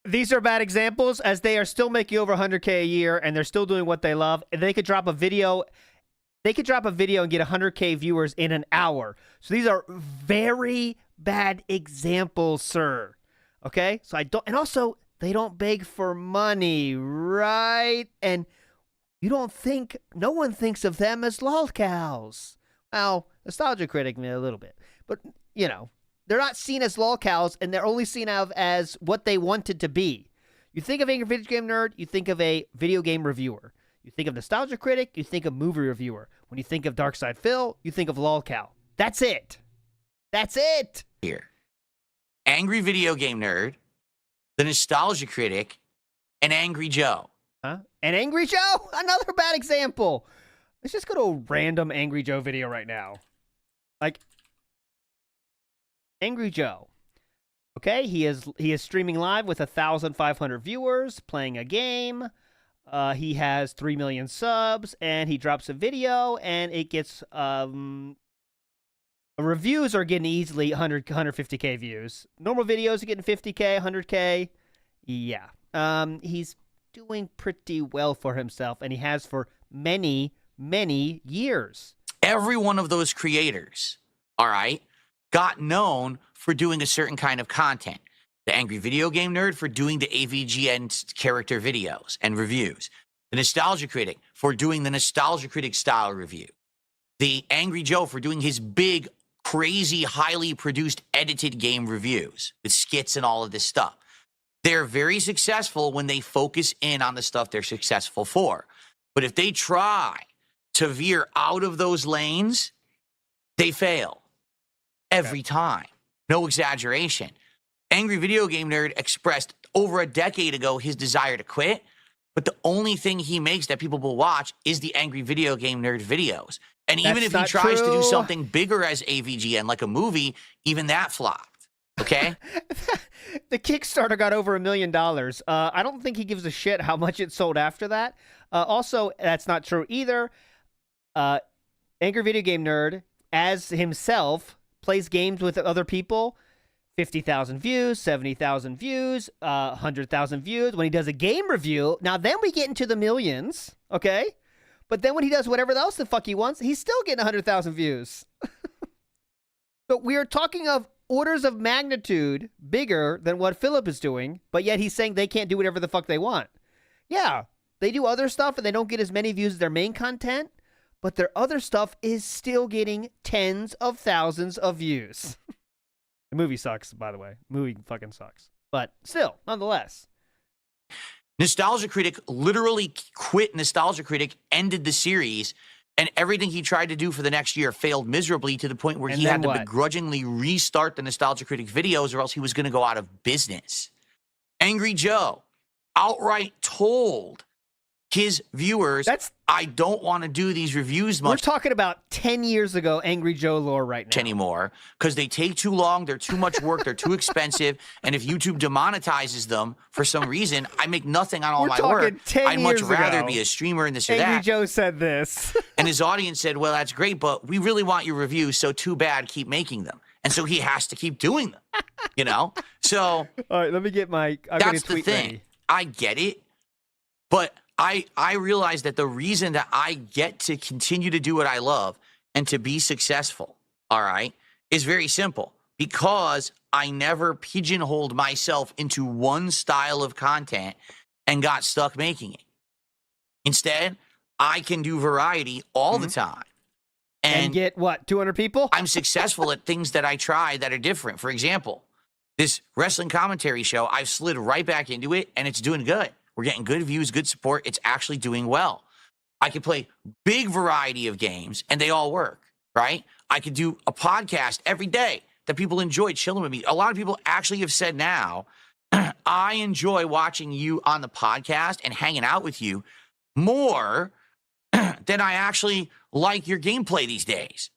These are bad examples as they are still making over 100K a year and they're still doing what they love. They could drop a video. They could drop a video and get 100K viewers in an hour. So these are very bad examples, sir. Okay? So and also they don't beg for money, right? And no one thinks of them as lolcows. Well, Nostalgia Critic, a little bit. But, they're not seen as lolcows, and they're only seen as what they wanted to be. You think of Angry Video Game Nerd, you think of a video game reviewer. You think of Nostalgia Critic, you think of movie reviewer. When you think of Dark Side Phil, you think of lolcow. That's it. That's it. Here. Angry Video Game Nerd, the Nostalgia Critic, and Angry Joe. Huh? And Angry Joe, another bad example. Let's just go to a random Angry Joe video right now. Like, Angry Joe. Okay, he is streaming live with 1,500 viewers, playing a game. He has 3 million subs, and he drops a video, and it gets reviews are getting easily 150K views. Normal videos are getting 50K, 100K. Yeah, he's doing pretty well for himself, and he has for many, many years. Every one of those creators, all right, got known for doing a certain kind of content. The Angry Video Game Nerd for doing the AVGN character videos and reviews. The Nostalgia Critic for doing the Nostalgia Critic style review. The Angry Joe for doing his big, crazy, highly produced, edited game reviews with skits and all of this stuff. They're very successful when they focus in on the stuff they're successful for. But if they try to veer out of those lanes, they fail. Every time. No exaggeration. Angry Video Game Nerd expressed over a decade ago his desire to quit, but the only thing he makes that people will watch is the Angry Video Game Nerd videos. And even if he tries to do something bigger as AVGN, like a movie, even that flopped. Okay? The Kickstarter got over $1 million. I don't think he gives a shit how much it sold after that. Also, that's not true either. Angry Video Game Nerd, as himself, plays games with other people, 50,000 views, 70,000 views, 100,000 views. When he does a game review, now then we get into the millions, okay? But then when he does whatever else the fuck he wants, he's still getting 100,000 views. So we are talking of orders of magnitude bigger than what Philip is doing, but yet he's saying they can't do whatever the fuck they want. Yeah, they do other stuff and they don't get as many views as their main content, but their other stuff is still getting tens of thousands of views. The movie sucks, by the way. Movie fucking sucks. But still, nonetheless. Nostalgia Critic literally quit Nostalgia Critic, ended the series, and everything he tried to do for the next year failed miserably to the point where he had to begrudgingly restart the Nostalgia Critic videos or else he was going to go out of business. Angry Joe outright told his viewers, I don't want to do these reviews much. We're talking about 10 years ago Angry Joe lore right now. Anymore, because they take too long, they're too much work, they're too expensive, and if YouTube demonetizes them for some reason, I make nothing on all my work. I'd much rather be a streamer and this or that. Angry Joe said this. And his audience said, well, that's great, but we really want your reviews, so too bad, keep making them. And so he has to keep doing them, you know? So all right, let me get my that's the thing. Ready. I get it, but I realize that the reason that I get to continue to do what I love and to be successful, all right, is very simple. Because I never pigeonholed myself into one style of content and got stuck making it. Instead, I can do variety all the time. And get, what, 200 people? I'm successful at things that I try that are different. For example, this wrestling commentary show, I've slid right back into it, and it's doing good. We're getting good views, good support. It's actually doing well. I can play big variety of games, and they all work, right? I could do a podcast every day that people enjoy chilling with me. A lot of people actually have said now, I enjoy watching you on the podcast and hanging out with you more than I actually like your gameplay these days.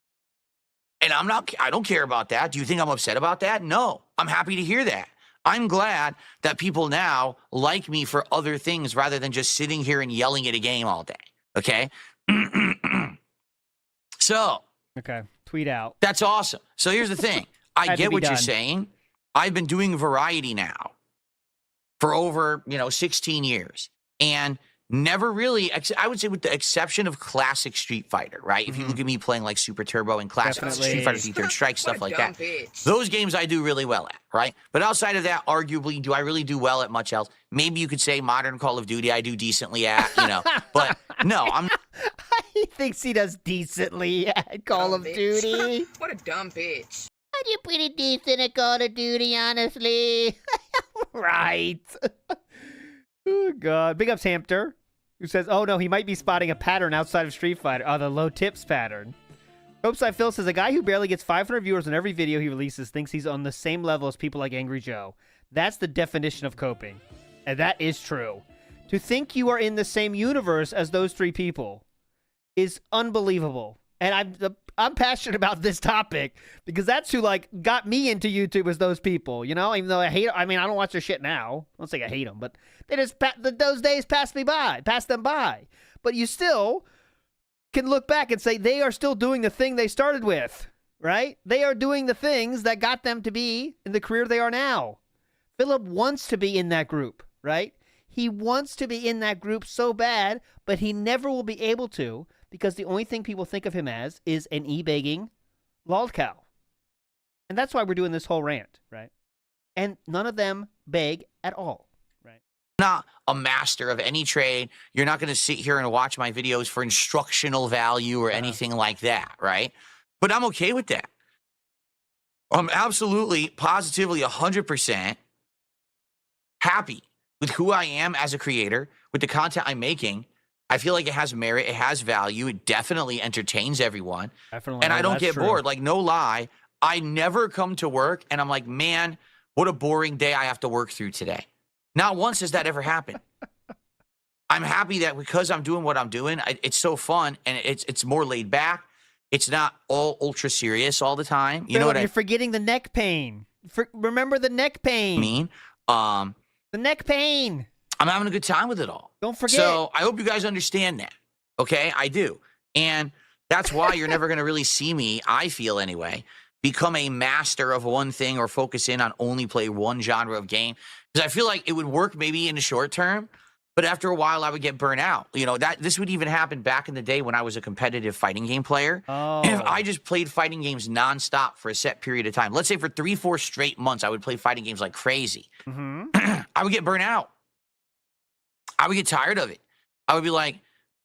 And I don't care about that. Do you think I'm upset about that? No, I'm happy to hear that. I'm glad that people now like me for other things rather than just sitting here and yelling at a game all day. Okay? So. Okay, tweet out. That's awesome. So here's the thing. I get what you're saying. I've been doing variety now for over, 16 years. And never really, I would say with the exception of classic Street Fighter, right? If you look at me playing like Super Turbo and classic Street Fighter 3 Third Strike, stuff like that. Those games I do really well at, right? But outside of that, arguably, do I really do well at much else? Maybe you could say modern Call of Duty I do decently at, But no, I'm... He thinks he does decently at Call of Duty. What a dumb bitch. I do pretty decent at Call of Duty, honestly. Right. Oh, God. Big ups, Hamster, who says, oh, no, he might be spotting a pattern outside of Street Fighter. Oh, the low tips pattern. Hopeside Phil says, a guy who barely gets 500 viewers on every video he releases thinks he's on the same level as people like Angry Joe. That's the definition of coping. And that is true. To think you are in the same universe as those three people is unbelievable. And I'm passionate about this topic because that's who got me into YouTube as those people, even though I don't watch their shit now. I don't say I hate them, but they just, those days passed them by. But you still can look back and say they are still doing the thing they started with, right? They are doing the things that got them to be in the career they are now. Philip wants to be in that group, right? He wants to be in that group so bad, but he never will be able to because the only thing people think of him as is an e-begging lolcow. And that's why we're doing this whole rant, right? And none of them beg at all, right? Not a master of any trade. You're not going to sit here and watch my videos for instructional value or anything like that, right? But I'm okay with that. I'm absolutely, positively 100% happy with who I am as a creator, with the content I'm making. I feel like it has merit, it has value, it definitely entertains everyone. Definitely. And I don't get bored. Like, no lie, I never come to work and I'm like, man, what a boring day I have to work through today. Not once has that ever happened. I'm happy that because I'm doing what I'm doing, it's so fun and it's more laid back. It's not all ultra serious all the time. You know what you're forgetting the neck pain. Remember the neck pain. The neck pain. I'm having a good time with it all. Don't forget. So I hope you guys understand that. Okay, I do. And that's why you're never going to really see me, I feel anyway, become a master of one thing or focus in on only play one genre of game. Because I feel like it would work maybe in the short term, but after a while I would get burnt out. You know, this would even happen back in the day when I was a competitive fighting game player. Oh. And if I just played fighting games nonstop for a set period of time, let's say for 3-4 straight months, I would play fighting games like crazy. I would get burnt out. I would get tired of it. I would be like,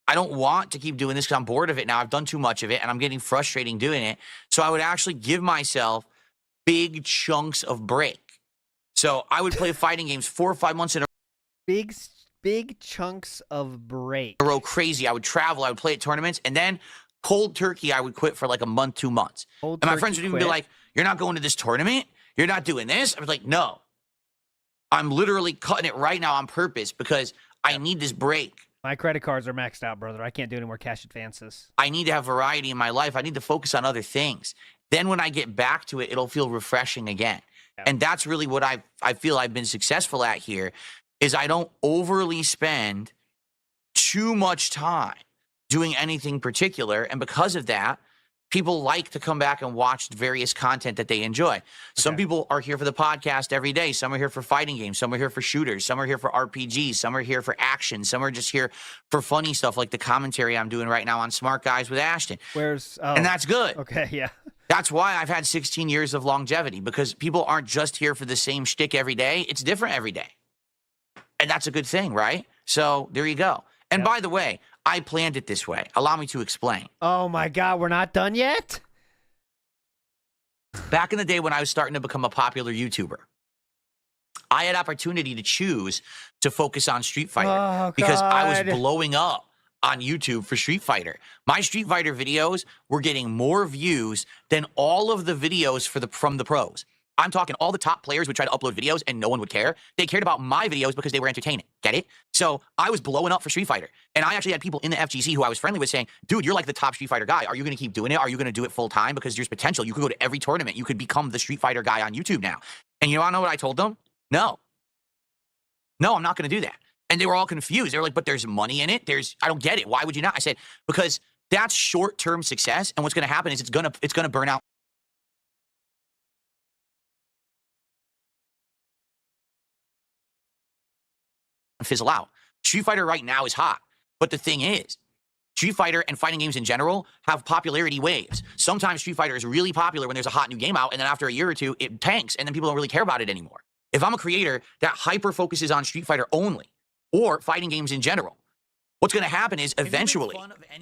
I don't want to keep doing this because I'm bored of it now. I've done too much of it, and I'm getting frustrating doing it. So I would actually give myself big chunks of break. So I would play fighting games 4 or 5 months in a Big chunks of break. row crazy. I would travel. I would play at tournaments. And then cold turkey, I would quit for like a month, 2 months. Cold And my turkey friends would even be quit. like, you're not going to this tournament? You're not doing this? I was like, no. I'm literally cutting it right now on purpose because I need this break. My credit cards are maxed out, brother. I can't do any more cash advances. I need to have variety in my life. I need to focus on other things. Then when I get back to it, it'll feel refreshing again. Yeah. And that's really what I feel I've been successful at here is I don't overly spend too much time doing anything particular. And because of that, people like to come back and watch various content that they enjoy. Some people are here for the podcast every day. Some are here for fighting games. Some are here for shooters. Some are here for RPGs. Some are here for action. Some are just here for funny stuff like the commentary I'm doing right now on Smart Guys with Ashton. And that's good. Okay, yeah. That's why I've had 16 years of longevity, because people aren't just here for the same shtick every day. It's different every day. And that's a good thing, right? So there you go. And by the way, I planned it this way. Allow me to explain. Oh my God, we're not done yet? Back in the day when I was starting to become a popular YouTuber, I had opportunity to choose to focus on Street Fighter because I was blowing up on YouTube for Street Fighter. My Street Fighter videos were getting more views than all of the videos from the pros. I'm talking all the top players would try to upload videos and no one would care. They cared about my videos because they were entertaining. Get it? So I was blowing up for Street Fighter. And I actually had people in the FGC who I was friendly with saying, dude, you're like the top Street Fighter guy. Are you going to keep doing it? Are you going to do it full time? Because there's potential. You could go to every tournament. You could become the Street Fighter guy on YouTube now. And you want to know what I told them? No, I'm not going to do that. And they were all confused. They were like, but there's money in it. I don't get it. Why would you not? I said, because that's short-term success. And what's going to happen is it's going to burn out. Fizzle out. Street Fighter right now is hot. But the thing is, Street Fighter and fighting games in general have popularity waves. Sometimes Street Fighter is really popular when there's a hot new game out, and then after a year or two, it tanks, and then people don't really care about it anymore. If I'm a creator that hyper focuses on Street Fighter only, or fighting games in general, what's going to happen is eventually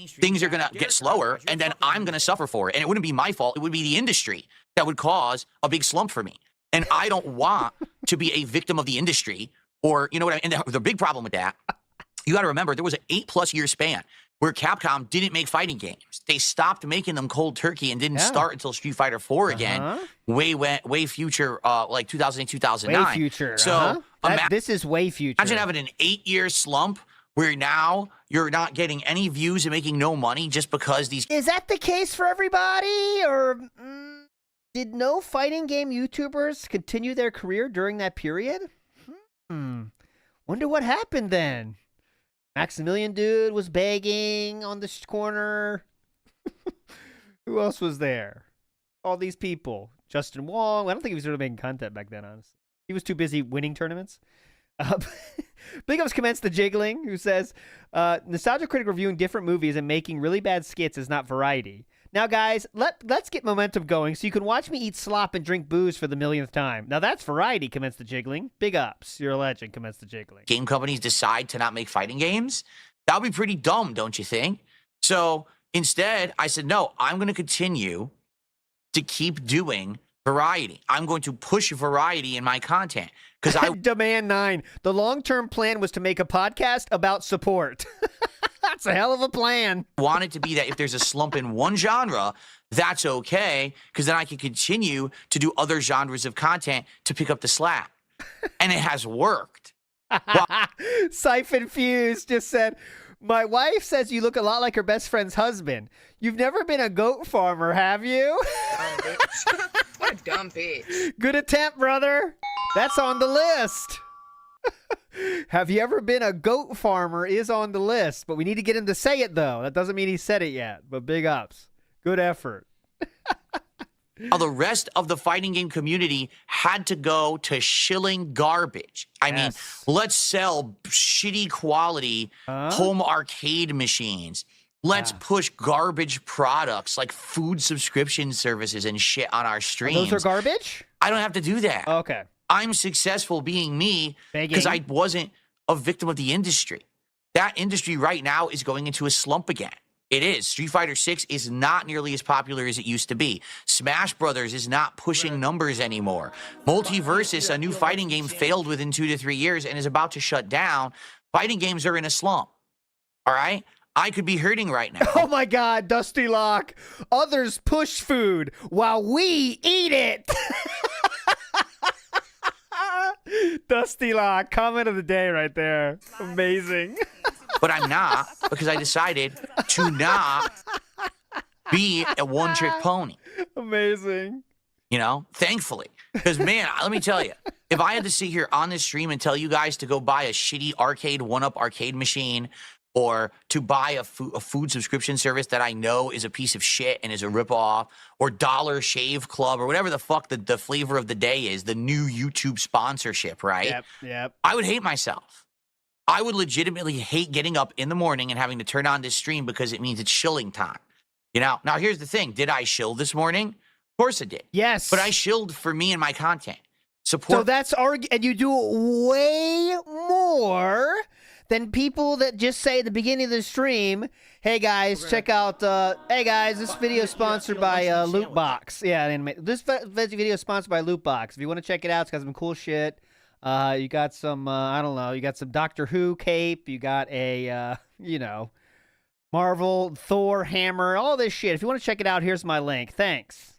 things are going to get slower, and then I'm going to suffer for it. And it wouldn't be my fault. It would be the industry that would cause a big slump for me. And I don't want to be a victim of the industry. Or, you know what I mean? And the big problem with that, you got to remember, there was an 8+ year span where Capcom didn't make fighting games. They stopped making them cold turkey and didn't start until Street Fighter 4 again, way future, like 2008, 2009. Way future. So this is way future. Imagine having an 8-year slump where now you're not getting any views and making no money just because these... Is that the case for everybody? Or did no fighting game YouTubers continue their career during that period? Wonder what happened then. Maximilian dude was begging on the corner. Who else was there? All these people. Justin Wong. I don't think he was really making content back then, honestly. He was too busy winning tournaments. Big Ups comments the jiggling, who says, Nostalgia Critic reviewing different movies and making really bad skits is not variety. Now, guys, let's get momentum going so you can watch me eat slop and drink booze for the millionth time. Now, that's variety, comments the jiggling. Big Ups. You're a legend, comments the jiggling. Game companies decide to not make fighting games? That would be pretty dumb, don't you think? So instead, I said, no, I'm going to continue to keep doing variety. I'm going to push variety in my content. Because I Demand 9. The long-term plan was to make a podcast about support. That's a hell of a plan. Want it to be that if there's a slump in one genre, that's okay, because then I can continue to do other genres of content to pick up the slack. And it has worked. Siphon Fuse just said, my wife says you look a lot like her best friend's husband. You've never been a goat farmer, have you? Dumb bitch. What a dumb bitch. Good attempt, brother. That's on the list. Have you ever been a goat farmer is on the list, but we need to get him to say it, though. That doesn't mean he said it yet, but big ups. Good effort. how the rest of the fighting game community had to go to shilling garbage. I mean, let's sell shitty quality home arcade machines. Let's push garbage products like food subscription services and shit on our streams. Those are garbage? I don't have to do that. Okay. I'm successful being me because I wasn't a victim of the industry. That industry right now is going into a slump again. It is. Street Fighter 6 is not nearly as popular as it used to be. Smash Brothers is not pushing numbers anymore. Multiversus, a new fighting game, failed within 2 to 3 years and is about to shut down. Fighting games are in a slump. All right? I could be hurting right now. Oh my God, Dusty Lock. Others push food while we eat it. Dusty Lock, comment of the day right there. Amazing. But I'm not, because I decided to not be a one-trick pony. Amazing. You know, thankfully. Because, man, let me tell you, if I had to sit here on this stream and tell you guys to go buy a shitty arcade, one-up arcade machine, or to buy a food subscription service that I know is a piece of shit and is a ripoff, or Dollar Shave Club, or whatever the fuck the flavor of the day is, the new YouTube sponsorship, right? Yep. I would hate myself. I would legitimately hate getting up in the morning and having to turn on this stream because it means it's shilling time. You know? Now, here's the thing. Did I shill this morning? Of course I did. Yes. But I shilled for me and my content. Support. So that's and you do way more than people that just say at the beginning of the stream, hey guys, check out, hey guys, this video is sponsored by Lootbox. Yeah, this video is sponsored by Lootbox. If you want to check it out, it's got some cool shit. You got some, I don't know, you got some Doctor Who cape, you got a, you know, Marvel, Thor, hammer, all this shit. If you want to check it out, here's my link. Thanks.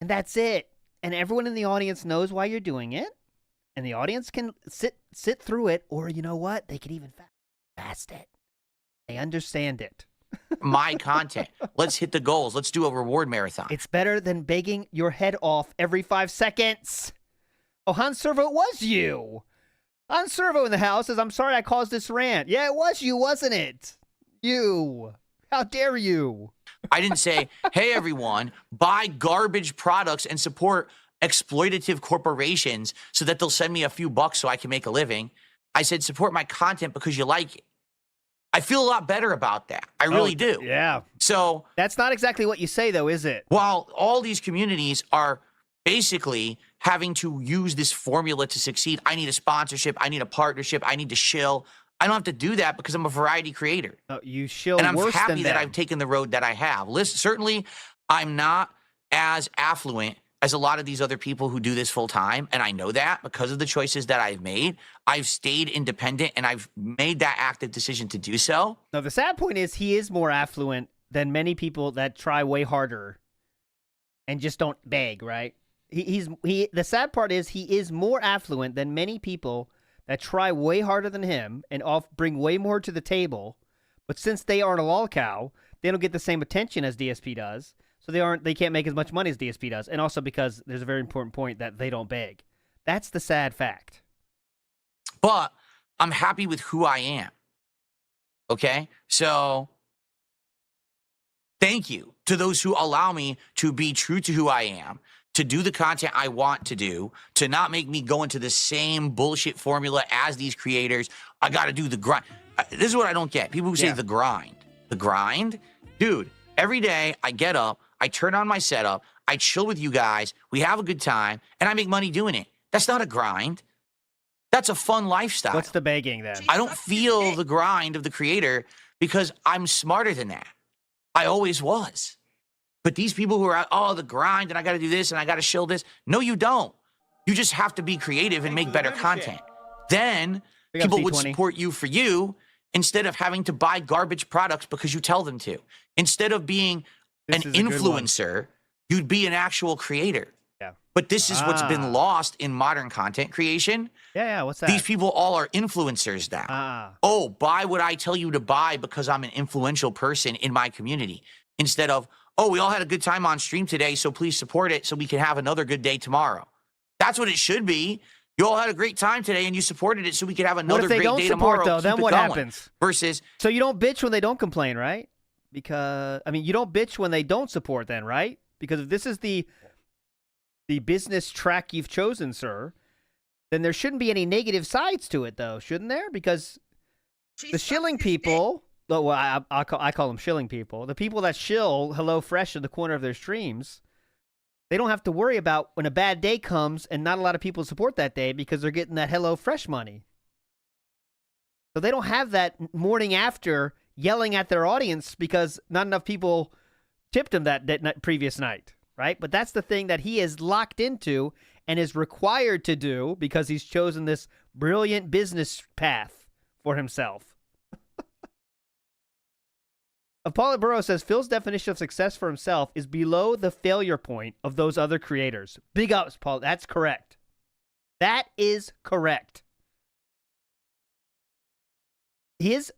And that's it. And everyone in the audience knows why you're doing it. And the audience can sit through it, or you know what? They can even fast it. They understand it. My content. Let's hit the goals. Let's do a reward marathon. It's better than begging your head off every 5 seconds. Oh, Han Servo, it was you. Han Servo in the house says, I'm sorry I caused this rant. Yeah, it was you, wasn't it? You. How dare you? I didn't say, hey, everyone, buy garbage products and support exploitative corporations so that they'll send me a few bucks so I can make a living. I said, support my content because you like it. I feel a lot better about that. I really do. Yeah. So that's not exactly what you say, though, is it? While all these communities are basically having to use this formula to succeed, I need a sponsorship, I need a partnership, I need to shill. I don't have to do that because I'm a variety creator. Oh, you shill, and I'm worse happy than that them. I've taken the road that I have. Listen, certainly, I'm not as affluent as a lot of these other people who do this full time, and I know that because of the choices that I've made. I've stayed independent, and I've made that active decision to do so. No, the sad point is he is more affluent than many people that try way harder and just don't beg, right? The sad part is he is more affluent than many people that try way harder than him and bring way more to the table. But since they aren't a lol cow, they don't get the same attention as DSP does. So they can't make as much money as DSP does. And also because there's a very important point that they don't beg. That's the sad fact. But I'm happy with who I am. Okay? So thank you to those who allow me to be true to who I am, to do the content I want to do, to not make me go into the same bullshit formula as these creators. I got to do the grind. This is what I don't get. People who say the grind. The grind? Dude, every day I get up, I turn on my setup, I chill with you guys, we have a good time, and I make money doing it. That's not a grind. That's a fun lifestyle. What's the begging then? I don't feel the grind of the creator because I'm smarter than that. I always was. But these people who are out, oh, the grind, and I got to do this, and I got to shill this. No, you don't. You just have to be creative and make better content. Then people would support you for you instead of having to buy garbage products because you tell them to. Instead of being an influencer, you'd be an actual creator. Yeah. But this is what's been lost in modern content creation. Yeah, what's that? These people all are influencers now. Oh, buy what I tell you to buy because I'm an influential person in my community. Instead of, oh, we all had a good time on stream today, so please support it so we can have another good day tomorrow. That's what it should be. You all had a great time today and you supported it so we could have another great day tomorrow. Though, then what happens? Versus, so you don't bitch when they don't complain, right? Because, I mean, you don't bitch when they don't support then, right? Because if this is the business track you've chosen, sir, then there shouldn't be any negative sides to it, though, shouldn't there? Because the shilling people, well, I call them shilling people, the people that shill HelloFresh in the corner of their streams, they don't have to worry about when a bad day comes and not a lot of people support that day because they're getting that HelloFresh money. So they don't have that morning after yelling at their audience because not enough people tipped him that previous night, right? But that's the thing that he is locked into and is required to do because he's chosen this brilliant business path for himself. Apollo Burrow says Phil's definition of success for himself is below the failure point of those other creators. Big ups, Paul. That's correct. That is correct. His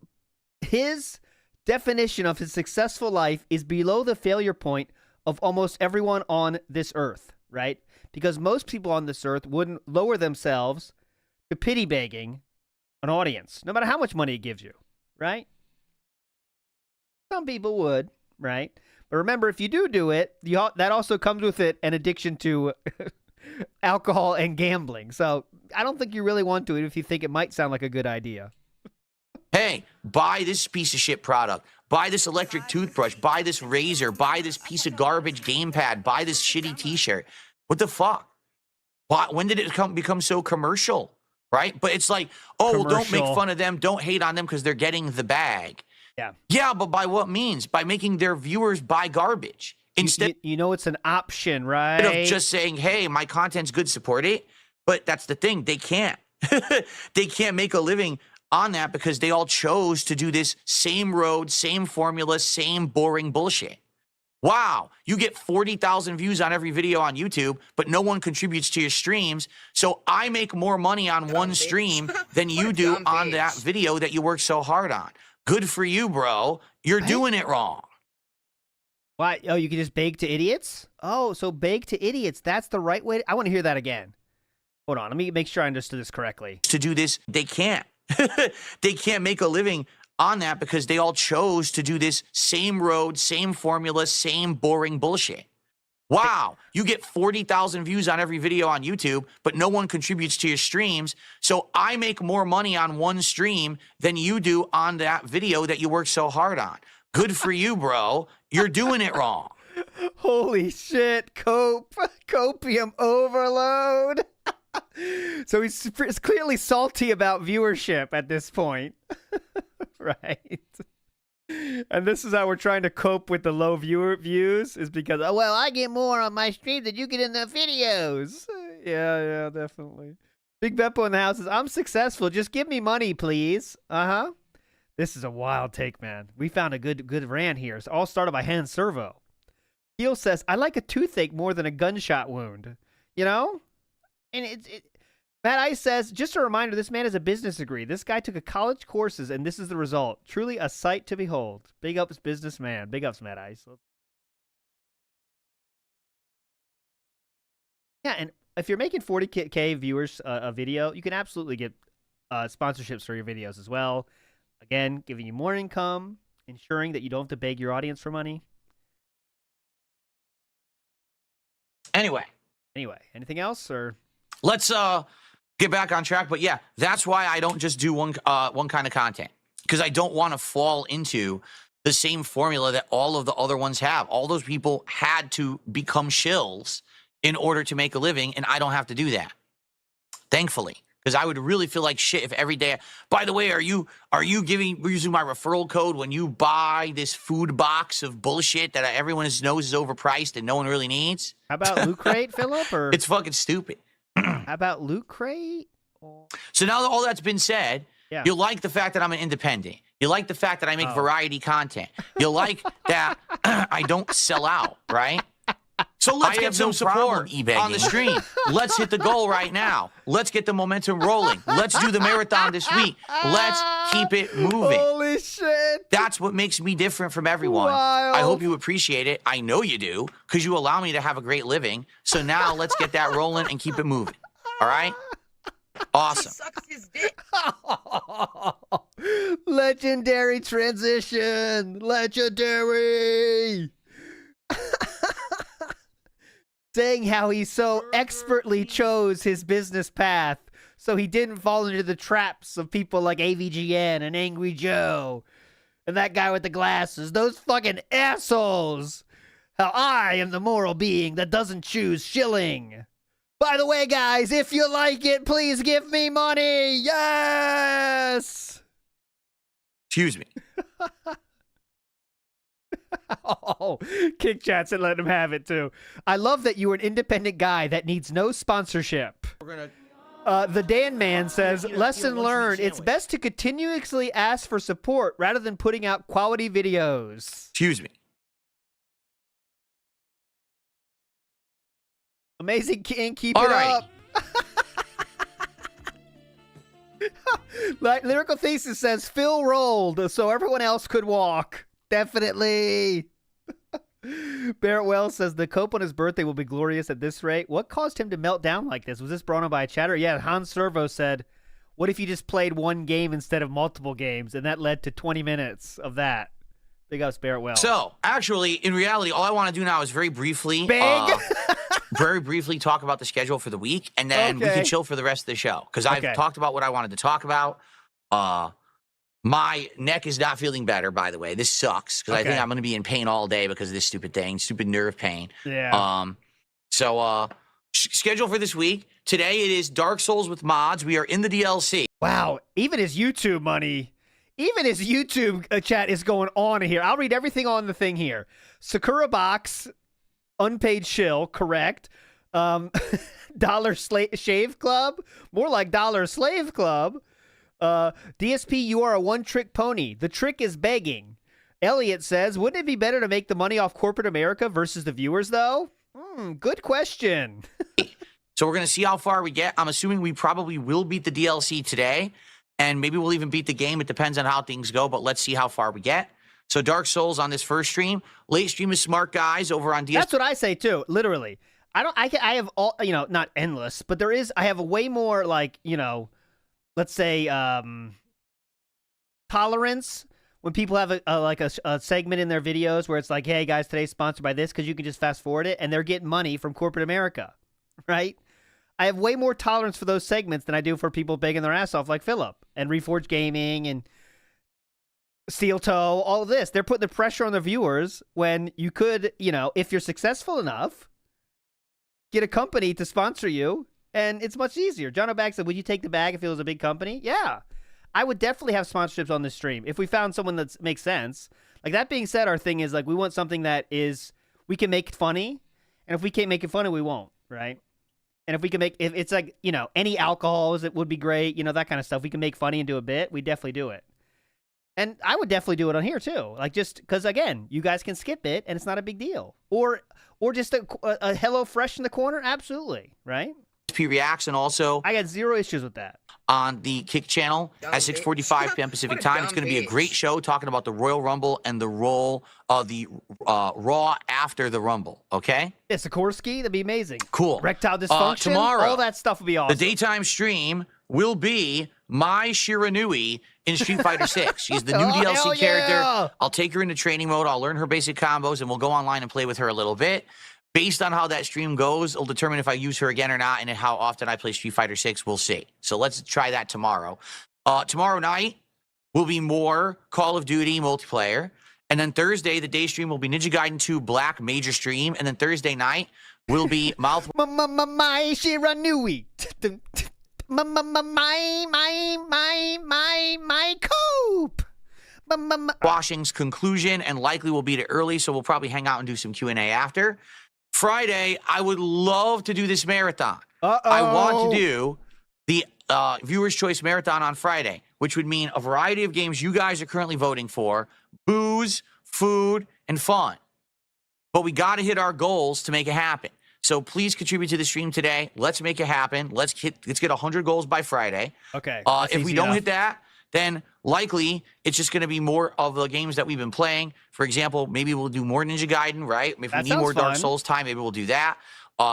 definition of his successful life is below the failure point of almost everyone on this earth, right? Because most people on this earth wouldn't lower themselves to pity begging an audience, no matter how much money it gives you, right? Some people would, right? But remember, if you do it, that also comes with it an addiction to alcohol and gambling. So I don't think you really want to if you think it might sound like a good idea. Hey, buy this piece of shit product. Buy this electric toothbrush. Buy this razor. Buy this piece of garbage gamepad. Buy this shitty t-shirt. What the fuck? When did it become so commercial, right? But it's like, oh, well, don't make fun of them. Don't hate on them because they're getting the bag. Yeah. Yeah, but by what means? By making their viewers buy garbage. Instead, you know it's an option, right? of just saying, hey, my content's good, support it. But that's the thing. They can't. They can't make a living on that because they all chose to do this same road, same formula, same boring bullshit. Wow, you get 40,000 views on every video on YouTube, but no one contributes to your streams. So I make more money on one stream than you do on that video that you work so hard on. Good for you, bro. You're doing it wrong. Why? Oh, you can just beg to idiots? Oh, so beg to idiots. That's the right way. I want to hear that again. Hold on. Let me make sure I understood this correctly. To do this, they can't. They can't make a living on that because they all chose to do this same road, same formula, same boring bullshit. Wow, you get 40,000 views on every video on YouTube, but no one contributes to your streams. So I make more money on one stream than you do on that video that you work so hard on. Good for you, bro. You're doing it wrong. Holy shit, copium overload. So he's clearly salty about viewership at this point. Right? And this is how we're trying to cope with the low views is because, oh, well, I get more on my stream than you get in the videos. Yeah, definitely. Big Beppo in the house says, I'm successful. Just give me money, please. Uh-huh. This is a wild take, man. We found a good rant here. It's all started by Han Servo. Heel says, I like a toothache more than a gunshot wound. You know? And Matt Ice says, just a reminder, this man has a business degree. This guy took a college courses, and this is the result. Truly a sight to behold. Big ups, businessman. Big ups, Matt Ice. Yeah, and if you're making 40K viewers a video, you can absolutely get sponsorships for your videos as well. Again, giving you more income, ensuring that you don't have to beg your audience for money. Anyway, anything else or? Let's get back on track. But yeah, that's why I don't just do one kind of content, because I don't want to fall into the same formula that all of the other ones have. All those people had to become shills in order to make a living, and I don't have to do that, thankfully, because I would really feel like shit if every day. By the way, are you using my referral code when you buy this food box of bullshit that everyone knows is overpriced and no one really needs? How about Loot Crate, Philip? Or it's fucking stupid. How about Loot Crate? So now that all that's been said, yeah. You like the fact that I'm an independent. You like the fact that I make variety content. You like that I don't sell out, right? So let's get some support on the stream. Let's hit the goal right now. Let's get the momentum rolling. Let's do the marathon this week. Let's keep it moving. Holy shit. That's what makes me different from everyone. Wild. I hope you appreciate it. I know you do, because you allow me to have a great living. So now let's get that rolling and keep it moving. All right? Awesome. Sucks his dick. Legendary transition. Legendary. saying how he so expertly chose his business path so he didn't fall into the traps of people like AVGN and Angry Joe and that guy with the glasses. Those fucking assholes. How I am the moral being that doesn't choose shilling. By the way, guys, if you like it, please give me money. Yes. Excuse me. Oh, Kick Chat said let him have it too. I love that you're an independent guy that needs no sponsorship. The Dan Man says, lesson learned. It's best to continuously ask for support rather than putting out quality videos. Excuse me. Amazing King, keep All it right. up. Like Lyrical Thesis says, Phil rolled so everyone else could walk. Definitely. Barrett Wells says the cope on his birthday will be glorious at this rate. What caused him to melt down like this? Was this brought on by a chatter? Yeah, Hans Servo said, what if you just played one game instead of multiple games? And that led to 20 minutes of that. Big ups, Barrett Wells. So, actually, in reality, all I want to do now is very briefly talk about the schedule for the week, and then we can chill for the rest of the show. Because I've talked about what I wanted to talk about. My neck is not feeling better, by the way. This sucks, because I think I'm going to be in pain all day because of this stupid thing, stupid nerve pain. Yeah. Schedule for this week. Today it is Dark Souls with mods. We are in the DLC. Wow. Even his YouTube money, even his YouTube chat is going on here. I'll read everything on the thing here. Sakura Box, unpaid shill, correct. Dollar Shave Club, more like Dollar Slave Club. DSP, you are a one-trick pony. The trick is begging. Elliot says, wouldn't it be better to make the money off corporate America versus the viewers, though? Good question. So we're going to see how far we get. I'm assuming we probably will beat the DLC today, and maybe we'll even beat the game. It depends on how things go, but let's see how far we get. So Dark Souls on this first stream. Late stream is Smart Guys over on DSP. That's what I say, too, literally. I have all, not endless, but I have a way more, let's say, tolerance when people have a segment in their videos where it's like, hey guys, today's sponsored by this, because you can just fast forward it and they're getting money from corporate America, right? I have way more tolerance for those segments than I do for people begging their ass off like Philip and Reforged Gaming and Steel Toe, all of this. They're putting the pressure on the viewers when you could, if you're successful enough, get a company to sponsor you. And it's much easier. John O'Bag said, would you take the bag if it was a big company? Yeah. I would definitely have sponsorships on this stream if we found someone that makes sense. Like, that being said, our thing is, we want something that is, we can make it funny. And if we can't make it funny, we won't, right? And if we can if it's like, any alcohols, it would be great. That kind of stuff. We can make funny and do a bit. We definitely do it. And I would definitely do it on here, too. Just because, again, you guys can skip it, and it's not a big deal. Or just a Hello Fresh in the corner. Absolutely, right? Reacts, and also I got zero issues with that on the Kick channel at 6:45 p.m. Pacific time. It's going to be a great show talking about the Royal Rumble and the role of the Raw after the Rumble. Okay, Sikorsky, that'd be amazing. Cool. Erectile dysfunction, tomorrow, all that stuff would be awesome. The daytime stream will be Mai Shiranui in Street Fighter 6. She's the new DLC character. I'll take her into training mode. I'll learn her basic combos, and we'll go online and play with her a little bit. Based on how that stream goes, it'll determine if I use her again or not, and how often I play Street Fighter 6. We'll see. So let's try that tomorrow. Tomorrow night will be more Call of Duty multiplayer. And then Thursday, the day stream will be Ninja Gaiden 2 Black Major Stream. And then Thursday night will be Mouthwash. My Shiranui. My cope. Washing's conclusion, and likely we'll beat it early, so we'll probably hang out and do some Q&A after. Friday, I would love to do this marathon. I want to do the Viewer's Choice Marathon on Friday, which would mean a variety of games you guys are currently voting for, booze, food, and fun. But we got to hit our goals to make it happen. So please contribute to the stream today. Let's make it happen. Let's get 100 goals by Friday. Okay. If we don't hit that, then likely it's just going to be more of the games that we've been playing. For example, maybe we'll do more Ninja Gaiden, right? If we need more Dark Souls time, maybe we'll do that.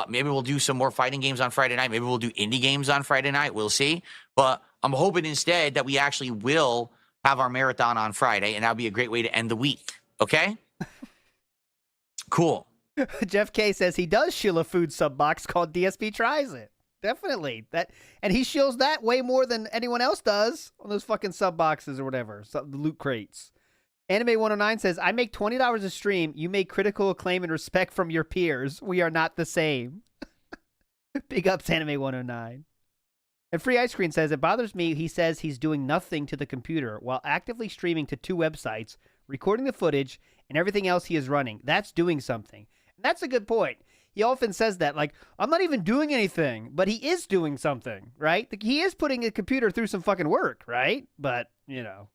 Maybe we'll do some more fighting games on Friday night. Maybe we'll do indie games on Friday night. We'll see. But I'm hoping instead that we actually will have our marathon on Friday, and that'll be a great way to end the week. Okay? Cool. Jeff K says he does shill a food sub box called DSP Tries It. Definitely. And he shills that way more than anyone else does on those fucking sub boxes or whatever. The loot crates. Anime 109 says, I make $20 a stream. You make critical acclaim and respect from your peers. We are not the same. Big ups, Anime 109. And Free Ice Cream says, it bothers me. He says he's doing nothing to the computer while actively streaming to 2 websites, recording the footage, and everything else he is running. That's doing something. And that's a good point. He often says that, like, I'm not even doing anything, but he is doing something, right? He is putting a computer through some fucking work, right? But, you know,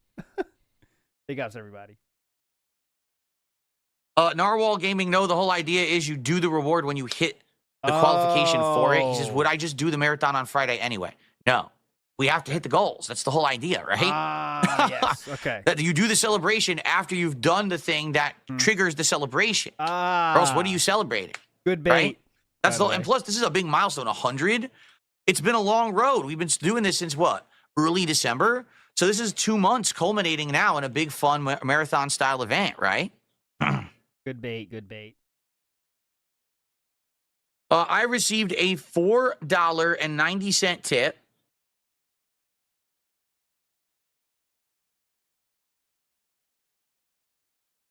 big ups, everybody. Narwhal Gaming, no, the whole idea is you do the reward when you hit the qualification for it. He says, would I just do the marathon on Friday anyway? No. We have to hit the goals. That's the whole idea, right? Yes, okay. That you do the celebration after you've done the thing that triggers the celebration. Or else, what are you celebrating? Good bait. Right? That's and plus, this is a big milestone, 100. It's been a long road. We've been doing this since what? Early December? So this is 2 months culminating now in a big, fun marathon-style event, right? Good bait, good bait. I received a $4.90 tip.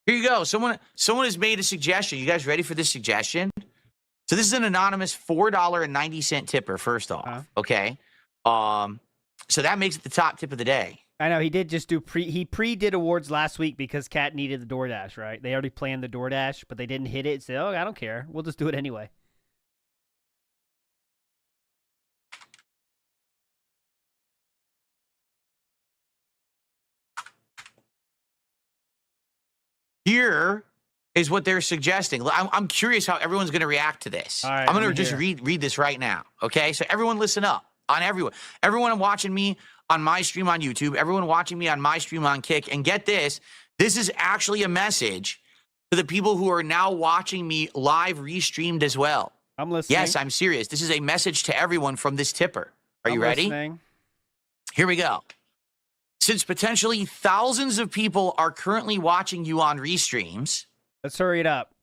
Here you go. Someone has made a suggestion. You guys ready for this suggestion? So this is an anonymous $4.90 tipper, first off. Okay. So that makes it the top tip of the day. I know he did just do he pre-did awards last week because Kat needed the DoorDash, right? They already planned the DoorDash, but they didn't hit it. So, I don't care. We'll just do it anyway. Here is what they're suggesting. I'm curious how everyone's going to react to this. All right, I'm going to just read this right now. Okay, so everyone listen up. On everyone watching me on my stream on YouTube, everyone watching me on my stream on Kick, and get this, this is actually a message to the people who are now watching me live restreamed as well. I'm listening. Yes, I'm serious. This is a message to everyone from this tipper. Are you ready? Listening. Here we go. Since potentially thousands of people are currently watching you on restreams, let's hurry it up.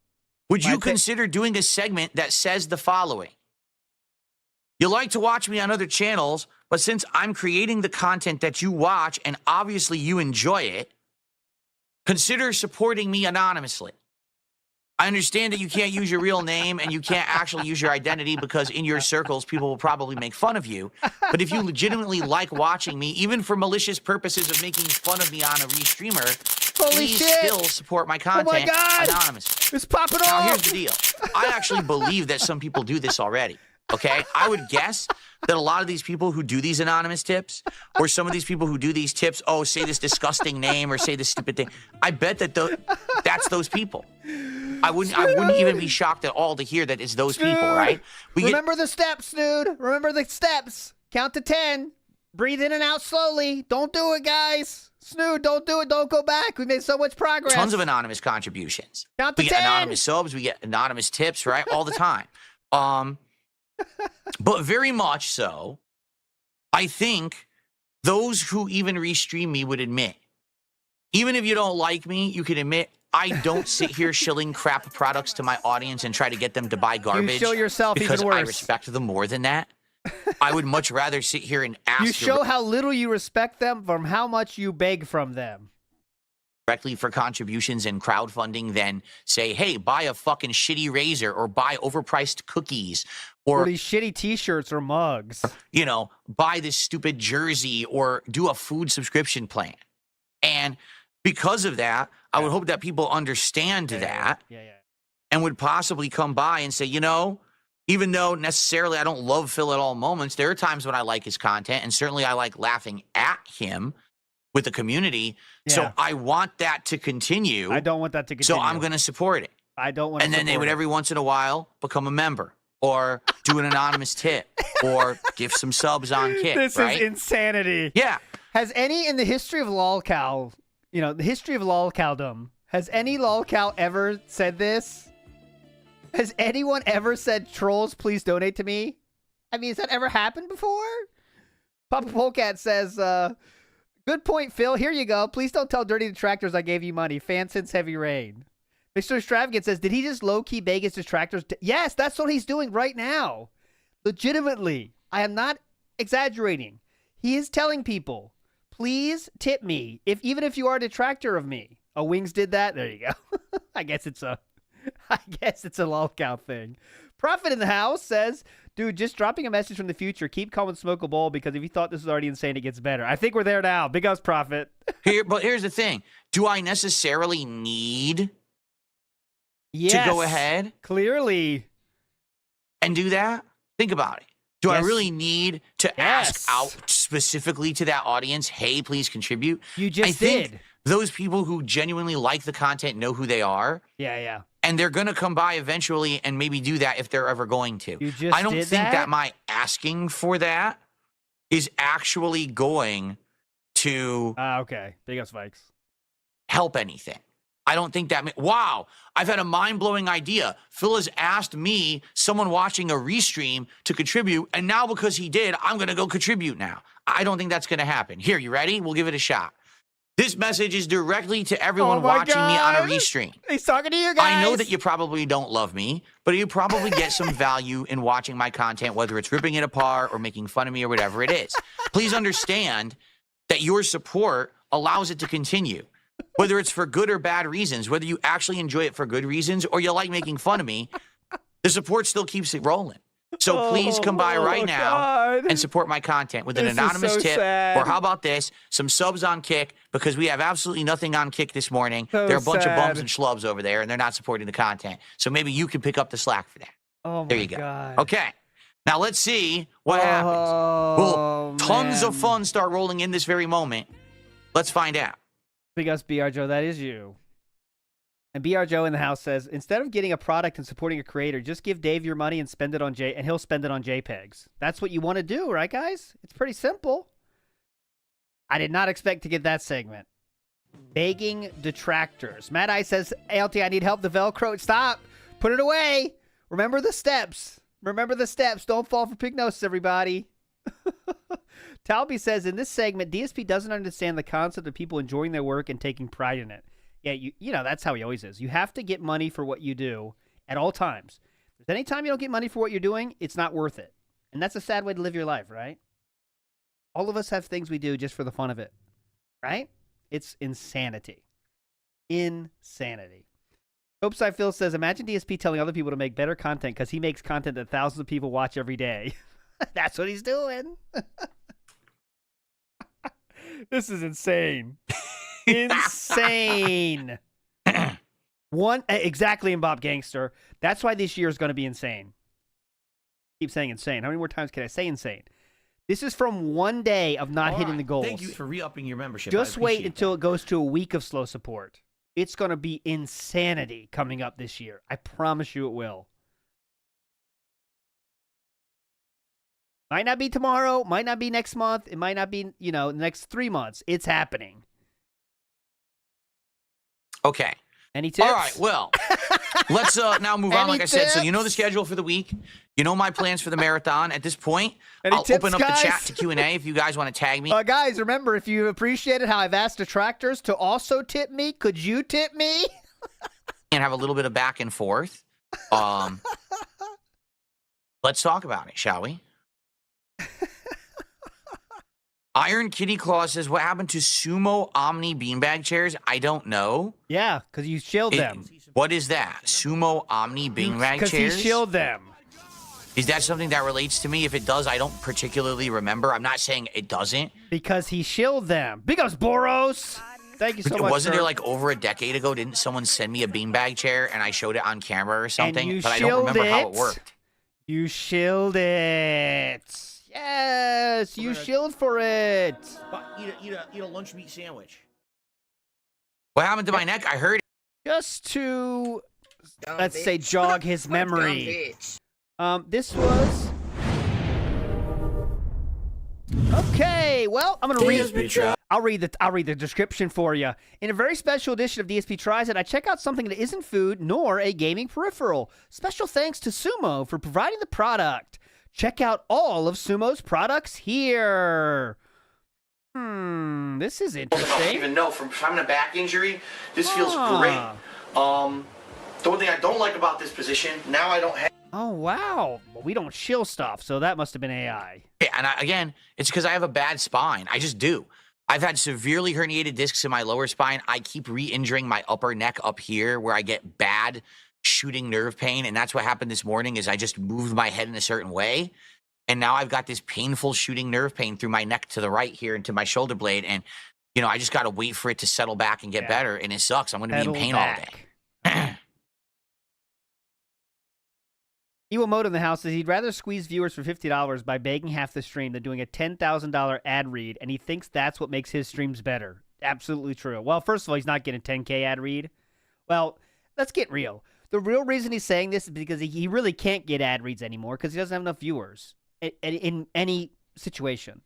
Would you consider doing a segment that says the following? You like to watch me on other channels, but since I'm creating the content that you watch and obviously you enjoy it, consider supporting me anonymously. I understand that you can't use your real name and you can't actually use your identity because in your circles, people will probably make fun of you. But if you legitimately like watching me, even for malicious purposes of making fun of me on a restreamer, please still support my content anonymously. It's popping off. Now, here's the deal. I actually believe that some people do this already. Okay? I would guess that a lot of these people who do these anonymous tips, or some of these people who do these tips, oh, say this disgusting name or say this stupid thing. I bet that that's those people. I wouldn't even be shocked at all to hear that it's those people, right? Remember the steps, dude. Remember the steps. Count to 10. Breathe in and out slowly. Don't do it, guys. Snood, don't do it. Don't go back. We made so much progress. Tons of anonymous contributions. Count to 10. We get anonymous subs. We get anonymous tips, right? All the time. But very much so, I think those who even restream me would admit, even if you don't like me, you can admit, I don't sit here shilling crap products to my audience and try to get them to buy garbage. You show yourself because even worse. I respect them more than that. I would much rather sit here and ask. You show how little you respect them from how much you beg from them. Directly for contributions and crowdfunding than say, hey, buy a fucking shitty razor or buy overpriced cookies or these shitty t-shirts or mugs. You know, buy this stupid jersey or do a food subscription plan. And because of that, I would hope that people understand that and would possibly come by and say, you know, even though necessarily I don't love Phil at all moments, there are times when I like his content, and certainly I like laughing at him with the community. Yeah. So I want that to continue. I don't want that to continue. So I'm going to support it. I don't want to. And then they would every once in a while become a member or do an anonymous tip or give some subs on Kick. This is insanity. Yeah. Has any in the history of LOLCal, you know, the history of LOLCaldom, has any LOLCal ever said this? Has anyone ever said, trolls, please donate to me? I mean, has that ever happened before? Papa Polecat says, good point, Phil. Here you go. Please don't tell Dirty Detractors I gave you money. Fan since Heavy Rain. Mr. Extravagant says, did he just low-key beg his detractors? Yes, that's what he's doing right now. Legitimately. I am not exaggerating. He is telling people, please tip me, even if you are a detractor of me. Oh, Wings did that? There you go. I guess it's a lolcow thing. Prophet in the house says, dude, just dropping a message from the future. Keep calm and smoke a bowl because if you thought this was already insane, it gets better. I think we're there now. Big ups, Prophet. But here's the thing. Do I necessarily need Yes, to go ahead clearly and do that? Think about it. Do I Yes. really need to ask out specifically to that audience, hey, please contribute? You just I think did. those people who genuinely like the content know who they are. Yeah. And they're going to come by eventually and maybe do that if they're ever going to. You just I don't did think that? that my asking for that is actually going to Okay. Big ups, Vikes. help anything. I don't think that. Wow, I've had a mind-blowing idea. Phil has asked me, someone watching a restream, to contribute, and now because he did, I'm going to go contribute now. I don't think that's going to happen. Here, you ready? We'll give it a shot. This message is directly to everyone watching me on a restream. He's talking to you guys. I know that you probably don't love me, but you probably get some value in watching my content, whether it's ripping it apart or making fun of me or whatever it is. Please understand that your support allows it to continue. Whether it's for good or bad reasons, whether you actually enjoy it for good reasons or you like making fun of me, the support still keeps it rolling. So please come by right now and support my content with an This is anonymous so tip. sad. Or how about this? Some subs on Kick, because we have absolutely nothing on Kick this morning. So There are a bunch of bums sad. and schlubs over there, and they're not supporting the content. So maybe you can pick up the slack for that. Oh my There you go. God. Okay. Now let's see what happens. Will tons of fun start rolling in this very moment? Let's find out. Big ups, BR Joe. That is you. And BR Joe in the house says, instead of getting a product and supporting a creator, just give Dave your money and spend it on and he'll spend it on JPEGs. That's what you want to do, right, guys? It's pretty simple. I did not expect to get that segment. Begging detractors. Mad Eye says, ALT, I need help. The Velcro. Stop. Put it away. Remember the steps. Remember the steps. Don't fall for pignosis, everybody. Talby says, in this segment, DSP doesn't understand the concept of people enjoying their work and taking pride in it. Yeah, you know, that's how he always is. You have to get money for what you do at all times. If there's any time you don't get money for what you're doing, it's not worth it. And that's a sad way to live your life, right? All of us have things we do just for the fun of it, right? It's insanity. Insanity. Hope Phil says, imagine DSP telling other people to make better content because he makes content that thousands of people watch every day. That's what he's doing. This is insane. Insane. Exactly, in Bob Gangster. That's why this year is going to be insane. Keep saying insane. How many more times can I say insane? This is from one day of not hitting the goals. Thank you for re-upping your membership. Just wait until it goes to a week of slow support. It's going to be insanity coming up this year. I promise you it will. Might not be tomorrow. Might not be next month. It might not be, the next 3 months. It's happening. Okay. Any tips? All right, well, let's now move on. Like I said, so you know the schedule for the week. You know my plans for the marathon. At this point, I'll open up the chat to Q&A if you guys want to tag me. Guys, remember, if you appreciated how I've asked detractors to also tip me, could you tip me? And have a little bit of back and forth. Let's talk about it, shall we? Iron Kitty Claw says, what happened to Sumo Omni beanbag chairs? I don't know. Yeah, because you shilled them. What is that? Sumo Omni beanbag chairs? Because he shilled them. Is that something that relates to me? If it does, I don't particularly remember. I'm not saying it doesn't. Because he shilled them. Big ups, Boros. Thank you so much. Wasn't sir. there like over a decade ago, didn't someone send me a beanbag chair and I showed it on camera or something? And you but I don't remember how it worked. You shilled it. Yes, you shilled for it. Eat a lunch meat sandwich. What happened to my neck? I heard it. Just to, Dumb let's bitch. say, jog his Dumb memory. bitch. This was... Okay, well, I'm gonna read. I'll read the description for you. In a very special edition of DSP Tries It, I check out something that isn't food nor a gaming peripheral. Special thanks to Sumo for providing the product. Check out all of Sumo's products here. This is I interesting. don't even know. From having a back injury, this feels great. The one thing I don't like about this position, now I don't have... Oh, wow. Well, we don't shill stuff, so that must have been AI. Yeah, and again, it's because I have a bad spine. I just do. I've had severely herniated discs in my lower spine. I keep re-injuring my upper neck up here where I get bad shooting nerve pain. And that's what happened this morning is I just moved my head in a certain way. And now I've got this painful shooting nerve pain through my neck to the right here into my shoulder blade. And, you know, I just got to wait for it to settle back and get better. And it sucks. I'm going to be in pain all day. Iwamoto in the house says he'd rather squeeze viewers for $50 by begging half the stream than doing a $10,000 ad read, and he thinks that's what makes his streams better. Absolutely true. Well, first of all, he's not getting 10K ad read. Well, let's get real. The real reason he's saying this is because he really can't get ad reads anymore because he doesn't have enough viewers in any situation.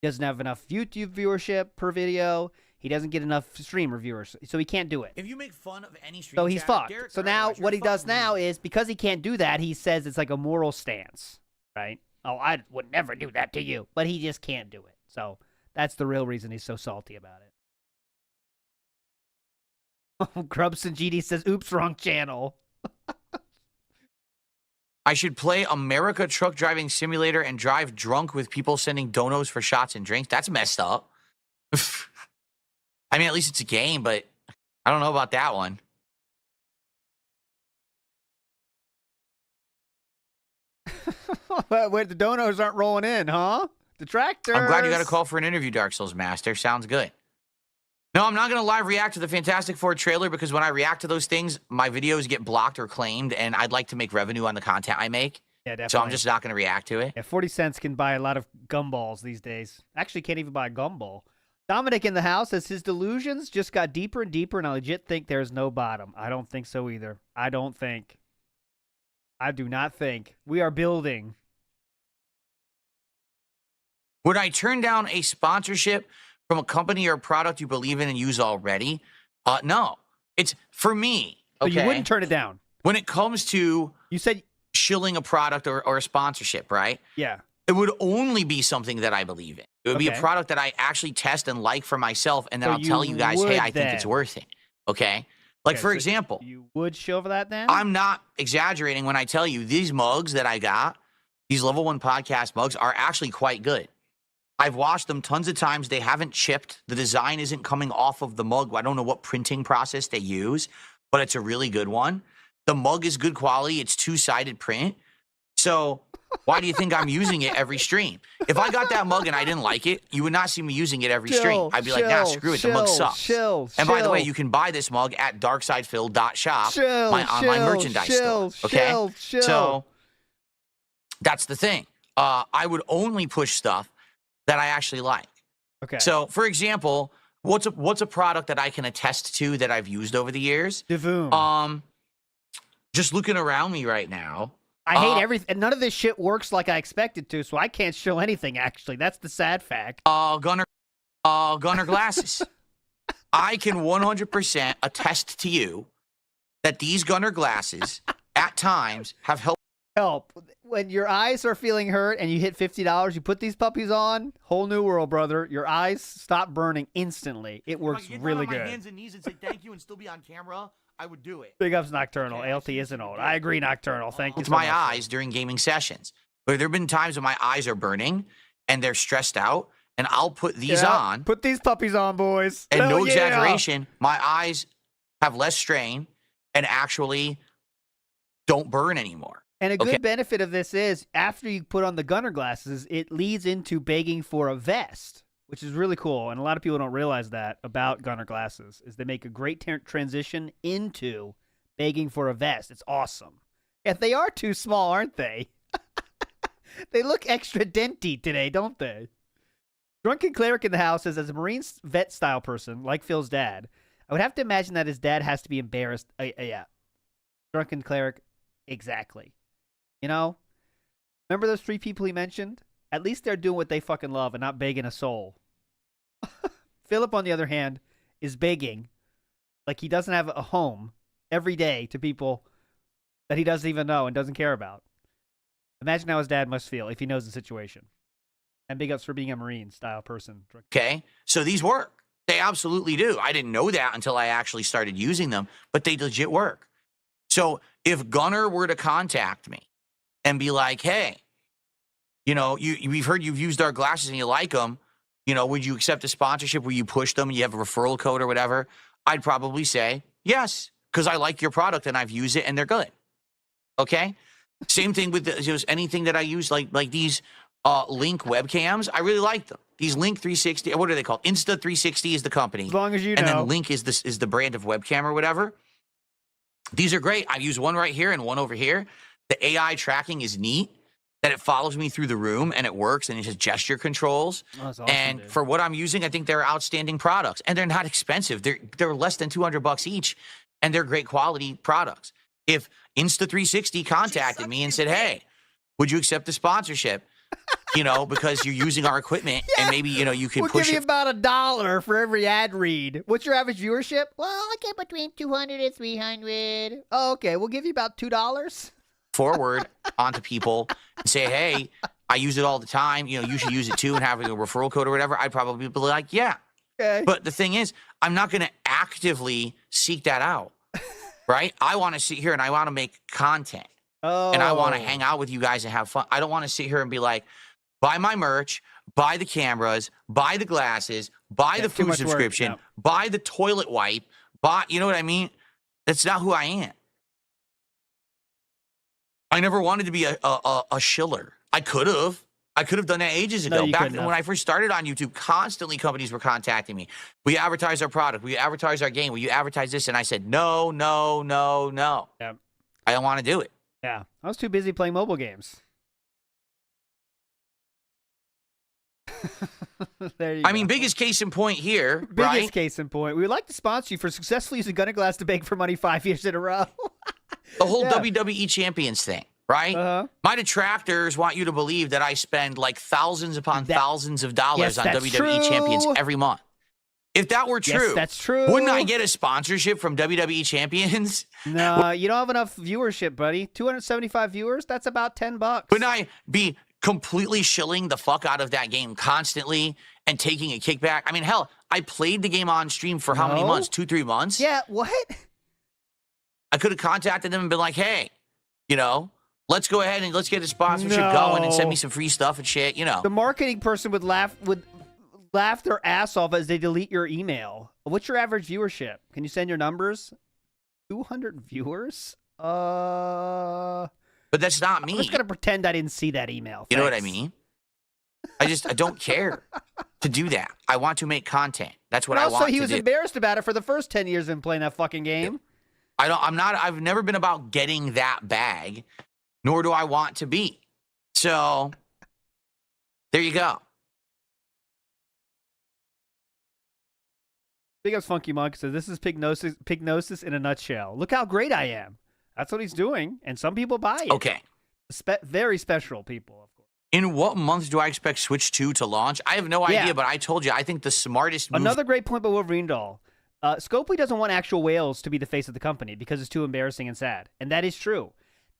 He doesn't have enough YouTube viewership per video. He doesn't get enough streamer viewers, so he can't do it. If you make fun of any stream, So he's fucked. So now what he does now is, because he can't do that, he says it's like a moral stance, right? Oh, I would never do that to you. But he just can't do it. So that's the real reason he's so salty about it. Grubson GD says, oops, wrong channel. I should play America Truck Driving Simulator and drive drunk with people sending donos for shots and drinks. That's messed up. I mean, at least it's a game, but I don't know about that one. Wait, the donos aren't rolling in, huh? Detractors. I'm glad you got a call for an interview, Dark Souls Master. Sounds good. No, I'm not going to live react to the Fantastic Four trailer because when I react to those things, my videos get blocked or claimed, and I'd like to make revenue on the content I make. Yeah, definitely. So I'm just not going to react to it. Yeah, 40 cents can buy a lot of gumballs these days. Actually, can't even buy a gumball. Dominic in the house says his delusions just got deeper and deeper, and I legit think there's no bottom. I don't think so either. I do not think. We are building. Would I turn down a sponsorship from a company or a product you believe in and use already? No. It's for me. Okay? So you wouldn't turn it down? When it comes to you said shilling a product or a sponsorship, right? Yeah. It would only be something that I believe in. It would be a product that I actually test and like for myself, and then I'll tell you guys, hey, I think it's worth it. Okay? Like, for example. You would shill for that then? I'm not exaggerating when I tell you these mugs that I got, these level 1 podcast mugs, are actually quite good. I've washed them tons of times. They haven't chipped. The design isn't coming off of the mug. I don't know what printing process they use, but it's a really good one. The mug is good quality. It's 2-sided print. So why do you think I'm using it every stream? If I got that mug and I didn't like it, you would not see me using it every stream. I'd be like, nah, screw it. The mug sucks. And by the way, you can buy this mug at darksidephil.shop, my online merchandise store. Okay? So that's the thing. I would only push stuff that I actually like. Okay. So, for example, what's a product that I can attest to that I've used over the years? Devoom. Just looking around me right now. I hate everything. None of this shit works like I expected to, so I can't show anything, actually. That's the sad fact. Gunner glasses. I can 100% attest to you that these Gunner glasses, at times, have helped. When your eyes are feeling hurt and you hit $50, you put these puppies on, whole new world, brother. Your eyes stop burning instantly. It works really good. If I get down on my hands and knees and say thank you and still be on camera, I would do it. Big ups, Nocturnal. ALT isn't old. I agree, Nocturnal. Thank you so much. My eyes during gaming sessions. But there have been times when my eyes are burning and they're stressed out, and I'll put these on. Put these puppies on, boys. And no exaggeration, my eyes have less strain and actually don't burn anymore. And a good benefit of this is, after you put on the Gunner glasses, it leads into begging for a vest, which is really cool. And a lot of people don't realize that about Gunner glasses, is they make a great transition into begging for a vest. It's awesome. Yet they are too small, aren't they? They look extra denty today, don't they? Drunken Cleric in the house says, as a Marine vet style person, like Phil's dad, I would have to imagine that his dad has to be embarrassed. Yeah. Drunken Cleric, exactly. You know? Remember those 3 people he mentioned? At least they're doing what they fucking love and not begging a soul. Philip, on the other hand, is begging like he doesn't have a home every day to people that he doesn't even know and doesn't care about. Imagine how his dad must feel if he knows the situation. And big ups for being a Marine-style person. Okay, so these work. They absolutely do. I didn't know that until I actually started using them, but they legit work. So if Gunner were to contact me and be like, hey, you know, we've heard you've used our glasses and you like them, you know, would you accept a sponsorship where you push them and you have a referral code or whatever? I'd probably say yes, because I like your product and I've used it and they're good. Okay? Same thing with anything that I use, like these Link webcams. I really like them. These Link 360, what are they called? Insta 360 is the company. As long as you know. And then Link is the brand of webcam or whatever. These are great. I use one right here and one over here. The AI tracking is neat, that it follows me through the room and it works and it has gesture controls. Oh, that's awesome, and dude. for what I'm using, I think they're outstanding products. And they're not expensive. They're less than $200 each, and they're great quality products. If Insta360 contacted me and said, hey, would you accept the sponsorship? You know, because you're using our equipment and maybe, you know, you can We'll push give you it. about $1 for every ad read. What's your average viewership? Well, I get between 200 and 300. Oh, okay. We'll give you about $2. Forward onto people and say, hey, I use it all the time. You know, you should use it too and have a referral code or whatever. I'd probably be like, yeah. Okay. But the thing is, I'm not going to actively seek that out, right? I want to sit here and I want to make content. Oh. And I want to hang out with you guys and have fun. I don't want to sit here and be like, buy my merch, buy the cameras, buy the glasses, buy the too food much work, subscription, no. buy the toilet wipe, buy, you know what I mean? That's not who I am. I never wanted to be a shiller. I could have. I could have done that ages ago. you Back couldn't when have. I first started on YouTube, constantly companies were contacting me. Will you advertise our product? Will you advertise our game? Will you advertise this? And I said, no, no, no, no. Yeah. I don't want to do it. Yeah. I was too busy playing mobile games. There you go. I mean, biggest case in point here, Biggest right? case in point. We would like to sponsor you for successfully using Gunner Glass to beg for money 5 years in a row. The whole Yeah. WWE Champions thing, right? Uh-huh. My detractors want you to believe that I spend like thousands upon thousands of dollars Yes, on that's WWE Champions true. every month. If that were Yes, true, that's true. wouldn't I get a sponsorship from WWE Champions? No, you don't have enough viewership, buddy. 275 viewers, that's about $10. Wouldn't I be completely shilling the fuck out of that game constantly and taking a kickback? I mean, hell, I played the game on stream for how many No. months? 2-3 months? Yeah, what? I could have contacted them and been like, hey, you know, let's go ahead and let's get a sponsorship going and send me some free stuff and shit, you know. The marketing person would laugh their ass off as they delete your email. What's your average viewership? Can you send your numbers? 200 viewers? But that's not me. I'm just gonna pretend I didn't see that email. You know what I Thanks. mean? I don't care to do that. I want to make content. That's what But I also, want he to was do. embarrassed about it for the first 10 years in playing that fucking game. I've never been about getting that bag, nor do I want to be. So there you go. Big Ups Funky Monk says, this is Pignosis in a nutshell. Look how great I am. That's what he's doing, and some people buy it. Okay. Very special people, of course. In what month do I expect Switch 2 to launch? I have no idea, but I told you, I think the smartest move... Another great point by Wolverine Doll. Scopely doesn't want actual whales to be the face of the company because it's too embarrassing and sad. And that is true.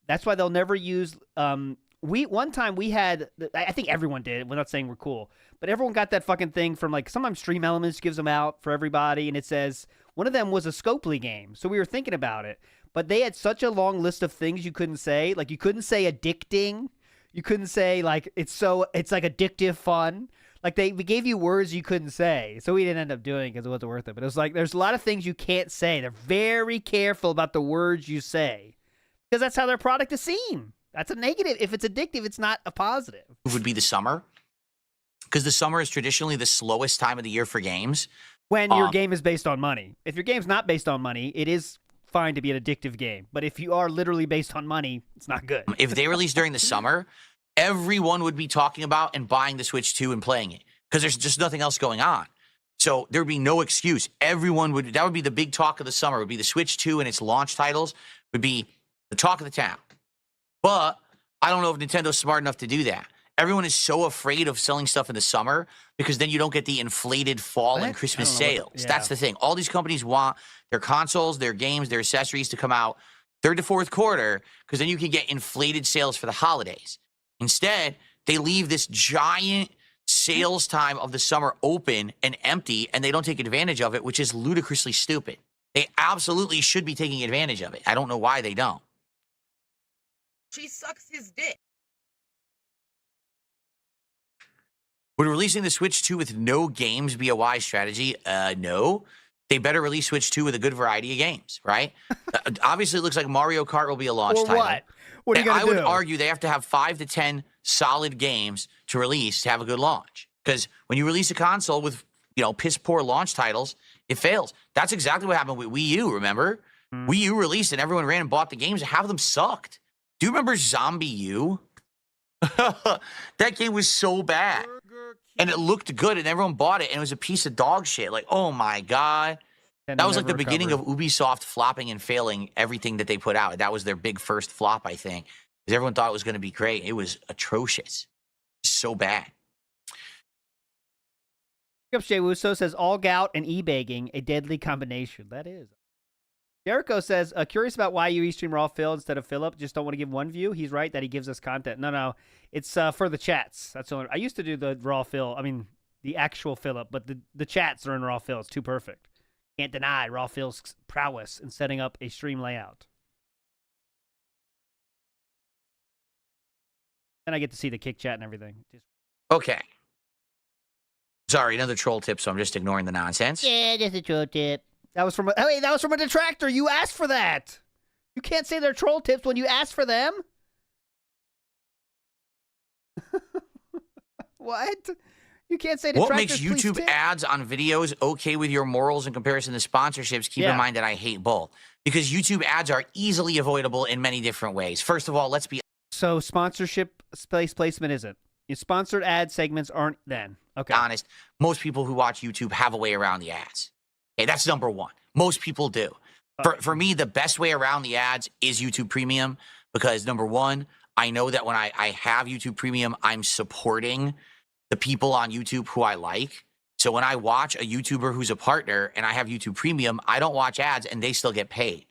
That's why they'll never use... One time we had... I think everyone did. We're not saying we're cool. But everyone got that fucking thing from, like, sometimes Stream Elements gives them out for everybody. And it says... One of them was a Scopely game. So we were thinking about it. But they had such a long list of things you couldn't say. Like, you couldn't say addicting. You couldn't say, like, it's like addictive fun. Like, we gave you words you couldn't say. So we didn't end up doing it because it wasn't worth it. But it was like, there's a lot of things you can't say. They're very careful about the words you say. Because that's how their product is seen. That's a negative. If it's addictive, it's not a positive. would be the summer. Because the summer is traditionally the slowest time of the year for games. When your game is based on money. If your game's not based on money, it is fine to be an addictive game. But if you are literally based on money, it's not good. If they release during the summer, everyone would be talking about and buying the Switch 2 and playing it. Because there's just nothing else going on. So there would be no excuse. That would be the big talk of the summer, would be the Switch 2 and its launch titles would be the talk of the town. But I don't know if Nintendo's smart enough to do that. Everyone is so afraid of selling stuff in the summer because then you don't get the inflated fall and Christmas sales. That's the thing. All these companies want their consoles, their games, their accessories to come out third to fourth quarter because then you can get inflated sales for the holidays. Instead, they leave this giant sales time of the summer open and empty, and they don't take advantage of it, which is ludicrously stupid. They absolutely should be taking advantage of it. I don't know why they don't. She sucks his dick. Would releasing the Switch 2 with no games be a wise strategy? No. They better release Switch 2 with a good variety of games, right? Obviously, it looks like Mario Kart will be a launch title. What? What are you going to do? I would argue they have to have 5 to 10 solid games to release to have a good launch. Because when you release a console with, piss poor launch titles, it fails. That's exactly what happened with Wii U, remember? Wii U released and everyone ran and bought the games. Half of them sucked. Do you remember Zombie U? That game was so bad. And it looked good and everyone bought it and it was a piece of dog shit. Like, oh my God. And That was like the never beginning of recovered. Ubisoft flopping and failing everything that they put out. That was their big first flop, I think. Because everyone thought it was going to be great. It was atrocious. So bad. Pickups Jay Wusso says, all gout and e-bagging, a deadly combination. That is. Jericho says, curious about why you e-stream raw Phil instead of Philip. Just don't want to give one view. He's right that he gives us content. No. It's for the chats. That's the only. I used to do the raw Phil. I mean, the actual Philip, but the chats are in raw Phil. It's too perfect. Can't deny raw Phil's prowess in setting up a stream layout. And I get to see the kick chat and everything. Okay. Sorry, another troll tip, so I'm just ignoring the nonsense. Yeah, just a troll tip. That was from a detractor. You asked for that. You can't say they're troll tips when you ask for them. What? You can't say detractors. What makes please YouTube tip? ads on videos okay with your morals in comparison to sponsorships? Keep in mind that I hate both. Because YouTube ads are easily avoidable in many different ways. First of all, let's be So sponsorship placement isn't. Your sponsored ad segments aren't then. Okay. honest. Most people who watch YouTube have a way around the ads. Okay, that's number one. Most people do. For me, the best way around the ads is YouTube Premium because, number one, I know that when I have YouTube Premium, I'm supporting the people on YouTube who I like. So when I watch a YouTuber who's a partner and I have YouTube Premium, I don't watch ads and they still get paid.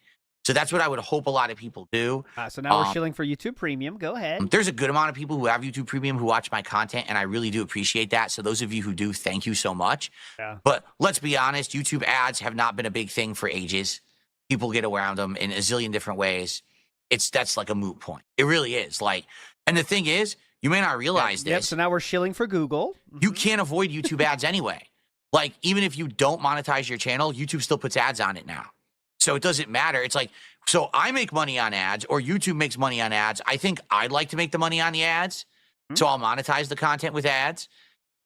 So that's what I would hope a lot of people do. So now we're shilling for YouTube Premium. Go ahead. There's a good amount of people who have YouTube Premium who watch my content, and I really do appreciate that. So those of you who do, thank you so much. Yeah. But let's be honest, YouTube ads have not been a big thing for ages. People get around them in a zillion different ways. That's like a moot point. It really is. And the thing is, you may not realize this. Yep, so now we're shilling for Google. You can't avoid YouTube ads anyway. Even if you don't monetize your channel, YouTube still puts ads on it now. So it doesn't matter. It's like, so I make money on ads or YouTube makes money on ads. I think I'd like to make the money on the ads. So I'll monetize the content with ads.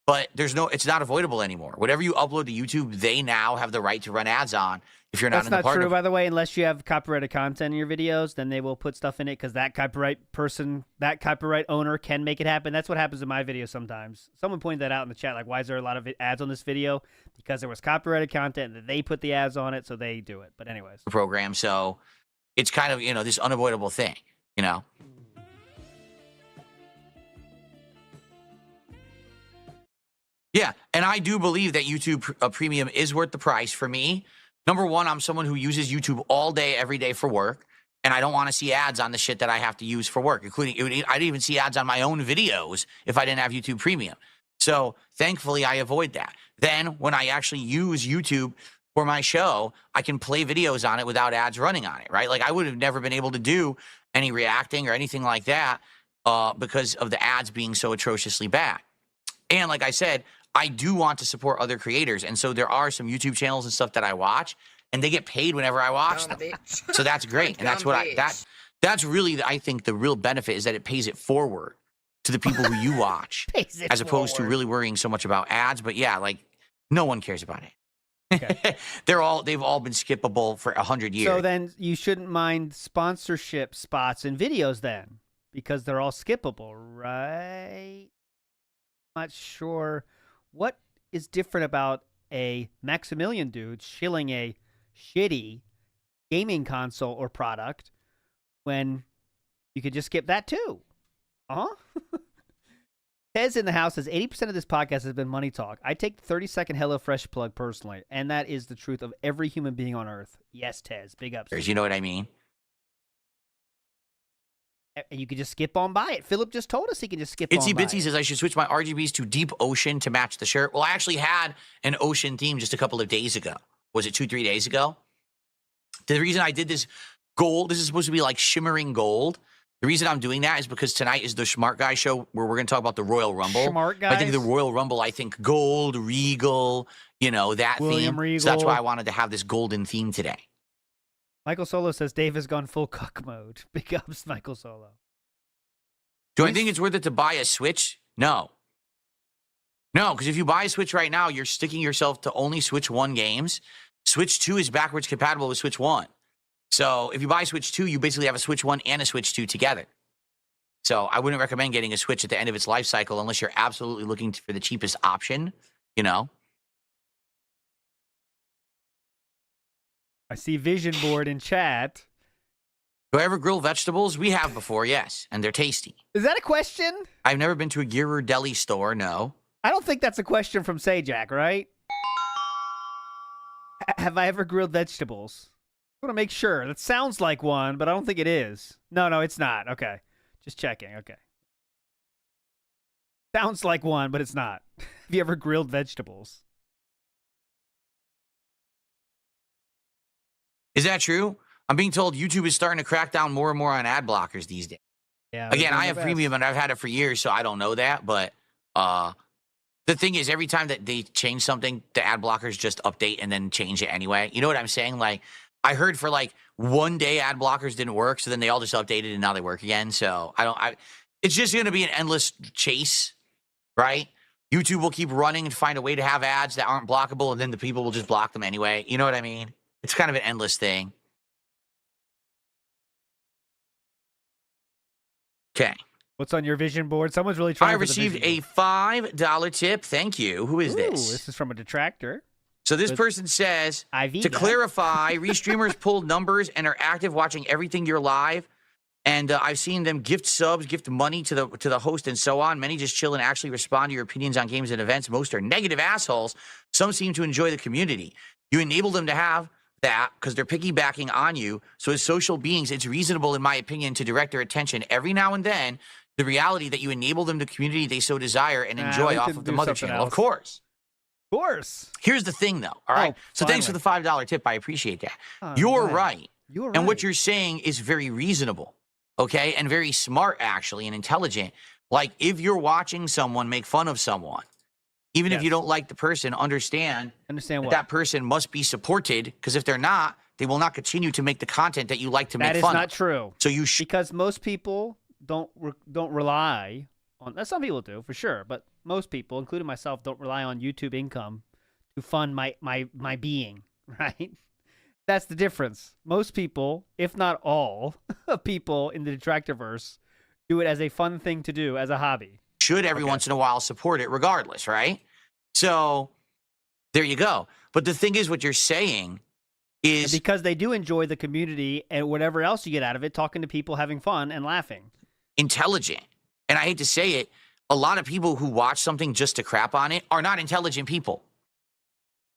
But it's not avoidable anymore. Whatever you upload to YouTube, they now have the right to run ads on if you're not That's in the not partner. true, by the way. Unless you have copyrighted content in your videos, then they will put stuff in it because that copyright owner can make it happen. That's what happens in my videos sometimes. Someone pointed that out in the chat, like, why is there a lot of ads on this video? Because there was copyrighted content and they put the ads on it, so they do it. But anyways. Program. So it's kind of, this unavoidable thing, Yeah, and I do believe that YouTube Premium is worth the price for me. Number one, I'm someone who uses YouTube all day, every day for work, and I don't want to see ads on the shit that I have to use for work, including I'd even see ads on my own videos if I didn't have YouTube Premium. So thankfully, I avoid that. Then when I actually use YouTube for my show, I can play videos on it without ads running on it, right? I would have never been able to do any reacting or anything like that because of the ads being so atrociously bad. And like I said, I do want to support other creators. And so there are some YouTube channels and stuff that I watch, and they get paid whenever I watch them. So that's great. And that's what that's really, I think, the real benefit is that it pays it forward to the people who you watch, as opposed to really worrying so much about ads. But yeah, no one cares about it. Okay. They've all been skippable for 100 years. So then you shouldn't mind sponsorship spots in videos then, because they're all skippable, right? Not sure what is different about a Maximilian dude shilling a shitty gaming console or product when you could just skip that too. Tez in the house says 80% of this podcast has been money talk. I take the 30-second HelloFresh plug personally, and that is the truth of every human being on earth. Yes, Tez, big ups. You know what I mean? And you can just skip on by it. Philip just told us he can just skip on by it. Itsy Bitsy says I should switch my RGBs to deep ocean to match the shirt. Well, I actually had an ocean theme just a couple of days ago. Was it 2-3 days ago? The reason I did this gold, this is supposed to be like shimmering gold. The reason I'm doing that is because tonight is the Smart Guy show where we're going to talk about the Royal Rumble. Smart I think Guys? the Royal Rumble, I think gold, regal, that William theme. Regal. So that's why I wanted to have this golden theme today. Michael Solo says Dave has gone full cuck mode. Big ups, Michael Solo. Do I think it's worth it to buy a Switch? No. No, because if you buy a Switch right now, you're sticking yourself to only Switch 1 games. Switch 2 is backwards compatible with Switch 1. So if you buy Switch 2, you basically have a Switch 1 and a Switch 2 together. So I wouldn't recommend getting a Switch at the end of its life cycle unless you're absolutely looking for the cheapest option, I see Vision Board in chat. Do I ever grill vegetables? We have before, yes, and they're tasty. Is that a question? I've never been to a Gear deli store, no. I don't think that's a question from Sajak, right? Have I ever grilled vegetables? I want to make sure. That sounds like one, but I don't think it is. No, it's not. Okay. Just checking. Okay. Sounds like one, but it's not. Have you ever grilled vegetables? Is that true? I'm being told YouTube is starting to crack down more and more on ad blockers these days. Yeah. Again, I have premium and I've had it for years, so I don't know that. But the thing is, every time that they change something, the ad blockers just update and then change it anyway. You know what I'm saying? Like, I heard for like one day ad blockers didn't work, so then they all just updated and now they work again. So it's just going to be an endless chase, right? YouTube will keep running and find a way to have ads that aren't blockable, and then the people will just block them anyway. You know what I mean? It's kind of an endless thing. Okay. What's on your vision board? Someone's really trying. I received a $5 tip. Thank you. Who is this? This is from a detractor. So this person says, to clarify, restreamers pull numbers and are active watching everything you're live. And I've seen them gift subs, gift money to the host and so on. Many just chill and actually respond to your opinions on games and events. Most are negative assholes. Some seem to enjoy the community. You enable them to have that because they're piggybacking on you. So as social beings, it's reasonable, in my opinion, to direct their attention every now and then the reality that you enable them to community they so desire and enjoy off of the mother channel. Of course. Of course. Here's the thing, though. All right. So thanks for the $5 tip. I appreciate that. You're right. And what you're saying is very reasonable, okay, and very smart, actually, and intelligent. Like, if you're watching someone make fun of someone, even if you don't like the person, understand that person must be supported, because if they're not, they will not continue to make the content that you like to make fun of. That is not true. So you because most people don't rely on. Some people do, for sure, but most people, including myself, don't rely on YouTube income to fund my being, right? That's the difference. Most people, if not all people in the Detractorverse, do it as a fun thing to do, as a hobby. Should every once in a while support it regardless, right? So there you go. But the thing is, what you're saying is... And because they do enjoy the community and whatever else you get out of it, talking to people, having fun, and laughing. Intelligent. And I hate to say it, a lot of people who watch something just to crap on it are not intelligent people.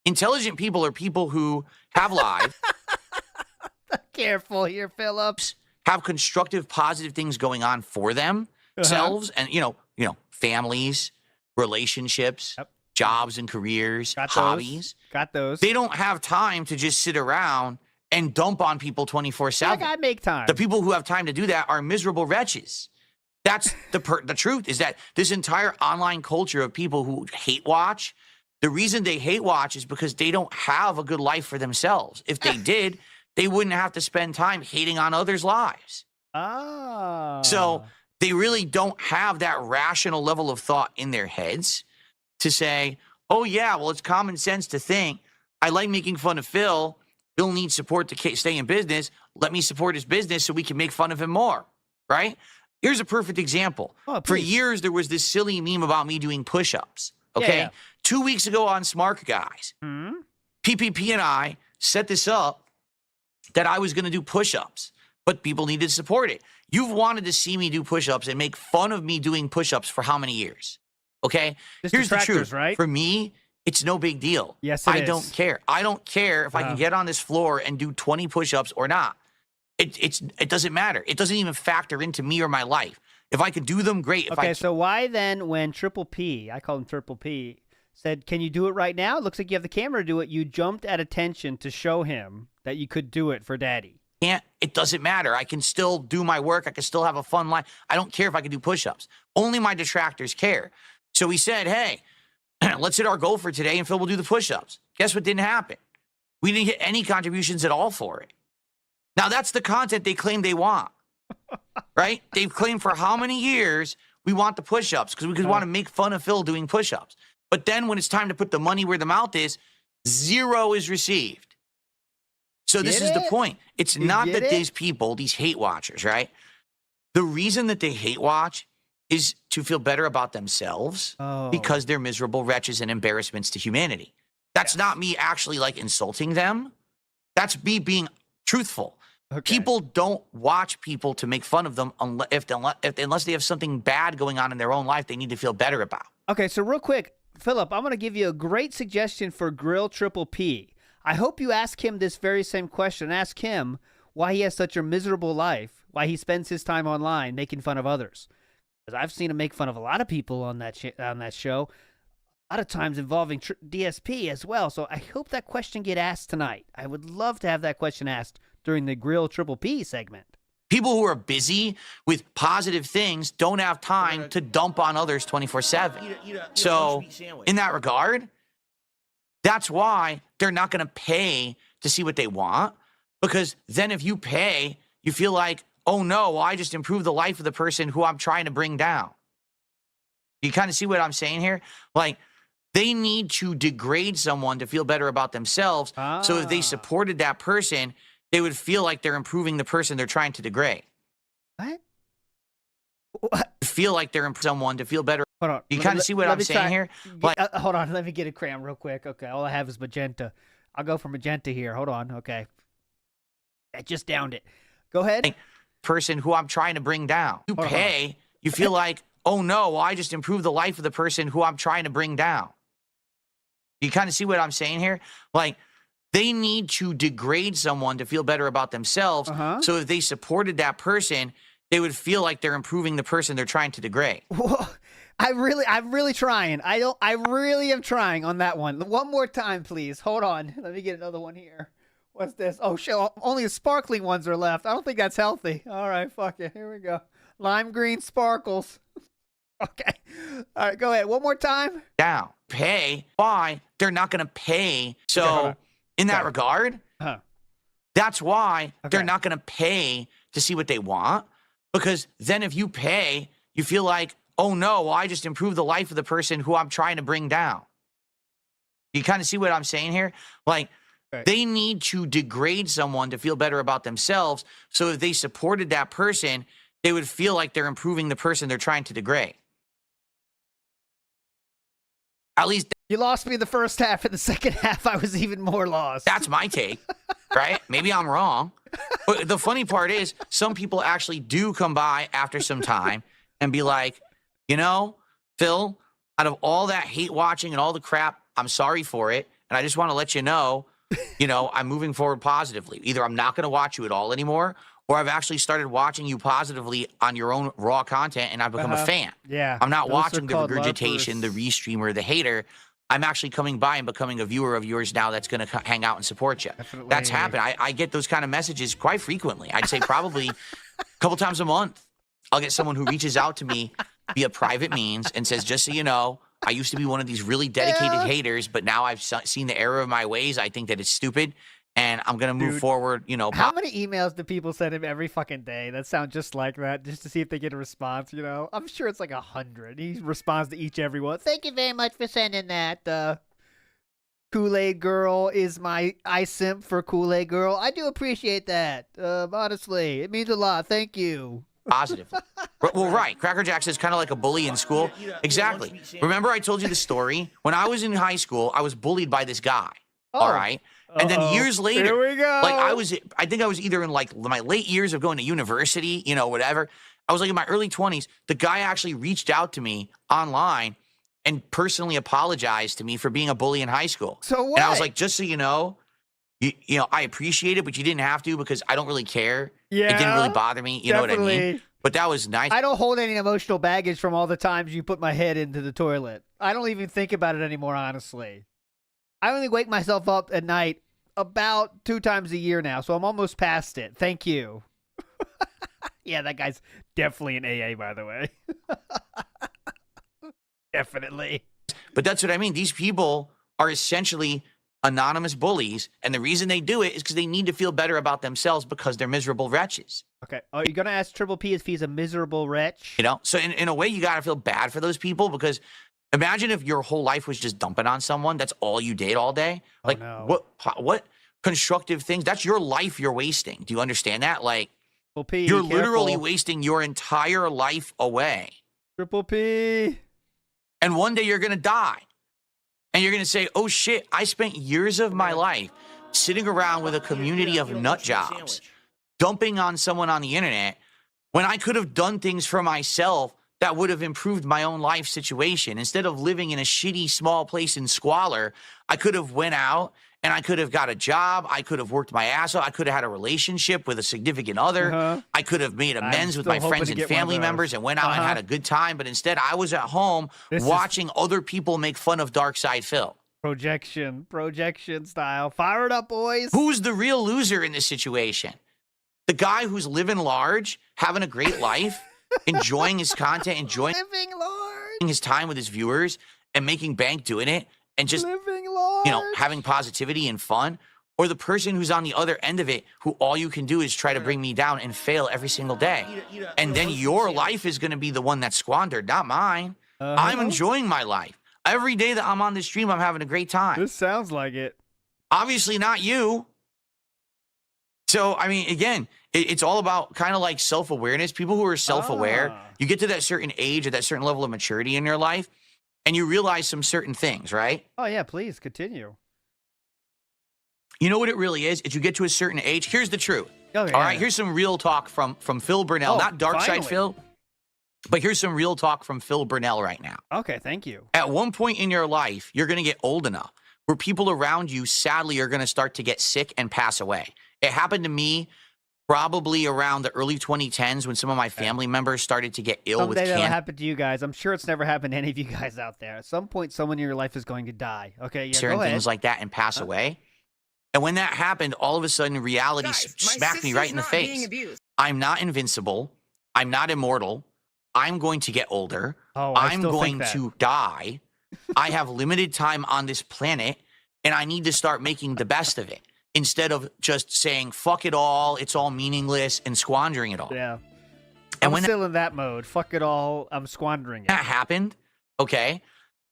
Intelligent people are people who have live. Careful here, Phillips. Have constructive, positive things going on for themselves, and families, relationships, jobs and careers, hobbies. Got those. They don't have time to just sit around and dump on people 24/7. I gotta make time. The people who have time to do that are miserable wretches. That's the truth, is that this entire online culture of people who hate watch, the reason they hate watch is because they don't have a good life for themselves. If they did, they wouldn't have to spend time hating on others' lives. Oh. So they really don't have that rational level of thought in their heads to say, oh, yeah, well, it's common sense to think, I like making fun of Phil. Phil needs support to stay in business. Let me support his business so we can make fun of him more, right? Here's a perfect example. For years, there was this silly meme about me doing push-ups, okay? Yeah. 2 weeks ago on Smart Guys, PPP and I set this up that I was going to do push-ups, but people needed to support it. You've wanted to see me do push-ups and make fun of me doing push-ups for how many years? Okay? Here's the truth. Right? For me, it's no big deal. Yes, I don't care. I don't care if I can get on this floor and do 20 push-ups or not. It doesn't matter. It doesn't even factor into me or my life. If I could do them, great. So why then, when Triple P, I call him Triple P, said, can you do it right now? It looks like you have the camera to do it. You jumped at attention to show him that you could do it for daddy. It doesn't matter. I can still do my work. I can still have a fun life. I don't care if I can do push-ups. Only my detractors care. So we said, hey, let's hit our goal for today, and Phil will do the push-ups. Guess what didn't happen? We didn't get any contributions at all for it. Now, that's the content they claim they want, right? They've claimed for how many years we want the push-ups because we want to make fun of Phil doing push-ups. But then when it's time to put the money where the mouth is, 0 is received. So this is the point. It's not that these people, these hate watchers, right? The reason that they hate watch is to feel better about themselves because they're miserable wretches and embarrassments to humanity. That's not me actually like insulting them. That's me being truthful. People don't watch people to make fun of them unless they have something bad going on in their own life they need to feel better about. Okay, so real quick, Philip, I'm going to give you a great suggestion for Grill Triple P. I hope you ask him this very same question. Ask him why he has such a miserable life, why he spends his time online making fun of others. Because I've seen him make fun of a lot of people on that show, a lot of times involving DSP as well. So I hope that question get asked tonight. I would love to have that question asked during the Grill Triple P segment. People who are busy with positive things don't have time to dump on others 24/7. So in that regard, that's why they're not going to pay to see what they want, because then if you pay, you feel like, oh no, well, I just improved the life of the person who I'm trying to bring down. You kind of see what I'm saying here? Like, they need to degrade someone to feel better about themselves. So if they supported that person, they would feel like they're improving the person they're trying to degrade. What? Feel like they're someone to feel better. Hold on. You kind of see what I'm saying here? Like, hold on. Let me get a crayon real quick. Okay. All I have is magenta. I'll go for magenta here. Hold on. Okay. I just downed it. Go ahead. Person who I'm trying to bring down. You pay, you feel like, oh no, well, I just improved the life of the person who I'm trying to bring down. You kind of see what I'm saying here? Like, they need to degrade someone to feel better about themselves. So if they supported that person, they would feel like they're improving the person they're trying to degrade. I'm really trying. I really am trying on that one. One more time, please. Hold on. Let me get another one here. What's this? Oh, shit. Only the sparkling ones are left. I don't think that's healthy. All right, fuck it. Here we go. Lime green sparkles. Okay. All right, go ahead. One more time. Down. Pay. Why? They're not going to pay. So in that regard, that's why they're not going to pay to see what they want. Because then if you pay, you feel like, oh no, well, I just improved the life of the person who I'm trying to bring down. You kind of see what I'm saying here? Like, they need to degrade someone to feel better about themselves. So if they supported that person, they would feel like they're improving the person they're trying to degrade. At least you lost me the first half. In the second half, I was even more lost. That's my take, right? Maybe I'm wrong. But the funny part is some people actually do come by after some time and be like, you know, Phil, out of all that hate watching and all the crap, I'm sorry for it. And I just want to let you know, I'm moving forward positively. Either I'm not going to watch you at all anymore, or I've actually started watching you positively on your own raw content, and I've become a fan. Yeah. I'm not watching the regurgitation, the restreamer, the hater. I'm actually coming by and becoming a viewer of yours now that's going to hang out and support you. Definitely. That's happened. I get those kind of messages quite frequently. I'd say probably a couple times a month. I'll get someone who reaches out to me via private means and says, just so you know, I used to be one of these really dedicated haters, but now I've seen the error of my ways. I think that it's stupid, and I'm going to move forward. How many emails do people send him every fucking day that sound just like that, just to see if they get a response, I'm sure it's like 100. He responds to every one. Thank you very much for sending that. Kool-Aid Girl is my iSimp for Kool-Aid Girl. I do appreciate that. Honestly, it means a lot. Thank you. Positively. Well, right. Cracker Jacks is kind of like a bully in school. Exactly. Remember I told you the story? When I was in high school, I was bullied by this guy. All right. And then years later, here we go. Like I think I was either in like my late years of going to university, whatever. I was like in my early 20s. The guy actually reached out to me online and personally apologized to me for being a bully in high school. So what? And I was like, just so you know, I appreciate it, but you didn't have to because I don't really care. Yeah, it didn't really bother me. You know what I mean? But that was nice. I don't hold any emotional baggage from all the times you put my head into the toilet. I don't even think about it anymore, honestly. I only wake myself up at night about 2 times a year now, so I'm almost past it. Thank you. Yeah, that guy's definitely an AA, by the way. Definitely. But that's what I mean. These people are essentially anonymous bullies, and the reason they do it is because they need to feel better about themselves because they're miserable wretches. Okay. Are you going to ask Triple P if he's a miserable wretch? You know? So in a way, you got to feel bad for those people because imagine if your whole life was just dumping on someone. That's all you did all day. Like, what constructive things? That's your life you're wasting. Do you understand that? Like, Triple P, you're careful. literally wasting your entire life away. Triple P. And one day you're going to die. And you're going to say, oh, shit, I spent years of my life sitting around with a community of nut jobs, dumping on someone on the internet when I could have done things for myself that would have improved my own life situation. Instead of living in a shitty small place in squalor, I could have went out and I could have got a job. I could have worked my ass off. I could have had a relationship with a significant other. I could have made amends with my friends and family members and went out and had a good time. But instead, I was at home watching other people make fun of Dark Side Phil. Projection style. Fire it up, boys. Who's the real loser in this situation? The guy who's living large, having a great life, enjoying his content, enjoying his time with his viewers, and making bank doing it, and just, you know, having positivity and fun, or the person who's on the other end of it, who all you can do is try to bring me down and fail every single day. And then your life is going to be the one that's squandered, not mine. I'm enjoying my life. Every day that I'm on this stream, I'm having a great time. This sounds like it. Obviously not you. So, I mean, again, it's all about kind of like self-awareness. People who are self-aware, you get to that certain age or that certain level of maturity in your life, and you realize some certain things, right? Oh, yeah, please continue. You know what it really is? Is you get to a certain age. Here's the truth. Okay, all right, here's some real talk from Phil Burnell. Not Dark Side Phil, but here's some real talk from Phil Burnell right now. Okay, thank you. At one point in your life, you're going to get old enough where people around you, sadly, are going to start to get sick and pass away. It happened to me probably around the early 2010s when some of my family members started to get ill with cancer. cancer. That'll happen to you guys. I'm sure it's never happened to any of you guys out there. At some point, someone in your life is going to die. Okay, yeah, certain things like that and pass away. And when that happened, all of a sudden, reality smacked me right in the face. I'm not invincible. I'm not immortal. I'm going to get older. I'm going to die. I have limited time on this planet, and I need to start making the best of it instead of just saying, fuck it all, it's all meaningless, and squandering it all. Yeah. And I'm still in that mode. Fuck it all, I'm squandering it. That happened, okay,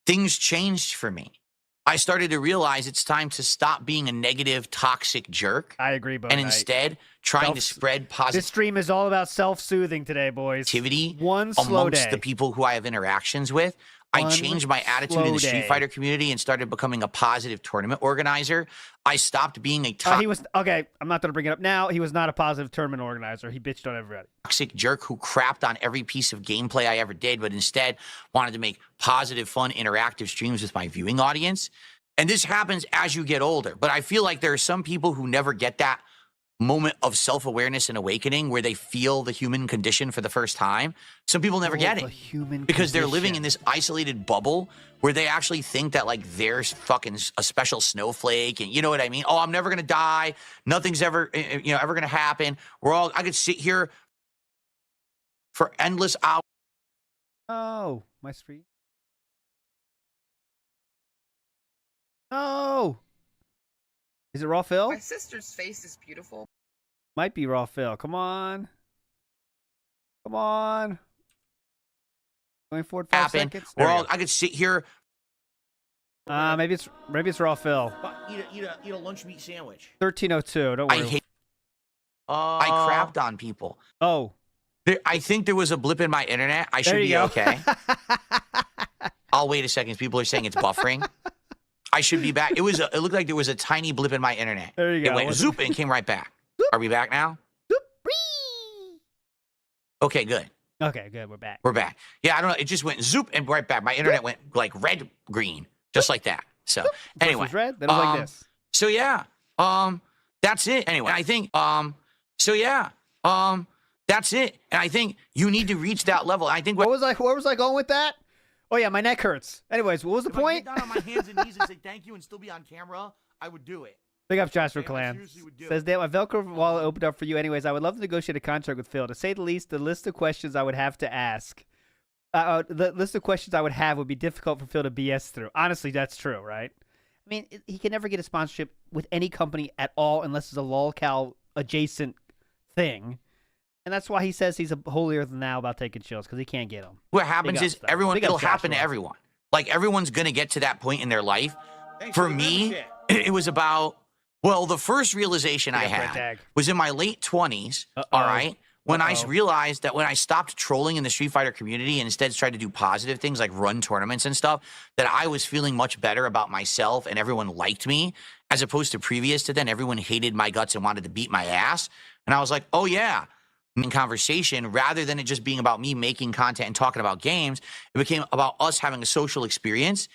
things changed for me. I started to realize it's time to stop being a negative, toxic jerk. I agree, but and instead trying to spread positivity. This stream is all about self-soothing today, boys. One slow day. Amongst the people who I have interactions with. I changed my attitude in the Street Fighter community and started becoming a positive tournament organizer. I stopped being a okay, I'm not going to bring it up now. He was not a positive tournament organizer. He bitched on everybody. Toxic jerk who crapped on every piece of gameplay I ever did, but instead wanted to make positive, fun, interactive streams with my viewing audience. And this happens as you get older. But I feel like there are some people who never get that moment of self-awareness and awakening where they feel the human condition for the first time. Some people never get it because they're living in this isolated bubble where they actually think that like they're fucking a special snowflake, and you know what I mean? Oh, I'm never gonna die. Nothing's ever ever gonna happen. I could sit here for endless hours. Oh, my street. Oh. Is it Raw Phil? My sister's face is beautiful. Might be Raw Phil. Come on. Come on. Going forward 5 seconds. I could sit here. Maybe it's Raw Phil. Eat a lunch meat sandwich. 1302. Don't worry. I crapped on people. Oh. I think there was a blip in my internet. I should be okay. I'll wait a second. People are saying it's buffering. I should be back. It looked like there was a tiny blip in my internet. There you go. It went zoop and came right back. Are we back now? Okay, good. Okay, good. We're back. We're back. Yeah, I don't know. It just went zoop and right back. My internet went like red, green, just like that. So anyway, red, then it was like this. So yeah, that's it. Anyway, I think That's it. And I think you need to reach that level. I think where was I going with that? Oh yeah, my neck hurts. Anyways, what was the point? If I get down on my hands and knees and say thank you and still be on camera, I would do it. Big up Joshua Clan. Says, "Damn, my Velcro wallet opened up for you. Anyways, I would love to negotiate a contract with Phil. To say the least, the list of questions I would have to ask, the list of questions I would have would be difficult for Phil to BS through. Honestly, that's true, right? I mean, he can never get a sponsorship with any company at all unless it's a lolcow adjacent thing. And that's why he says he's a holier than thou about taking chills, because he can't get them. What happens is it'll happen to everyone. Like, everyone's going to get to that point in their life. For me, it was about, well, the first realization I had was in my late 20s, all right? When I realized that when I stopped trolling in the Street Fighter community and instead tried to do positive things like run tournaments and stuff, that I was feeling much better about myself and everyone liked me, as opposed to previous to then, everyone hated my guts and wanted to beat my ass. And I was like, oh yeah. In conversation, rather than it just being about me making content and talking about games, it became about us having a social experience.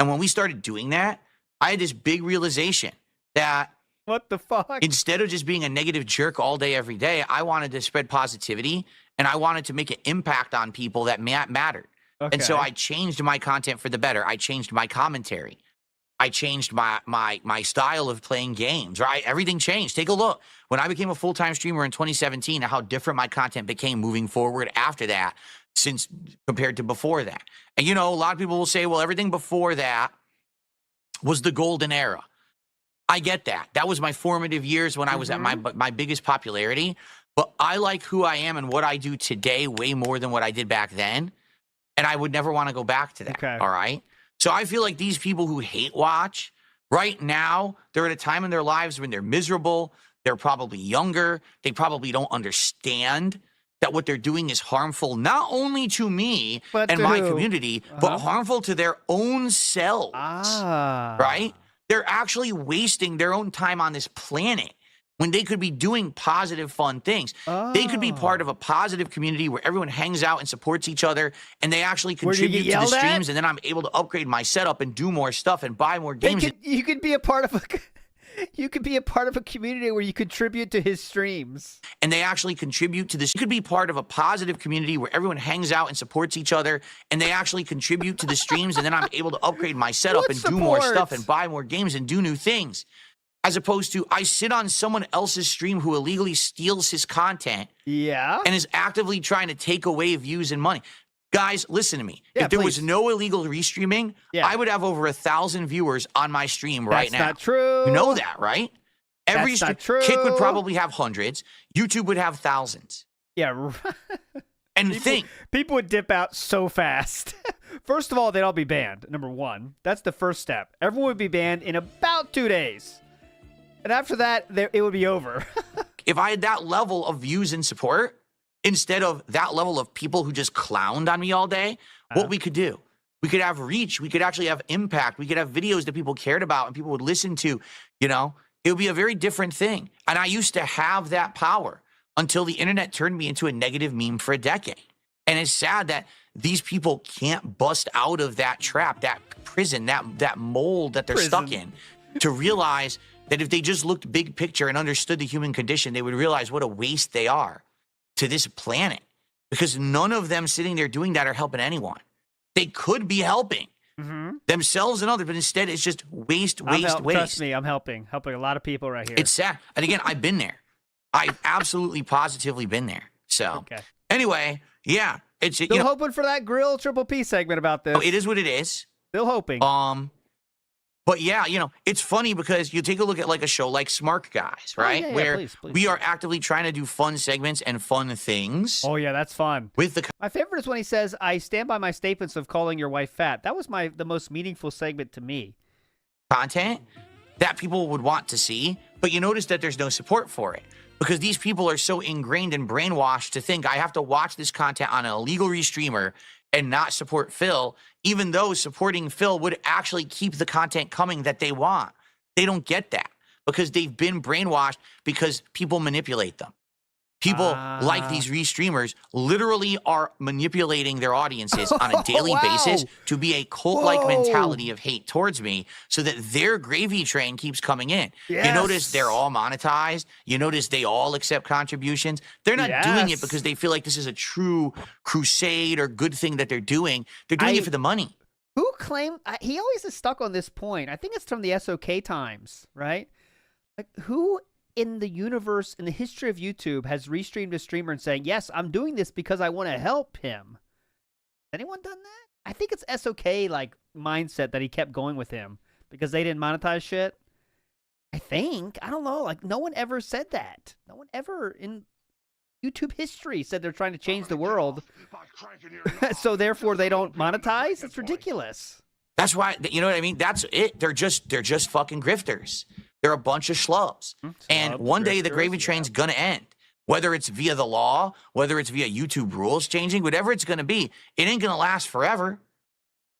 And when we started doing that, I had this big realization that what the fuck? Instead of just being a negative jerk all day, every day, I wanted to spread positivity and I wanted to make an impact on people that mattered. Okay. And so I changed my content for the better. I changed my commentary. I changed my style of playing games, right? Everything changed. Take a look. When I became a full-time streamer in 2017, how different my content became moving forward after that, since compared to before that. And, you know, a lot of people will say, well, everything before that was the golden era. I get that. That was my formative years when I was at my biggest popularity. But I like who I am and what I do today way more than what I did back then. And I would never want to go back to that, all right? So I feel like these people who hate watch, right now, they're at a time in their lives when they're miserable. They're probably younger. They probably don't understand that what they're doing is harmful, not only to me and my community, but harmful to their own selves, right? They're actually wasting their own time on this planet when they could be doing positive, fun things. They could be part of a positive community where everyone hangs out and supports each other, and they actually contribute to the streams, and then I'm able to upgrade my setup and do more stuff and buy more games. You could be a part of a community where you contribute to his streams. And they actually contribute to this. You could be part of a positive community where everyone hangs out and supports each other, and they actually contribute to the streams, and then I'm able to upgrade my setup and do more stuff and buy more games and do new things. As opposed to, I sit on someone else's stream who illegally steals his content and is actively trying to take away views and money. Guys, listen to me. If there was no illegal restreaming, I would have over 1,000 viewers on my stream right now. That's not true. You know that, right? Every stream, Kick would probably have hundreds. YouTube would have thousands. Yeah. And people would dip out so fast. First of all, they'd all be banned, number one. That's the first step. Everyone would be banned in about 2 days. And after that, it would be over. If I had that level of views and support, instead of that level of people who just clowned on me all day, what we could do, we could have reach. We could actually have impact. We could have videos that people cared about and people would listen to, you know. It would be a very different thing. And I used to have that power until the internet turned me into a negative meme for a decade. And it's sad that these people can't bust out of that trap, that prison, that mold that they're stuck in, to realize that if they just looked big picture and understood the human condition, they would realize what a waste they are to this planet. Because none of them sitting there doing that are helping anyone. They could be helping themselves and others, but instead it's just waste. Trust me, I'm helping a lot of people right here. It's sad. And again, I've been there. I've absolutely positively been there. So anyway, yeah. It's still hoping for that Grill Triple P segment about this. It is what it is. Still hoping. But yeah, you know, it's funny because you take a look at like a show like Smart Guys, right? Where please. We are actively trying to do fun segments and fun things. Oh yeah, that's fun. My favorite is when he says, "I stand by my statements of calling your wife fat." That was the most meaningful segment to me. Content that people would want to see, but you notice that there's no support for it because these people are so ingrained and brainwashed to think I have to watch this content on an illegal restreamer and not support Phil, even though supporting Phil would actually keep the content coming that they want. They don't get that because they've been brainwashed because people manipulate them. People like these restreamers literally are manipulating their audiences on a daily basis to be a cult-like mentality of hate towards me so that their gravy train keeps coming in. Yes. You notice they're all monetized. You notice they all accept contributions. They're not doing it because they feel like this is a true crusade or good thing that they're doing. They're doing it for the money. Who claimed... he always is stuck on this point. I think it's from the SOK times, right? Like, who... in the universe, in the history of YouTube, has restreamed a streamer and saying, yes, I'm doing this because I want to help him? Has anyone done that? I think it's SOK, like, mindset that he kept going with him because they didn't monetize shit. I think. I don't know. Like, no one ever said that. No one ever in YouTube history said they're trying to change the world. So, therefore, they don't monetize? It's ridiculous. That's why, you know what I mean? That's it. They're just fucking grifters. They're a bunch of schlubs. And one day the gravy train's going to end. Whether it's via the law, whether it's via YouTube rules changing, whatever it's going to be, it ain't going to last forever.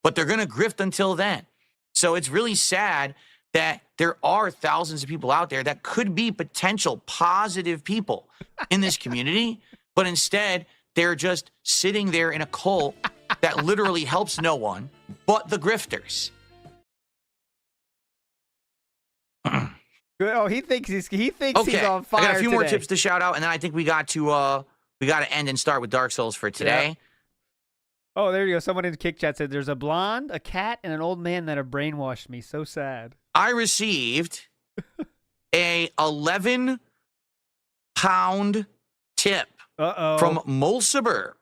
But they're going to grift until then. So it's really sad that there are thousands of people out there that could be potential positive people in this community, but instead they're just sitting there in a cult that literally helps no one but the grifters. Oh, he thinks he's on fire. I got a few more today. tips to shout out, and then I think we got to end and start with Dark Souls for today. Yep. Oh, there you go. Someone in the kick chat said there's a blonde, a cat, and an old man that have brainwashed me. So sad. I received a 11-pound tip from Mulciber.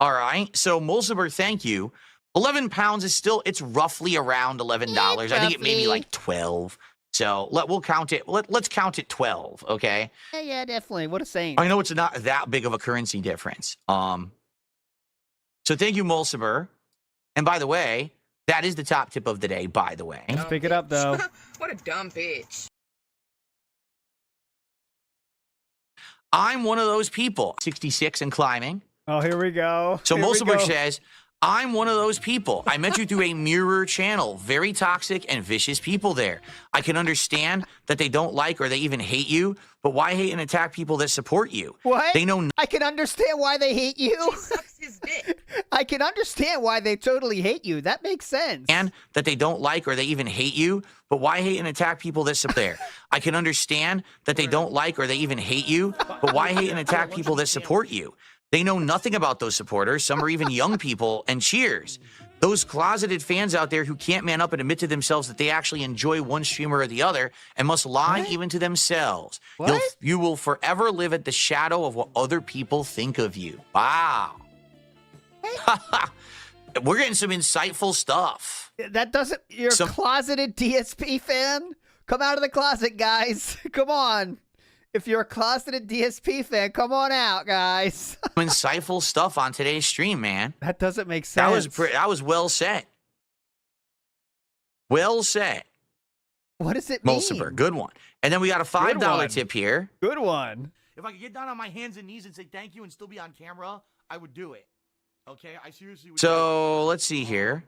All right, so Mulciber, thank you. 11 pounds is still, it's roughly around $11. I think it may be like 12. So we'll count it. Let's count it 12, okay? Yeah, definitely. What a saint. I know it's not that big of a currency difference. So thank you, Mulciber. And by the way, that is the top tip of the day, by the way. Let's pick it up, though. What a dumb bitch. I'm one of those people, 66 and climbing. Oh, here we go. So Mulciber says, I'm one of those people. I met you through a mirror channel. Very toxic and vicious people there. I can understand that they don't like or they even hate you, but why hate and attack people that support you? What? They know I can understand why they hate you. Sucks his dick. I can understand why they totally hate you. That makes sense. and that they don't like or they even hate you, but why hate and attack people that support there? I can understand that they don't like or they even hate you, but why hate and attack people that support you? They know nothing about those supporters. Some are even young people, and cheers. Those closeted fans out there who can't man up and admit to themselves that they actually enjoy one streamer or the other and must lie even to themselves. What? You will forever live at the shadow of what other people think of you. Wow. We're getting some insightful stuff. That doesn't... You're a closeted DSP fan? Come out of the closet, guys. Come on. If you're a closeted DSP fan, come on out, guys. Some insightful stuff on today's stream, man. That doesn't make sense. That was well said. Well said. What does it mean? Mulciber, good one. And then we got a $5 tip here. Good one. If I could get down on my hands and knees and say thank you and still be on camera, I would do it. Okay? I seriously would. So let's see here.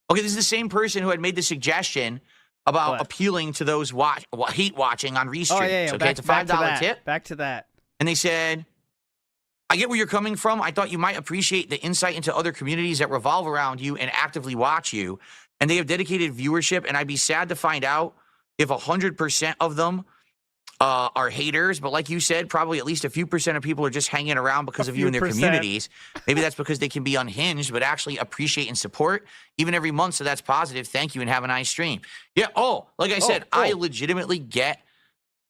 Okay, this is the same person who had made the suggestion about appealing to those hate watching on Restream. Oh, yeah. Okay, it's a $5 tip. Back to that. And they said, I get where you're coming from. I thought you might appreciate the insight into other communities that revolve around you and actively watch you. And they have dedicated viewership, and I'd be sad to find out if 100% of them are haters. But like you said, probably at least a few percent of people are just hanging around because of you in their communities. Maybe that's because they can be unhinged, but actually appreciate and support even every month. So that's positive. Thank you and have a nice stream. Yeah. Oh, like I said, I legitimately get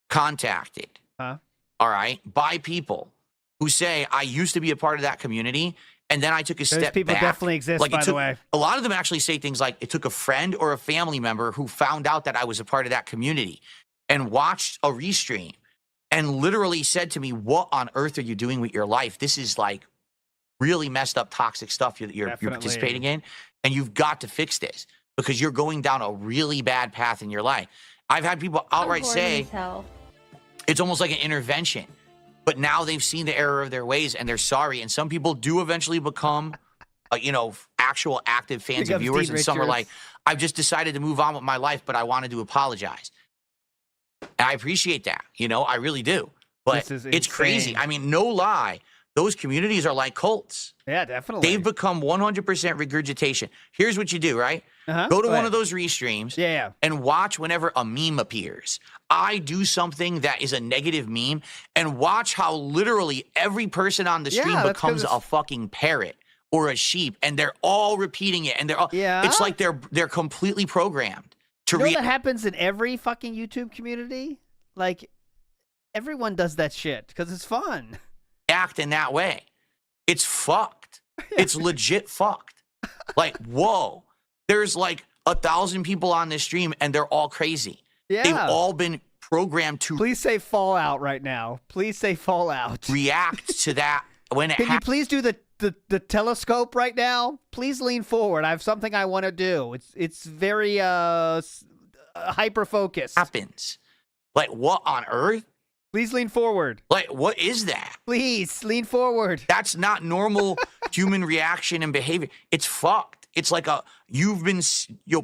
contacted. Huh? All right. By people who say, I used to be a part of that community. And then I took a step back. Those people definitely exist, by the way. A lot of them actually say things like, it took a friend or a family member who found out that I was a part of that community and watched a restream and literally said to me, what on earth are you doing with your life? This is like really messed up, toxic stuff you're participating in. And you've got to fix this because you're going down a really bad path in your life. I've had people outright say it's almost like an intervention. But now they've seen the error of their ways and they're sorry. And some people do eventually become, actual active fans and viewers. And some are like, I've just decided to move on with my life, but I wanted to apologize. And I appreciate that. I really do. But This is it's crazy. insane. I mean, no lie. Those communities are like cults. Yeah, definitely. They've become 100% regurgitation. Here's what you do, right? Uh-huh. Go to Go one ahead. of those restreams Yeah. and watch whenever a meme appears. I do something that is a negative meme and watch how literally every person on the stream Yeah, that's 'cause becomes a it's- fucking parrot or a sheep, and they're all repeating it, and they're all, Yeah? it's like they're completely programmed to You know that happens in every fucking YouTube community? Like, everyone does that shit because it's fun. react in that way. It's fucked. It's legit fucked. Like, whoa. There's like 1,000 people on this stream and they're all crazy. Yeah. They've all been programmed to Please say Fallout right now. Please say Fallout. react to that when it Can you happens. please do the telescope right now? Please lean forward. I have something I want to do. It's very hyper focused. Like, what on earth? Please lean forward. Like, what is that? Please lean forward. That's not normal human reaction and behavior. It's fucked. It's like you've been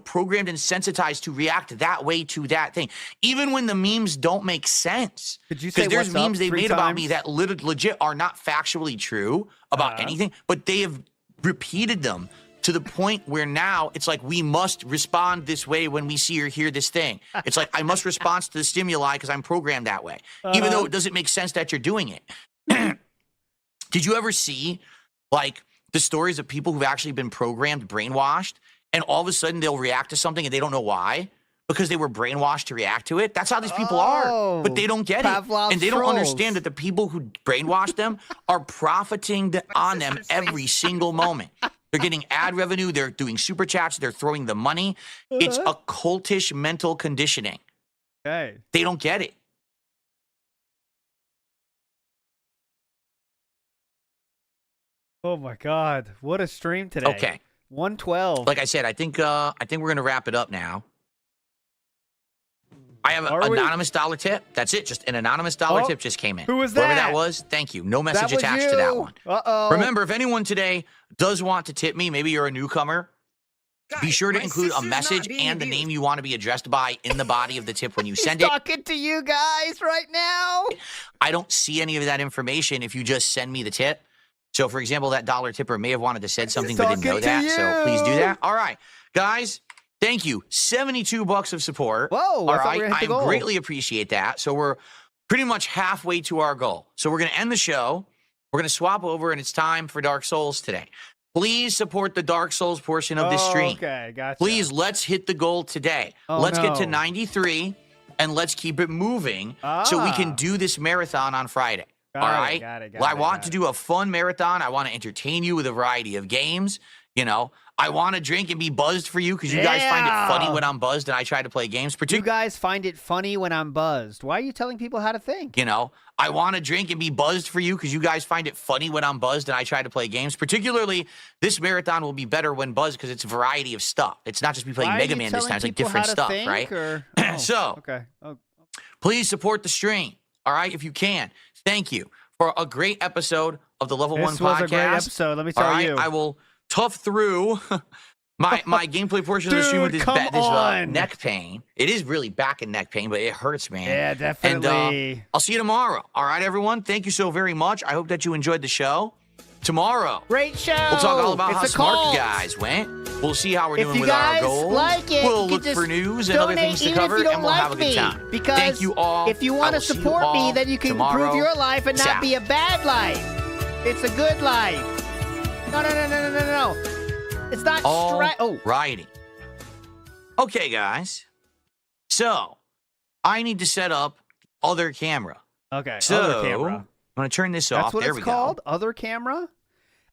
programmed and sensitized to react that way to that thing, even when the memes don't make sense. Could you say Because there's what's up memes they 3 made about me times? that legit are not factually true about anything, but they have repeated them to the point where now it's like we must respond this way when we see or hear this thing. It's like I must respond to the stimuli because I'm programmed that way, even though it doesn't make sense that you're doing it. Did you ever see like the stories of people who've actually been programmed, brainwashed, and all of a sudden they'll react to something and they don't know why? Because they were brainwashed to react to it. That's how these people are. But they don't get Pavlov's it. And they don't trolls. understand that the people who brainwashed them are profiting on them every single moment. They're getting ad revenue. They're doing super chats. They're throwing the money. It's a cultish mental conditioning. Okay. They don't get it. Oh my God. What a stream today. Okay. 112. Like I said, I think we're gonna wrap it up now. I have an Are we? anonymous dollar tip. That's it. Just an anonymous dollar Oh, tip just came in. who was Whoever that? that was, thank you. No That message was attached to that you. one. Uh-oh. Remember, if anyone today does want to tip me, maybe you're a newcomer, be sure to include a message and the name you want to be addressed by in the body of the tip when you send He's it. talking to you guys right now. I don't see any of that information if you just send me the tip. So, for example, that dollar tipper may have wanted to say something but didn't know talking to that. So please do you. that. All right, guys. Thank you. $72 of support. Whoa, I All thought we right. were gonna hit the I goal. greatly appreciate that. So we're pretty much halfway to our goal. So we're going to end the show. We're going to swap over, and it's time for Dark Souls today. Please support the Dark Souls portion of this stream. Okay, gotcha. Please, let's hit the goal today. Oh, Let's get to no. 93, and let's keep it moving so we can do this marathon on Friday. Got All it, right? got it, got Well, I it, want got to it. do a fun marathon. I want to entertain you with a variety of games. You know, I want to drink and be buzzed for you because you guys find it funny Yeah. when I'm buzzed and I try to play games. You Particularly, guys find it funny when I'm buzzed. Why are you telling people how to think? you know, I want to drink and be buzzed for you because you guys find it funny when I'm buzzed and I try to play games. Particularly, this marathon will be better when buzzed because it's a variety of stuff. It's not just me playing Why are Mega you Man this telling time. It's like people different how to stuff, think, right? Or... So- okay. Oh, Please support the stream. All right, if you can. Thank you for a great episode of the Level 1 this podcast. was a great episode. Let me All tell right, you. I will tough through my gameplay portion of the stream with Dude, this, come on. neck pain. It is really back and neck pain, but it hurts, man. Yeah, definitely. And I'll see you tomorrow. All right, everyone. Thank you so very much. I hope that you enjoyed the show. Tomorrow, Great show. we'll talk all about It's how a smart cult. you guys went. We'll see how we're If doing you with our guys goals. like it, we'll you look can for just news and other donate things to even if cover, you don't and we'll like have a good me, time. Because Thank you all. if you I want to will see you support me, all then you can tomorrow. improve your life and not Ciao. be a bad life. It's a good life. No. It's not Oh, Righty. Okay, guys. So, I need to set up other camera. okay. So, Other camera. I'm going to turn this That's off. what There it's we called. go. Other camera.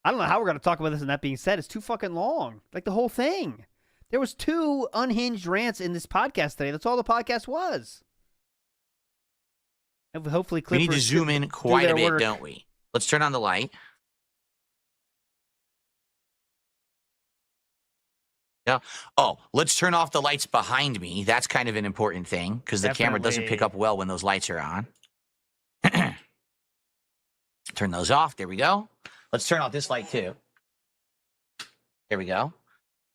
I don't know how we're gonna talk about this. And that being said, it's too fucking long. Like the whole thing. There was 2 unhinged rants in this podcast today. That's all the podcast was. And hopefully, We need to Clippers zoom can in do quite a their bit, work. don't we? Let's turn on the light. Yeah. Oh, let's turn off the lights behind me. That's kind of an important thing because the camera doesn't pick Definitely. up well when those lights are on. Turn those off. There we go. Let's turn off this light too. There we go.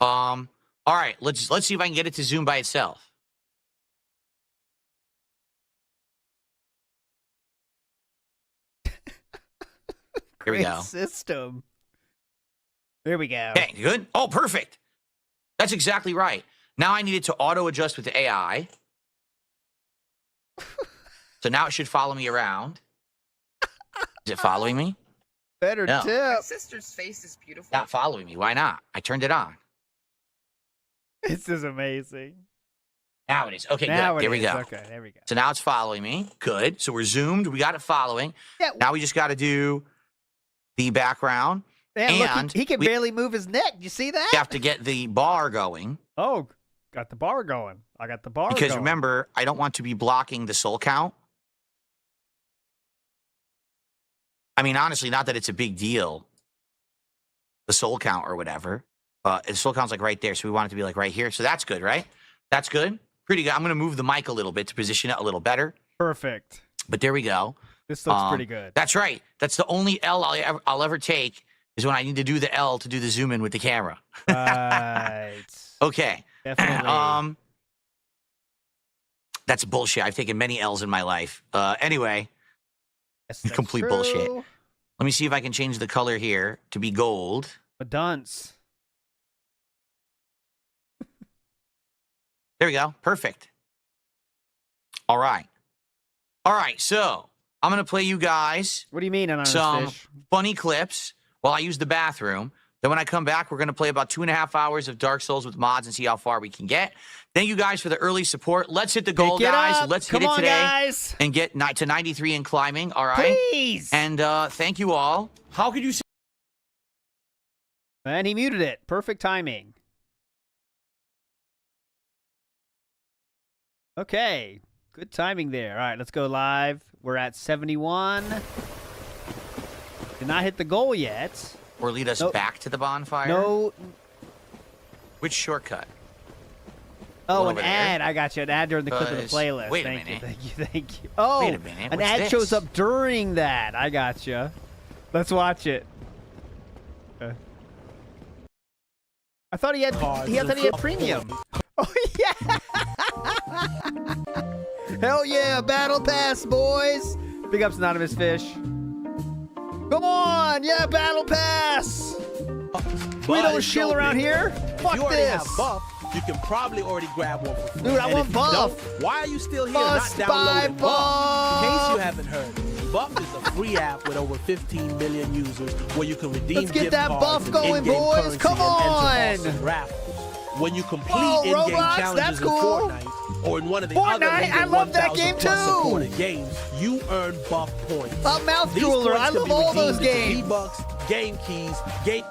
All right. Let's see if I can get it to zoom by itself. Here we Great go. system. There we go. Okay, good. Oh, perfect. That's exactly right. Now I need it to auto-adjust with the AI. So now it should follow me around. Is it following me? Better No. My tip. sister's face is beautiful. Not following me. Why not? I turned it on. This is amazing. Now it is. Okay, Now good. it There we is. go. Okay, there we go. So now it's following me. Good. So we're zoomed. We got it following. Yeah. Now we just got to do the background. Man, look, And he can we- barely move his neck. You see that? We have to get the bar going. Oh, got the bar going. I got the bar Because going. remember, I don't want to be blocking the soul count. I mean, honestly, not that it's a big deal, the soul count or whatever. The soul count's like right there, so we want it to be like right here. So that's good, right? That's good. Pretty good. I'm going to move the mic a little bit to position it a little better. Perfect. But there we go. This looks pretty good. That's right. That's the only L I'll ever take is when I need to do the L to do the zoom in with the camera. Right. Okay. Definitely. That's bullshit. I've taken many L's in my life. Anyway, Yes, that's complete true. bullshit. Let me see if I can change the color here to be gold. A dunce. There we go. Perfect. All right. All right. So I'm going to play you guys What do you mean, anonymous some fish? funny clips while I use the bathroom. Then when I come back, we're going to play about 2.5 hours of Dark Souls with mods and see how far we can get. Thank you guys for the early support. Let's hit the goal, Pick it guys. up. Let's Come hit it on, today guys. and get to 93 and climbing. All right. Please. And thank you all. How could you say And he muted it. Perfect timing. Okay. Good timing there. All right, let's go live. We're at 71. Did not hit the goal yet. Or lead us Nope. back to the bonfire? No. Which shortcut? Oh, One an over there. ad. I got you. An ad during the clip of the Because- playlist. wait a Thank you. minute. Thank you. Thank you. Oh, Wait a minute, an what's ad this? shows up during that. I got you. Let's watch it. I thought he had. I thought he had premium. Oh yeah. Hell yeah! Battle pass, boys. Big ups, anonymous fish. Come on, yeah, battle pass. We don't chill around here. Fuck you already this. have buff, you can probably already grab one for free. Dude, I And want if you buff. don't, why are you still here Must not buy downloading buff? In case buff. you haven't heard, Buff is a free app with over 15 million users where you can redeem Let's get gift that cards buff and going, in-game boys. currency Come and enter on. awesome raffles. When you complete Whoa, in-game Roblox, challenges that's in cool. Fortnite or in one of the other Fortnite, leading I love that 1,000 game plus too. supported games, you earn buff points. A mouth These jeweler. points I can love be all those redeemed into games. V-Bucks, game keys, game...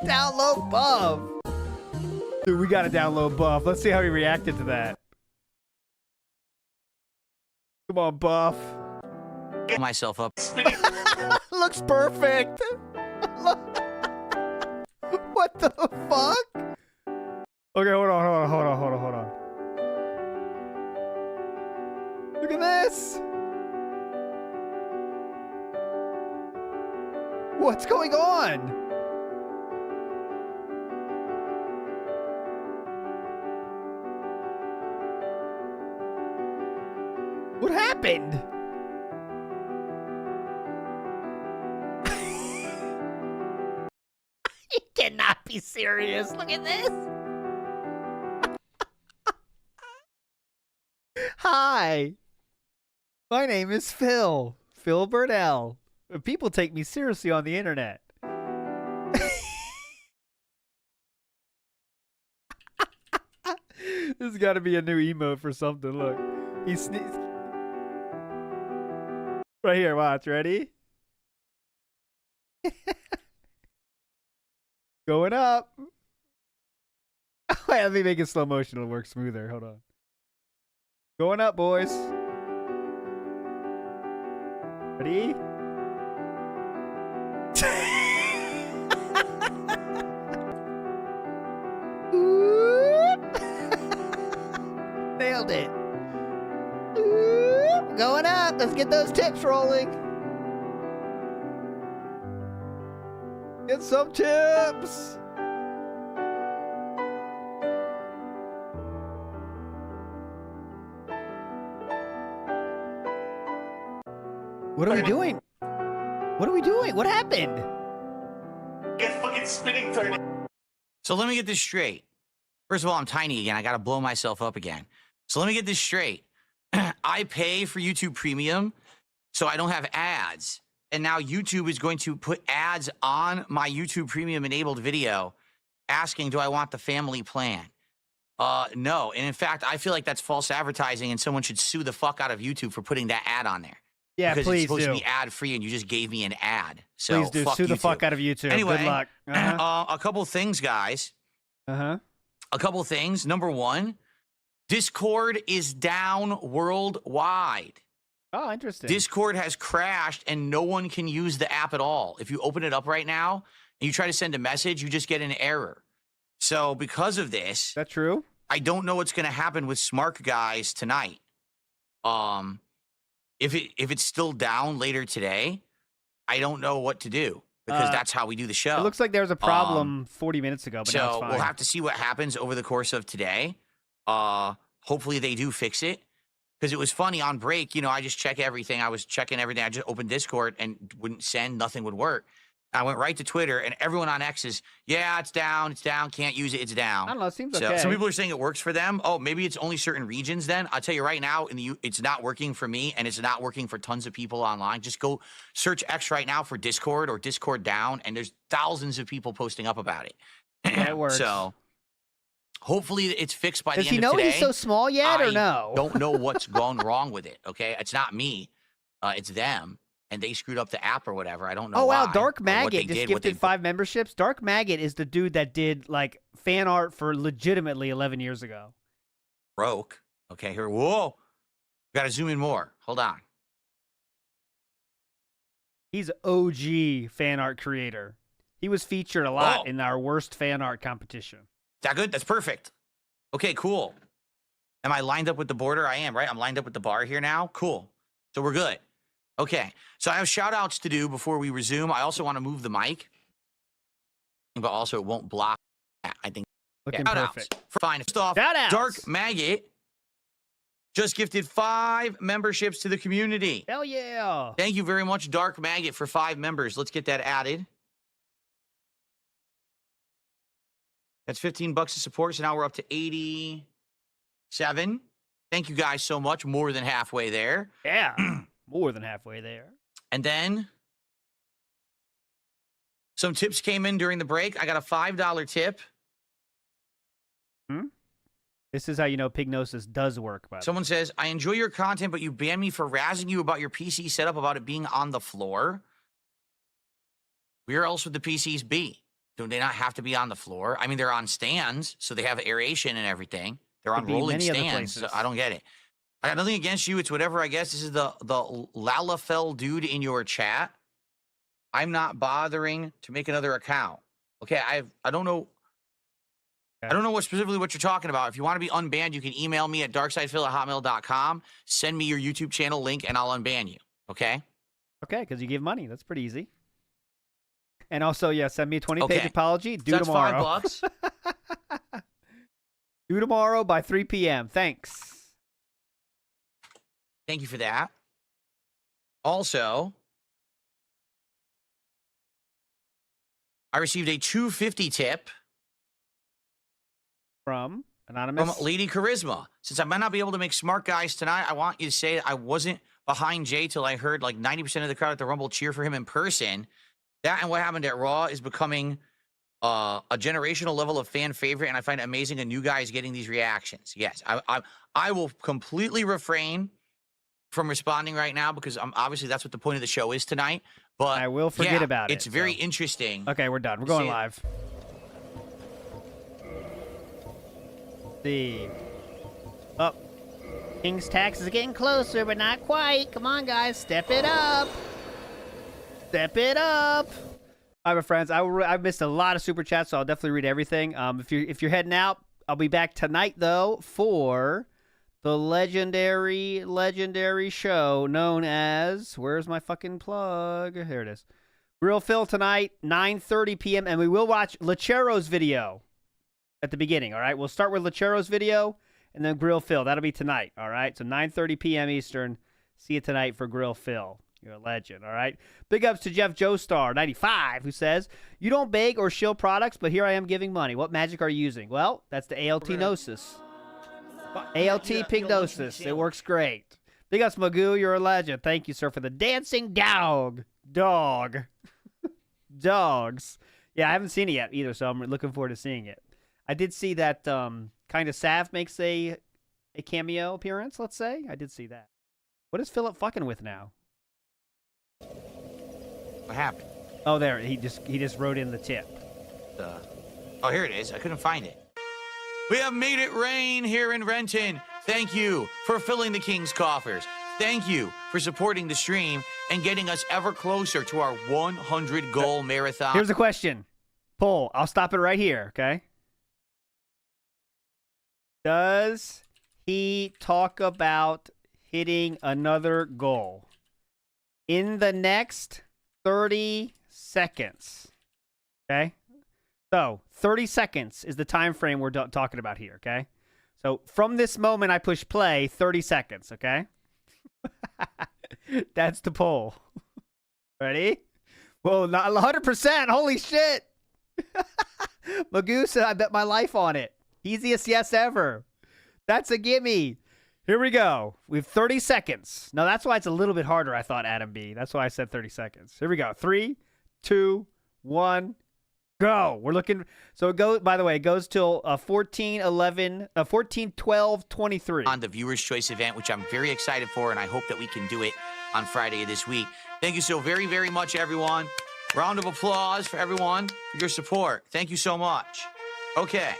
Download buff. Dude, we gotta download buff. Let's see how he reacted to that. Come on, buff. Pull myself up. Looks perfect. What the fuck? Okay, hold on. Look at this. What's going on? What happened? You cannot be serious. Look at this. Hi. My name is Phil. Phil Burnell. People take me seriously on the internet. This has got to be a new emote for something. Look. He sneezed. Right here, watch. Ready? Going up. Wait, let me make it slow motion. It'll work smoother. Hold on. Going up, boys. Ready? Nailed it. Going up. Let's get those tips rolling. Get some tips. What are we doing? What are we doing? What happened? Get fucking spinning turn. So let me get this straight. First of all, I'm tiny again. I got to blow myself up again. So let me get this straight. I pay for YouTube Premium, so I don't have ads. And now YouTube is going to put ads on my YouTube Premium enabled video asking, do I want the family plan? No. And in fact, I feel like that's false advertising and someone should sue the fuck out of YouTube for putting that ad on there. Yeah, because please it's supposed do. to be ad free and you just gave me an ad. So Please do. fuck Sue the YouTube. fuck out of YouTube. Anyway, Good luck. a couple things, guys. Uh-huh. A couple things. Number one, Discord is down worldwide. Oh, interesting. Discord has crashed and no one can use the app at all. If you open it up right now and you try to send a message, you just get an error. So because of this, Is that true? I don't know what's going to happen with Smart Guys tonight. If it's still down later today, I don't know what to do because that's how we do the show. It looks like there was a problem 40 minutes ago, but now it's So fine. we'll have to see what happens over the course of today. Hopefully they do fix it. Because it was funny on break, you know, I just check everything. I was checking everything. I just opened Discord and wouldn't send, nothing would work. I went right to Twitter and everyone on X is, yeah, it's down, can't use it, it's down. I don't know. It seems So okay. some people are saying it works for them. Oh, maybe it's only certain regions then. I'll tell you right now, it's not working for me and it's not working for tons of people online. Just go search X right now for Discord or Discord down and there's thousands of people posting up about it. Yeah, it works. So hopefully it's fixed by Does the he end of know today. he's so small yet or I no? don't know what's gone wrong with it, okay? It's not me. It's them. And they screwed up the app or whatever. I don't know Oh, wow. why, Dark or what they Maggot just did, what they- gifted 5 memberships. Dark Maggot is the dude that did, like, fan art for legitimately 11 years ago. broke. Okay, here. Whoa. Got to zoom in more. Hold on. He's OG fan art creator. He was featured a lot Oh. in our worst fan art competition. That good? That's perfect. Okay, cool. Am I lined up with the border? I am, right? I'm lined up with the bar here now. Cool. So we're good. Okay. So I have shout outs to do before we resume. I also want to move the mic, but also it won't block. I think. Looking Shout perfect. outs. Fine. First off, Shout-outs. Dark Maggot just gifted 5 memberships to the community. Hell yeah. Thank you very much, Dark Maggot, for 5 members. Let's get that added. That's $15 of support. So now we're up to 87. Thank you guys so much. More than halfway there. Yeah. More than halfway there. And then some tips came in during the break. I got a $5 tip. This is how you know Pignosis does work, by the way. Someone says, I enjoy your content, but you banned me for razzing you about your PC setup, about it being on the floor. Where else would the PCs be? Do they not have to be on the floor? I mean, they're on stands, so they have aeration and everything. They're on Could be rolling many other stands. So places. I don't get it. I got nothing against you. It's whatever, I guess. This is the Lalafell dude in your chat. I'm not bothering to make another account. Okay, I don't know. I don't know what specifically what you're talking about. If you want to be unbanned, you can email me at darksidephil@hotmail.com. Send me your YouTube channel link, and I'll unban you. Okay? Okay, because you give money. That's pretty easy. And also, yeah, send me a 20-page Okay. apology. So Due that's tomorrow. $5. Due tomorrow by 3 p.m. Thanks. Thank you for that. Also, I received a $2.50 tip From Anonymous. from Lady Charisma. Since I might not be able to make Smart Guys tonight, I want you to say I wasn't behind Jay till I heard like 90% of the crowd at the Rumble cheer for him in person. That and what happened at Raw is becoming a generational level of fan favorite, and I find it amazing a new guy is getting these reactions. Yes, I will completely refrain from responding right now because obviously that's what the point of the show is tonight. But I will forget yeah, about it, It's very so. interesting. Okay, we're done. We're going See- live. See. Up. King's tax is getting closer, but not quite. Come on, guys, step it up. Step it up. All right, my friends. I've missed a lot of super chats, so I'll definitely read everything. If you're heading out, I'll be back tonight though for the legendary show known as, where's my fucking plug? Here it is. Grill Phil tonight, 9:30 p.m. and we will watch Lechero's video at the beginning. All right, we'll start with Lechero's video and then Grill Phil. That'll be tonight. All right, so 9:30 p.m. Eastern. See you tonight for Grill Phil. You're a legend, all right? Big ups to Jeff Joestar, 95, who says, you don't beg or shill products, but here I am giving money. What magic are you using? Well, that's the ALT Gnosis. ALT Pignosis. It works great. Big ups, Magoo. You're a legend. Thank you, sir, for the dancing dog. Dogs. Yeah, I haven't seen it yet either, so I'm looking forward to seeing it. I did see that Kind of Sav makes a cameo appearance, let's say. I did see that. What is Philip fucking with now? What happened? Oh, there. He just wrote in the tip. Oh, here it is. I couldn't find it. We have made it rain here in Renton. Thank you for filling the King's coffers. Thank you for supporting the stream and getting us ever closer to our 100 goal marathon. Here's a question. Poll. I'll stop it right here, okay? Does he talk about hitting another goal in the next 30 seconds? Okay? So, 30 seconds is the time frame we're talking about here, okay? So, from this moment I push play, 30 seconds, okay? That's the poll. Ready? Whoa, not 100%. Holy shit. Magoo said, I bet my life on it. Easiest yes ever. That's a gimme. Here we go. We have 30 seconds. Now, that's why it's a little bit harder, I thought, Adam B. That's why I said 30 seconds. Here we go. 3, 2, 1, go. We're looking. So it goes, by the way, it goes till 14, 12, 23. On the Viewer's Choice event, which I'm very excited for, and I hope that we can do it on Friday of this week. Thank you so very, very much, everyone. Round of applause for everyone for your support. Thank you so much. Okay.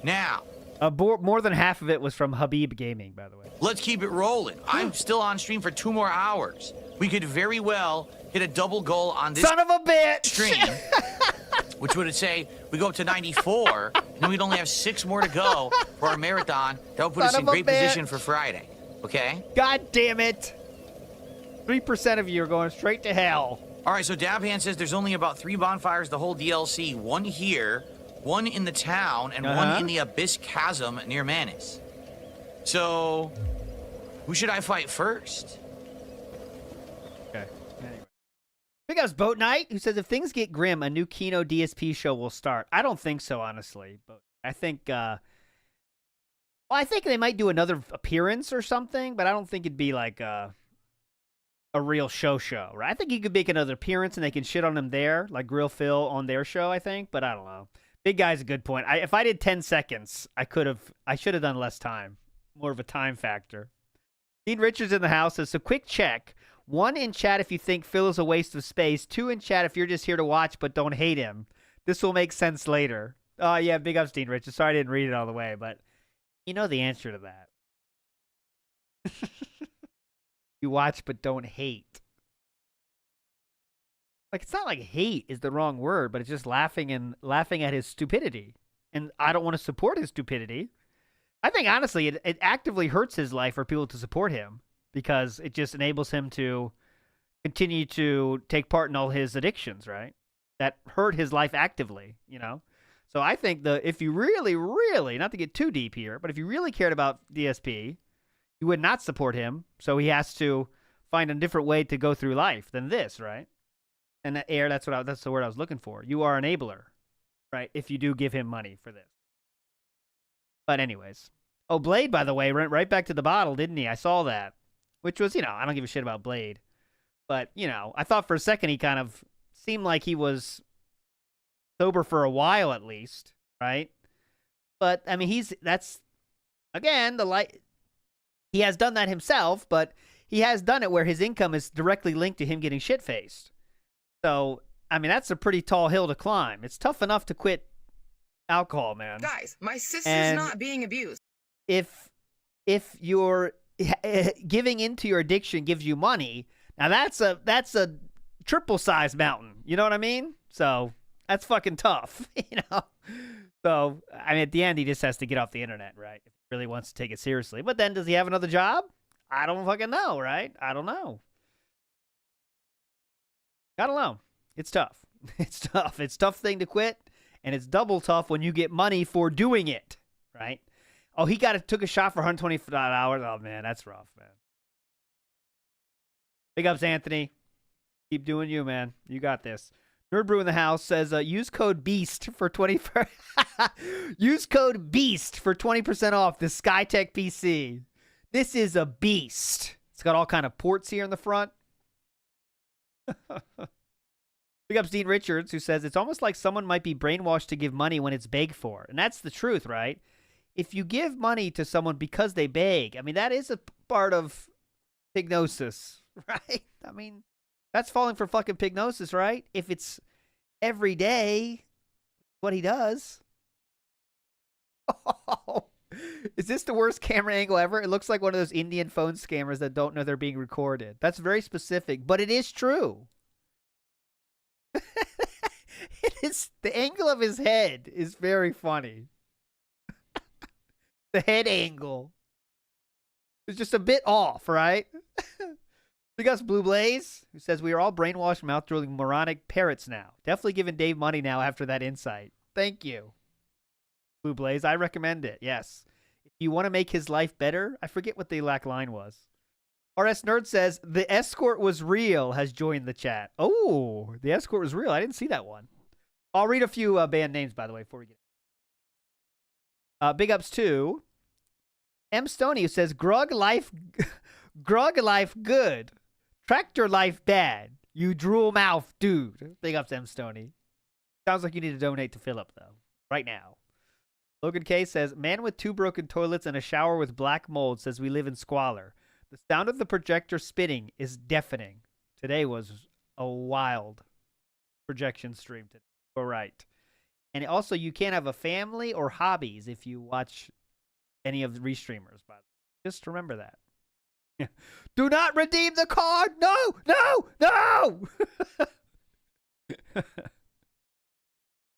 Now. More than half of it was from Habib Gaming, by the way. Let's keep it rolling. I'm still on stream for 2 more hours. We could very well hit a double goal on this son of a bitch stream, which would say we go up to 94, and then we'd only have 6 more to go for our marathon. That would put us in great position for Friday. Okay? God damn it. 3% of you are going straight to hell. All right, so Dabhan says there's only about 3 bonfires the whole DLC. 1 here, 1 in the town, and 1 in the Abyss Chasm near Manus. So, who should I fight first? Okay. Anyway. Big ups Boat Knight, who says, if things get grim, a new Kino DSP show will start. I don't think so, honestly. But I think, I think they might do another appearance or something, but I don't think it'd be like a real show, right? I think he could make another appearance and they can shit on him there, like Grill Phil on their show, I think, but I don't know. Big Guy's a good point. If I did 10 seconds, I should have done less time. More of a time factor. Dean Richards in the house says, so quick check. 1 in chat if you think Phil is a waste of space. 2 in chat if you're just here to watch but don't hate him. This will make sense later. Oh, yeah, big ups, Dean Richards. Sorry I didn't read it all the way, but you know the answer to that. You watch but don't hate. Like, it's not like hate is the wrong word, but it's just laughing at his stupidity. And I don't want to support his stupidity. I think, honestly, it actively hurts his life for people to support him because it just enables him to continue to take part in all his addictions, right? That hurt his life actively, you know? So I think if you really, really, not to get too deep here, but if you really cared about DSP, you would not support him, so he has to find a different way to go through life than this, right? And that that's the word I was looking for. You are an enabler, right? If you do give him money for this. But anyways. Oh, Blade, by the way, went right back to the bottle, didn't he? I saw that. Which was, I don't give a shit about Blade. But, I thought for a second he kind of seemed like he was sober for a while at least, right? But, I mean, he has done that himself, but he has done it where his income is directly linked to him getting shit-faced. So, I mean, that's a pretty tall hill to climb. It's tough enough to quit alcohol, man. Guys, my sister's not being abused. If you're giving into your addiction gives you money, now that's a triple-sized mountain. You know what I mean? So, that's fucking tough, So, I mean, at the end, he just has to get off the internet, right? If he really wants to take it seriously. But then, does he have another job? I don't fucking know, right? I don't know. I don't know. It's tough. It's tough. It's a tough thing to quit, and it's double tough when you get money for doing it, right? Oh, he took a shot for $125. Oh, man, that's rough, man. Big ups, Anthony. Keep doing you, man. You got this. Nerd Brew in the house says, use code BEAST for 20%. Use code BEAST for 20% off the Skytech PC. This is a beast. It's got all kind of ports here in the front. Big ups Dean Richards, who says, it's almost like someone might be brainwashed to give money when it's begged for. And that's the truth, right? If you give money to someone because they beg, I mean, that is a part of pignosis, right? I mean, that's falling for fucking pignosis, right? If it's every day, what he does. Oh, is this the worst camera angle ever? It looks like one of those Indian phone scammers that don't know they're being recorded. That's very specific, but it is true. It is, the angle of his head is very funny. The head angle is just a bit off, right? We got Blue Blaze, who says, we are all brainwashed, mouth-drooling, moronic parrots now. Definitely giving Dave money now after that insight. Thank you, Blue Blaze. I recommend it, yes. If you want to make his life better, I forget what the lack line was. RS Nerd says, the escort was real, has joined the chat. Oh, the escort was real. I didn't see that one. I'll read a few band names, by the way, before we get big ups to M. Stoney, who says, Grug life good. Tractor life bad. You drool mouth dude. Big ups, M. Stoney. Sounds like you need to donate to Philip, though. Right now. Logan K says, man with 2 broken toilets and a shower with black mold says we live in squalor. The sound of the projector spinning is deafening. Today was a wild projection stream today. All right. And also, you can't have a family or hobbies if you watch any of the restreamers, by the way. Just remember that. Do not redeem the card! No! No! No!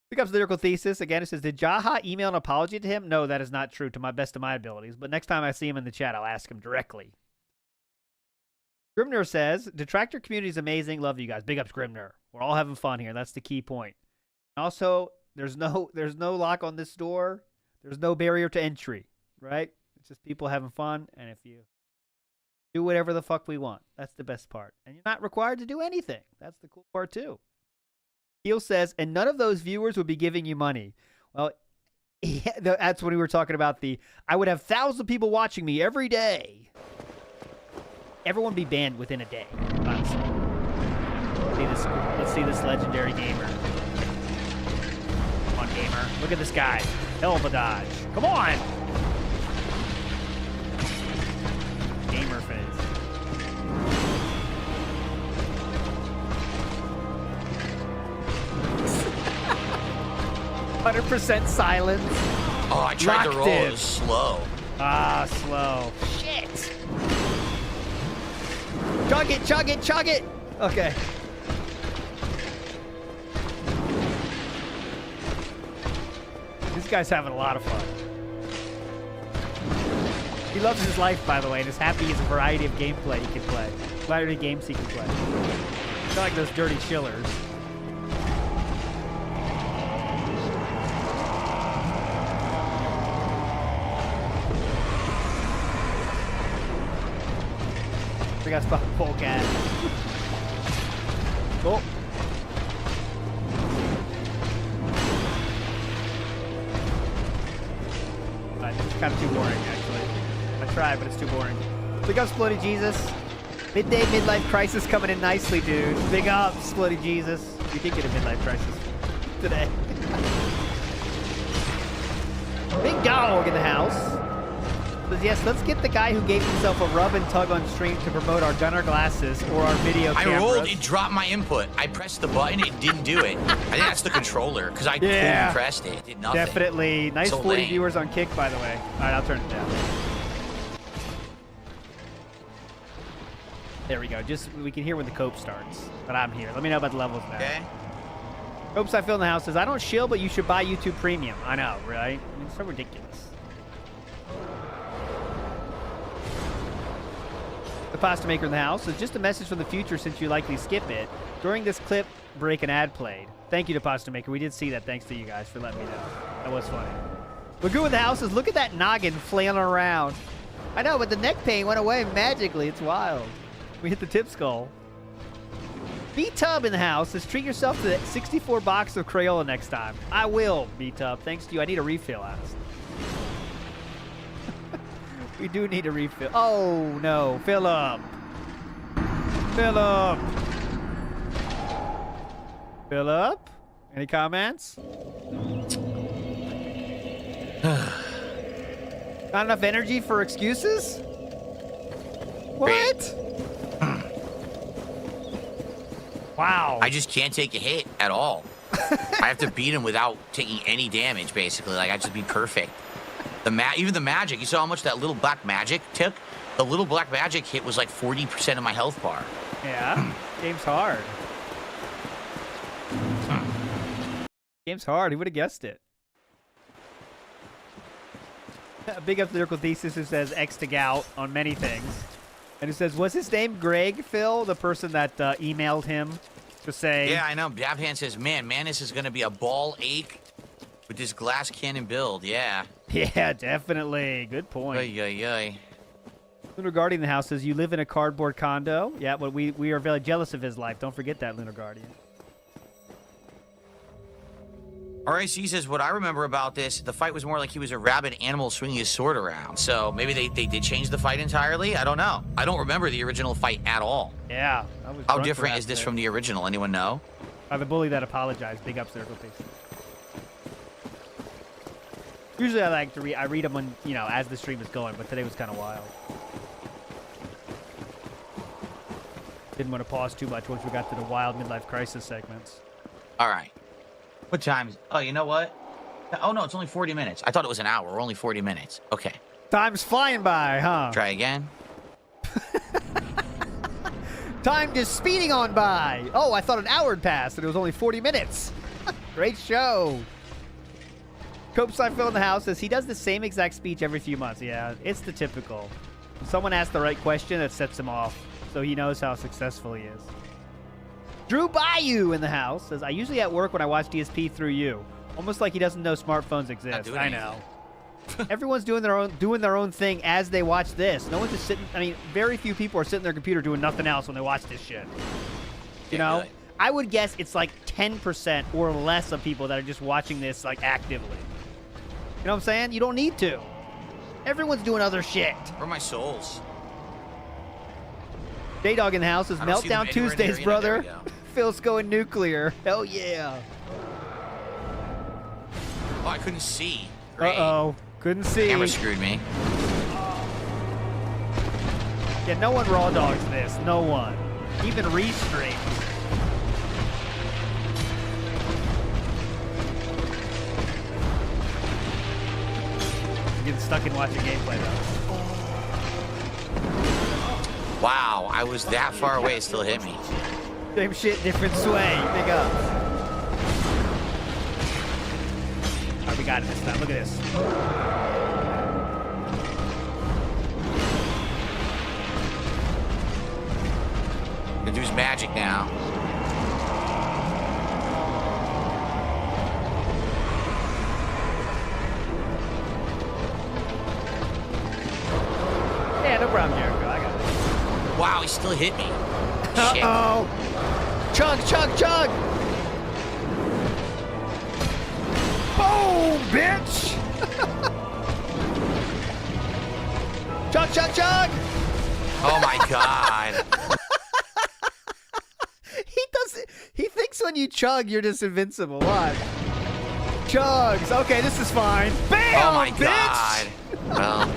Pick up Lyrical Thesis. Again, it says, did Jaha email an apology to him? No, that is not true to my best of my abilities. But next time I see him in the chat, I'll ask him directly. Grimner says, Detractor community is amazing. Love you guys. Big ups, Grimner. We're all having fun here. That's the key point. Also, there's no lock on this door. There's no barrier to entry, right? It's just people having fun. And if you do whatever the fuck we want, that's the best part. And you're not required to do anything. That's the cool part, too. Heel says, and none of those viewers would be giving you money. Well, yeah, that's when we were talking about I would have thousands of people watching me every day. Everyone be banned within a day, honestly. Let's see this legendary gamer. Come on, gamer. Look at this guy. Hell of a dodge. Come on! Gamer face. 100% silence. Oh, I tried to roll. It was slow. Ah, slow. Shit! Chug it, chug it, chug it! Okay. This guy's having a lot of fun. He loves his life, by the way, and is happy he's a variety of gameplay he can play. Variety of games he can play. Not like those dirty chillers. We got spot polecat. Oh. It's kind of too boring, actually. I tried, but it's too boring. Big up, Splody Jesus. Midday midlife crisis coming in nicely, dude. Big up, Splody Jesus. We did get a midlife crisis today. Big dog in the house. Says, yes, let's get the guy who gave himself a rub and tug on stream to promote our gunner glasses or our video cameras. I rolled, it dropped my input. I pressed the button, it didn't do it. I think that's the controller, because I couldn't press it. It did nothing. Definitely. Nice so 40 viewers on Kick, by the way. All right, I'll turn it down. There we go. Just, we can hear when the cope starts, but I'm here. Let me know about the levels now. Okay. Copes I feel in the house says, I don't shill, but you should buy YouTube Premium. I know, right? I mean, it's so ridiculous. The Pasta Maker in the house says, just a message from the future since you likely skip it. During this clip break, an ad played. Thank you to Pasta Maker. We did see that. Thanks to you guys for letting me know. That was funny. Magoo in the house says, look at that noggin flailing around. I know, but the neck pain went away magically. It's wild. We hit the tip skull. B-Tub in the house says, treat yourself to that 64 box of Crayola next time. I will, B-Tub. Thanks to you. I need a refill, honestly. We do need a refill. Oh, no. Fill up. Fill up. Fill up. Any comments? Not enough energy for excuses? What? Wow. I just can't take a hit at all. I have to beat him without taking any damage, basically. Like, I just be perfect. Even the magic, you saw how much that little black magic took? The little black magic hit was like 40% of my health bar. Yeah. Game's hard. Game's hard. Who would have guessed it? Big up Lyrical Thesis who says X to gout on many things. And who says, was his name Greg, Phil? The person that emailed him to say... Yeah, I know. Davhan says, man, this is going to be a ball ache with this glass cannon build. Yeah. Yeah, definitely. Good point. Lunar Guardian in the house says, you live in a cardboard condo? Yeah, but we are very jealous of his life. Don't forget that, Lunar Guardian. RIC says, what I remember about this, the fight was more like he was a rabid animal swinging his sword around. So maybe they did change the fight entirely? I don't know. I don't remember the original fight at all. Yeah. How different is this from the original? Anyone know? The bully that apologized. Big ups, Lyrical Thesis. Usually I like to read. I read them when, you know, as the stream is going, but today was kind of wild. Didn't want to pause too much once we got to the wild midlife crisis segments. All right. What time is... Oh, you know what? Oh, no, it's only 40 minutes. I thought it was an hour. We're only 40 minutes. Okay. Time's flying by, huh? Try again. Time just speeding on by. Oh, I thought an hour had passed, and it was only 40 minutes. Great show. Copeside Phil in the house says he does the same exact speech every few months. Yeah, it's the typical. When someone asks the right question, that sets him off, so he knows how successful he is. Drew Bayou in the house says, I usually at work when I watch DSP through you. Almost like he doesn't know smartphones exist. I know. Everyone's doing their own thing as they watch this. No one's just sitting. I mean, very few people are sitting on their computer doing nothing else when they watch this shit. You know? Really. I would guess it's like 10% or less of people that are just watching this like actively. You know what I'm saying? You don't need to. Everyone's doing other shit. Where are my souls? J-Dog in the house is Meltdown Tuesdays, brother. Phil's going nuclear. Hell yeah. Oh, I couldn't see. Great. Uh-oh. Couldn't see. Camera screwed me. Yeah, no one raw dogs this. No one. Even Restream. I'm getting stuck in watching gameplay, though. Wow, I was that far away, it still hit me. Same shit, different sway. Big up. All right, we got it this time. Look at this. Gonna do his magic now. Yeah, no problem, Jericho. I got it. Wow, he still hit me. Uh-oh. Chug, chug, chug. Boom, bitch. Chug, chug, chug. Oh, my God. He thinks when you chug, you're just invincible. Watch. Chugs. Okay, this is fine. Bam, oh, my bitch. God. Well...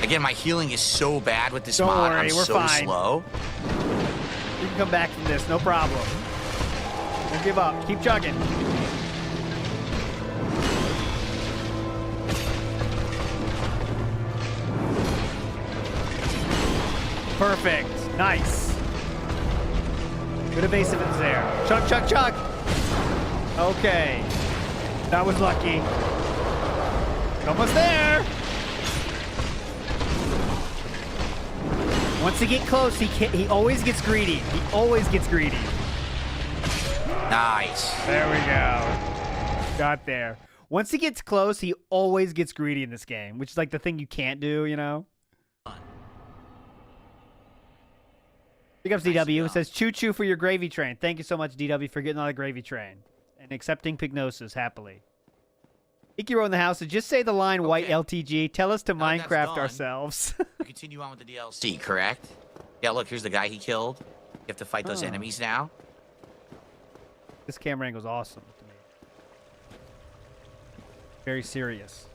Again, my healing is so bad with this mod. Don't worry, we're so fine. Slow. You can come back from this, no problem. Don't give up. Keep chugging. Perfect. Nice. Good evasiveness there. Chug, chug, chug. Okay. That was lucky. Almost there. Once he gets close, he always gets greedy. He always gets greedy. Nice. There we go. Got there. Once he gets close, he always gets greedy in this game, which is like the thing you can't do, you know? Big ups, DW. It says, choo-choo for your gravy train. Thank you so much, DW, for getting on the gravy train. And accepting Pignosis happily. Ikiro in the house says, just say the line, white LTG. Tell us to Minecraft ourselves. You continue on with the DLC, correct? Yeah, look, here's the guy he killed. You have to fight those enemies now. This camera angle's awesome to me. Very serious.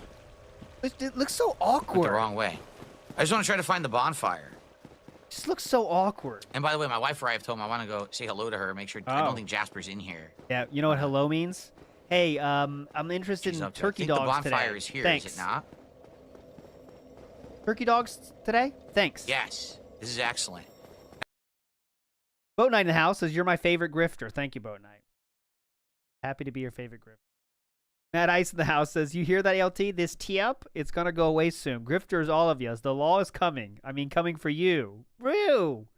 It looks so awkward. Went the wrong way. I just want to try to find the bonfire. It just looks so awkward. And by the way, my wife arrived home. I want to go say hello to her. Make sure. I don't think Jasper's in here. Yeah, you know what hello means? Hey, I'm interested in turkey dogs today. The bonfire is here, Thanks. is it not? Turkey dogs today? Thanks. Yes. This is excellent. Boat Night in the house says, you're my favorite grifter. Thank you, Boat Night. Happy to be your favorite grifter. Matt Ice in the house says, you hear that, LT? This tee-up, it's going to go away soon. Grifters, all of you. The law is coming. I mean, coming for you. Woo!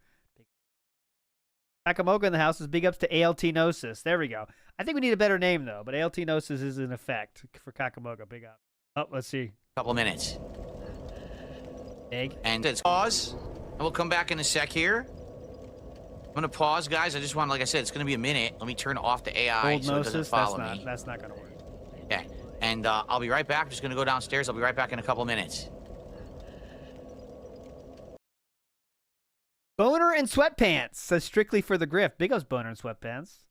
Nakamoga in the house says, big ups to ALT-nosis. There we go. I think we need a better name, though, but ALT-nosis is in effect for Kakamoga. Big up. Oh, let's see. Couple of minutes. Egg. And it's pause. And we'll come back in a sec here. I'm going to pause, guys. I just want, like I said, it's going to be a minute. Let me turn off the AI so it doesn't follow me. That's not going to work. Okay. And I'll be right back. I'm just going to go downstairs. I'll be right back in a couple of minutes. Boner and sweatpants says strictly for the grift. Big ups, boner and sweatpants.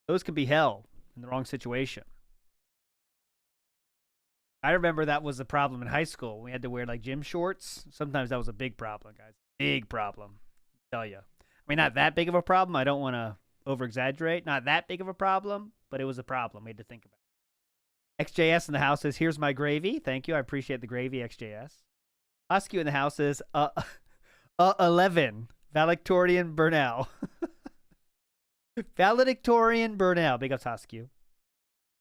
Those could be hell in the wrong situation. I remember that was a problem in high school. We had to wear like gym shorts. Sometimes that was a big problem, guys. Big problem. I'll tell you. I mean, not that big of a problem. I don't want to over-exaggerate. Not that big of a problem, but it was a problem. We had to think about it. XJS in the house says, here's my gravy. Thank you. I appreciate the gravy, XJS. Oscu in the house says, 11. Valedictorian Burnell. Valedictorian Burnell. Big ups, Oscu.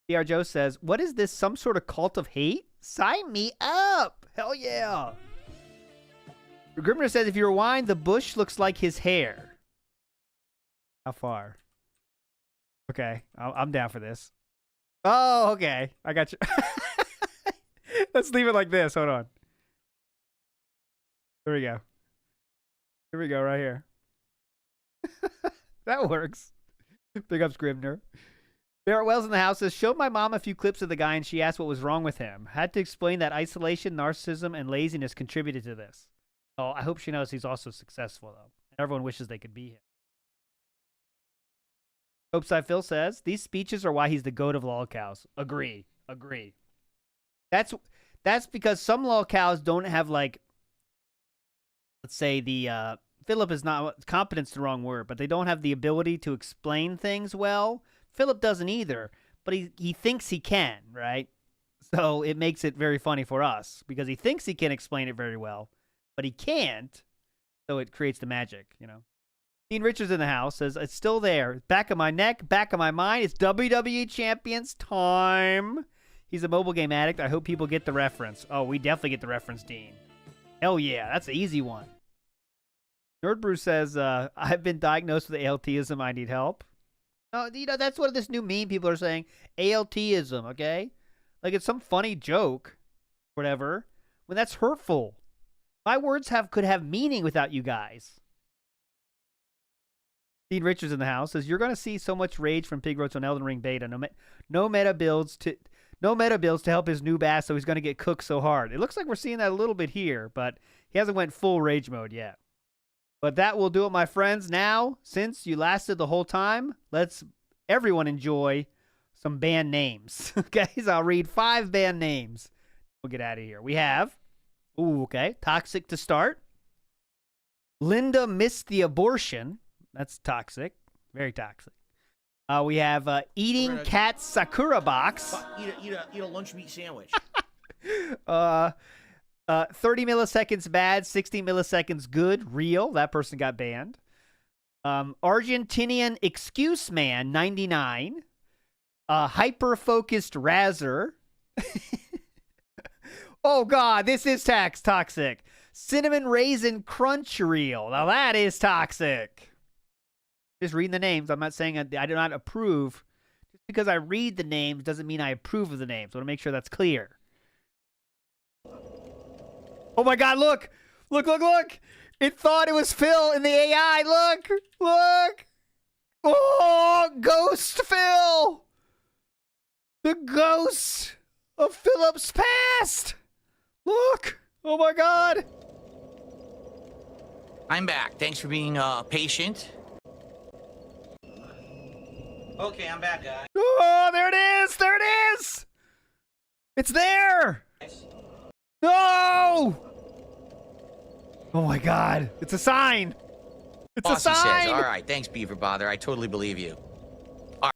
PR Joe says, what is this, some sort of cult of hate? Sign me up. Hell yeah. Grimner says, if you rewind, the bush looks like his hair. How far? Okay, I'm down for this. Oh, okay. I got you. Let's leave it like this. Hold on. There we go. Here we go, right here. That works. Big ups, Grimner. Barrett Wells in the house says, showed my mom a few clips of the guy and she asked what was wrong with him. Had to explain that isolation, narcissism, and laziness contributed to this. Oh, I hope she knows he's also successful, though. Everyone wishes they could be him. Hopeside Phil says, these speeches are why he's the goat of lolcows. Agree. Agree. That's because some lolcows don't have, like, let's say the, Philip is not, competence the wrong word, but they don't have the ability to explain things well. Philip doesn't either, but he thinks he can, right? So it makes it very funny for us because he thinks he can explain it very well, but he can't. So it creates the magic, you know. Dean Richards in the house says, it's still there. Back of my neck, back of my mind. It's WWE Champions time. He's a mobile game addict. I hope people get the reference. Oh, we definitely get the reference, Dean. Hell yeah, that's an easy one. Nerd Brew says, I've been diagnosed with ALTism. I need help. No, you know, that's what this new meme people are saying. ALTism, okay? Like it's some funny joke, whatever, when that's hurtful. My words could have meaning without you guys. Dean Richards in the house says, you're going to see so much rage from Pig Roach on Elden Ring beta. No meta builds to help his noob ass, so he's going to get cooked so hard. It looks like we're seeing that a little bit here, but he hasn't went full rage mode yet. But that will do it, my friends. Now, since you lasted the whole time, let's everyone enjoy some band names. Okay, so I'll read 5 band names. We'll get out of here. We have, Toxic to start. Linda missed the abortion. That's toxic. Very toxic. We have Eating Cat Sakura Box. Eat a lunch meat sandwich. 30 milliseconds bad, 60 milliseconds good, real. That person got banned. Argentinian Excuse Man, 99. Hyper-focused Razzer. Oh, God, this is toxic. Cinnamon Raisin Crunch Reel. Now, that is toxic. Just reading the names. I'm not saying I do not approve. Just because I read the names doesn't mean I approve of the names. I want to make sure that's clear. Oh my God, look. It thought it was Phil in the AI. Look. Look. Oh, Ghost Phil. The ghost of Philip's past. Look. Oh, my God. I'm back. Thanks for being patient. Okay, I'm back, guys. Oh, there it is. There it is. It's there. No. Oh, my God. It's a sign. It's Bossy a sign. says, all right, thanks, Beaver Bother. I totally believe you. All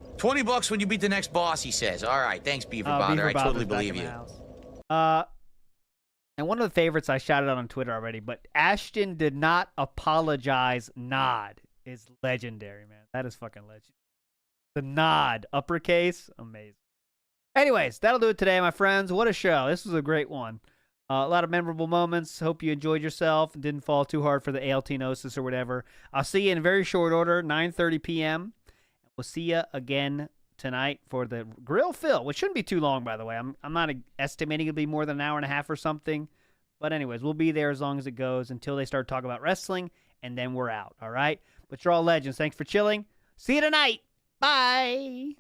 right. $20 when you beat the next boss, he says. All right, thanks, Beaver Bother. Beaver I totally Bother's back believe in the you. house. And one of the favorites I shouted out on Twitter already, but Ashton did not apologize. Nod is legendary, man. That is fucking legend. The nod, uppercase, amazing. Anyways, that'll do it today, my friends. What a show. This was a great one. A lot of memorable moments. Hope you enjoyed yourself and didn't fall too hard for the ALT-nosis or whatever. I'll see you in very short order, 9:30 p.m. We'll see you again tonight for the Grill Phil, which shouldn't be too long, by the way. I'm not estimating it'll be more than an hour and a half or something. But anyways, we'll be there as long as it goes until they start talking about wrestling, and then we're out, all right? But you're all legends. Thanks for chilling. See you tonight. Bye.